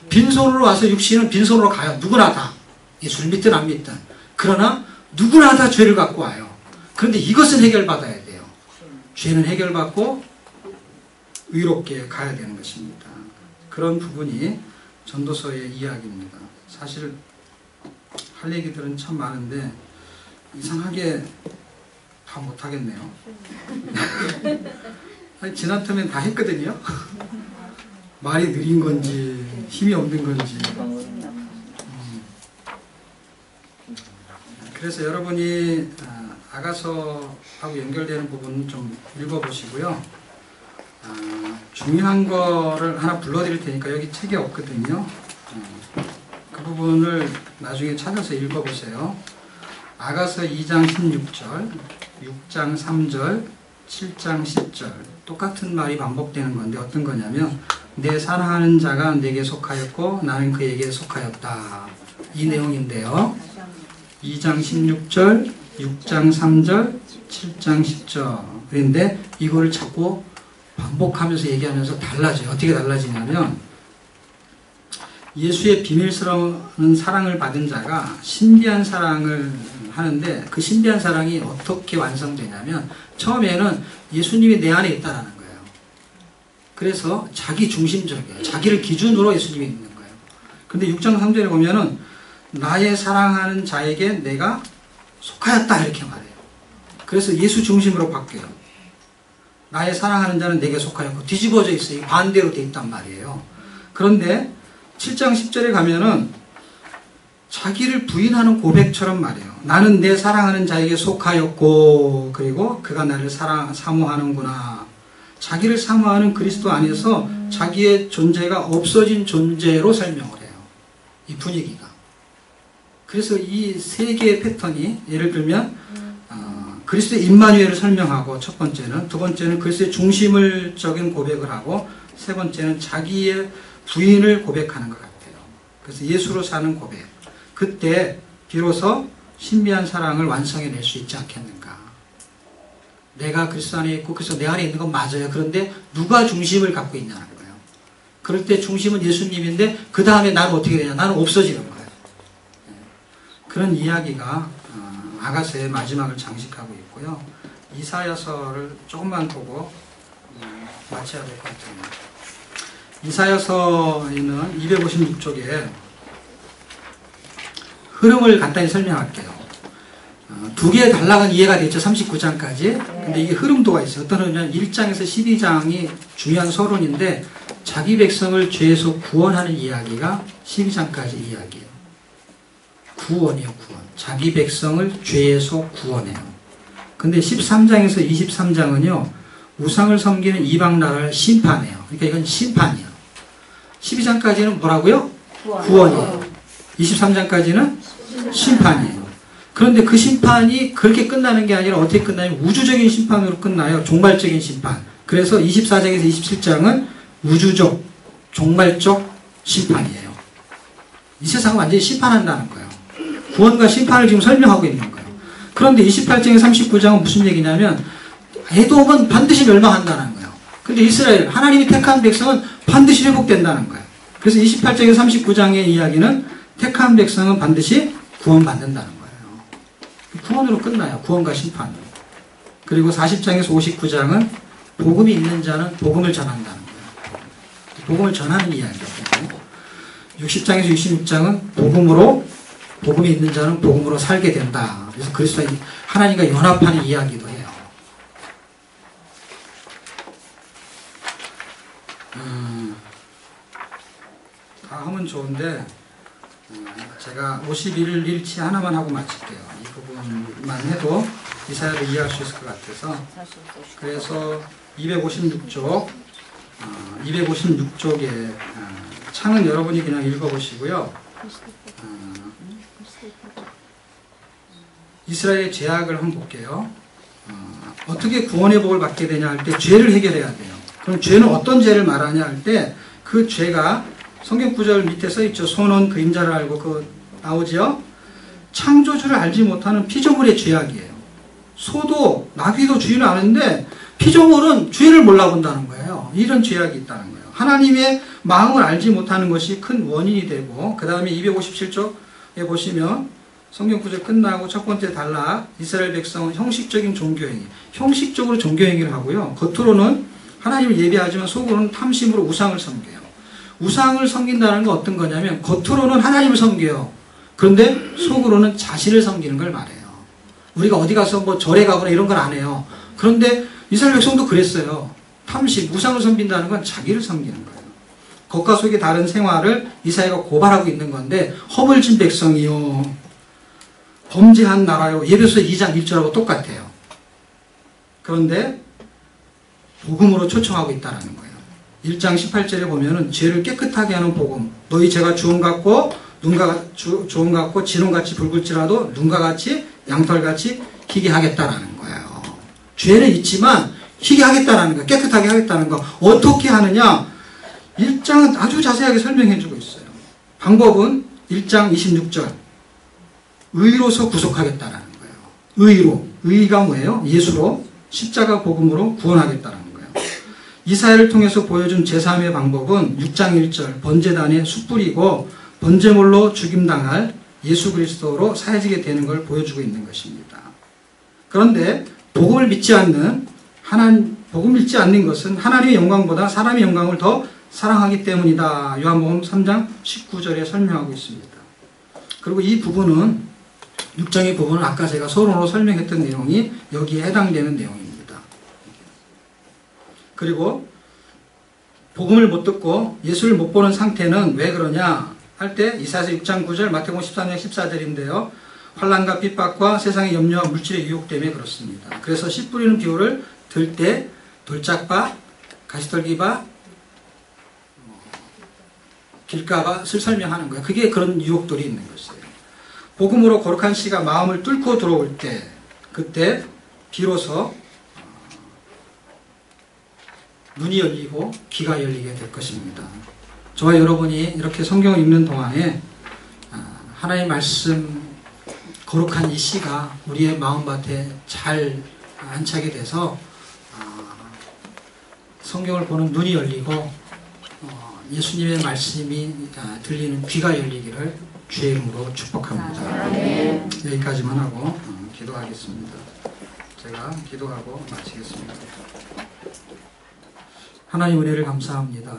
빈손으로 와서 육신은 빈손으로 가요. 누구나 다. 예수를 믿든 안 믿든. 그러나 누구나 다 죄를 갖고 와요. 그런데 이것은 해결받아야 돼요. 죄는 해결받고 의롭게 가야 되는 것입니다. 그런 부분이 전도서의 이야기입니다. 사실 할 얘기들은 참 많은데 이상하게 다 못하겠네요. 아니, 지난번엔 다 했거든요. 말이 느린 건지 힘이 없는 건지. 그래서 여러분이 아가서하고 연결되는 부분은 좀 읽어보시고요. 중요한 거를 하나 불러드릴 테니까 여기 책에 없거든요. 그 부분을 나중에 찾아서 읽어보세요. 아가서 2장 16절, 6장 3절, 7장 10절 똑같은 말이 반복되는 건데 어떤 거냐면 내 사랑하는 자가 내게 속하였고 나는 그에게 속하였다. 이 내용인데요. 2장 16절, 6장 3절, 7장 10절. 그런데 이거를 자꾸 반복하면서 얘기하면서 달라져요. 어떻게 달라지냐면 예수의 비밀스러운 사랑을 받은 자가 신비한 사랑을 하는데 그 신비한 사랑이 어떻게 완성되냐면 처음에는 예수님이 내 안에 있다는 거예요. 그래서 자기 중심적이에요. 자기를 기준으로 예수님이 있는 거예요. 근데 6장 3절에 보면은 나의 사랑하는 자에게 내가 속하였다 이렇게 말해요. 그래서 예수 중심으로 바뀌어요. 나의 사랑하는 자는 내게 속하였고 뒤집어져 있어요. 반대로 돼 있단 말이에요. 그런데 7장 10절에 가면은 자기를 부인하는 고백처럼 말해요. 나는 내 사랑하는 자에게 속하였고 그리고 그가 나를 사모하는구나. 자기를 사모하는 그리스도 안에서 자기의 존재가 없어진 존재로 설명을 해요. 이 분위기가. 그래서 이 세 개의 패턴이 예를 들면 그리스도의 임마누엘을 설명하고 첫 번째는, 두 번째는 그리스도의 중심을적인 고백을 하고 세 번째는 자기의 부인을 고백하는 것 같아요. 그래서 예수로 사는 고백. 그때 비로소 신비한 사랑을 완성해낼 수 있지 않겠는가. 내가 그리스도 안에 있고 그래서 내 안에 있는 건 맞아요. 그런데 누가 중심을 갖고 있냐는 거예요. 그럴 때 중심은 예수님인데 그 다음에 나는 어떻게 되냐. 나는 없어지는 거예요. 그런 이야기가 아가서의 마지막을 장식하고 있고요. 이사야서를 조금만 보고 마쳐야 될 것 같아요. 이사야서에는 256쪽에 흐름을 간단히 설명할게요. 두 개의 단락은 이해가 됐죠. 39장까지. 근데 이게 흐름도가 있어요. 어떤 흐름이냐면 1장에서 12장이 중요한 서론인데 자기 백성을 죄에서 구원하는 이야기가 12장까지 이야기예요. 구원이에요. 구원. 자기 백성을 죄에서 구원해요. 근데 13장에서 23장은요. 우상을 섬기는 이방 나라를 심판해요. 그러니까 이건 심판이에요. 12장까지는 뭐라고요? 구원이에요. 23장까지는 심판이에요. 그런데 그 심판이 그렇게 끝나는 게 아니라 어떻게 끝나냐면 우주적인 심판으로 끝나요. 종말적인 심판. 그래서 24장에서 27장은 우주적, 종말적 심판이에요. 이 세상을 완전히 심판한다는 거예요. 구원과 심판을 지금 설명하고 있는 거예요. 그런데 28장에 39장은 무슨 얘기냐면 에돔은 반드시 멸망한다는 거예요. 근데 이스라엘, 하나님이 택한 백성은 반드시 회복된다는 거예요. 그래서 28장에 39장의 이야기는 택한 백성은 반드시 구원받는다는 거예요. 구원으로 끝나요. 구원과 심판으로. 그리고 40장에서 59장은 복음이 있는 자는 복음을 전한다는 거예요. 복음을 전하는 이야기예요. 60장에서 66장은 복음이 있는 자는 복음으로 살게 된다. 그래서 그리스도와 하나님과 연합하는 이야기도 해요. 다 하면 좋은데 제가 51일치 하나만 하고 마칠게요. 이 부분만 해도 이사야를 이해할 수 있을 것 같아서. 그래서 256쪽에 창은 여러분이 그냥 읽어보시고요. 이스라엘의 죄악을 한번 볼게요. 어떻게 구원의 복을 받게 되냐 할 때 죄를 해결해야 돼요. 그럼 죄는 어떤 죄를 말하냐 할 때 그 죄가 성경 구절 밑에 써있죠. 소는 그림자를 알고 그 나오지요. 창조주를 알지 못하는 피조물의 죄악이에요. 소도 나귀도 주인을 아는데 피조물은 주인을 몰라본다는 거예요. 이런 죄악이 있다는 거예요. 하나님의 마음을 알지 못하는 것이 큰 원인이 되고, 그 다음에 257쪽에 보시면 성경 구절 끝나고 첫 번째 단락, 이스라엘 백성은 형식적인 종교행위, 형식적으로 종교행위를 하고요. 겉으로는 하나님을 예배하지만 속으로는 탐심으로 우상을 섬겨요. 우상을 섬긴다는 건 어떤 거냐면 겉으로는 하나님을 섬겨요. 그런데 속으로는 자신을 섬기는 걸 말해요. 우리가 어디 가서 뭐 절에 가거나 이런 걸 안 해요. 그런데 이스라엘 백성도 그랬어요. 탐심, 우상을 섬긴다는 건 자기를 섬기는 거예요. 겉과 속의 다른 생활을 이사야가 고발하고 있는 건데, 허물진 백성이요, 범죄한 나라요, 예배소 2장 1절하고 똑같아요. 그런데 복음으로 초청하고 있다는 거예요. 1장 18절에 보면은 죄를 깨끗하게 하는 복음, 너희 죄가 주홍 같고 주홍 같고 진홍같이 붉을지라도 눈과 같이 양털같이 희게 하겠다라는 거예요. 죄는 있지만 희게 하겠다라는 거, 깨끗하게 하겠다는 거. 어떻게 하느냐? 1장은 아주 자세하게 설명해 주고 있어요. 방법은 1장 26절, 의로서 구속하겠다라는 거예요. 의로, 의가 뭐예요? 예수로, 십자가 복음으로 구원하겠다라는 거예요. 이사야를 통해서 보여준 제3의 방법은 6장 1절, 번제단에 숯불이고 번제물로 죽임당할 예수 그리스도로 사해지게 되는 걸 보여주고 있는 것입니다. 그런데 복음을 믿지 않는 것은 하나님의 영광보다 사람의 영광을 더 사랑하기 때문이다. 요한복음 3장 19절에 설명하고 있습니다. 그리고 이 부분은 6장의 부분은 아까 제가 서론으로 설명했던 내용이 여기에 해당되는 내용입니다. 그리고 복음을 못 듣고 예수를 못 보는 상태는 왜 그러냐 할 때 이사야서 6장 9절, 마태복음 13장 14절인데요. 환난과 핍박과 세상의 염려와 물질의 유혹 때문에 그렇습니다. 그래서 씨 뿌리는 비유를 들 때 돌짝밭, 가시떨기밭, 길가밭을 설명하는 거예요. 그게 그런 유혹들이 있는 것이에요. 복음으로 거룩한 씨가 마음을 뚫고 들어올 때, 그때 비로소 눈이 열리고 귀가 열리게 될 것입니다. 저와 여러분이 이렇게 성경을 읽는 동안에 하나님의 말씀, 거룩한 이 씨가 우리의 마음밭에 잘 안착이 돼서 성경을 보는 눈이 열리고 예수님의 말씀이 들리는 귀가 열리기를 주의 이름으로 축복합니다. 여기까지만 하고 기도하겠습니다. 제가 기도하고 마치겠습니다. 하나님 은혜를 감사합니다.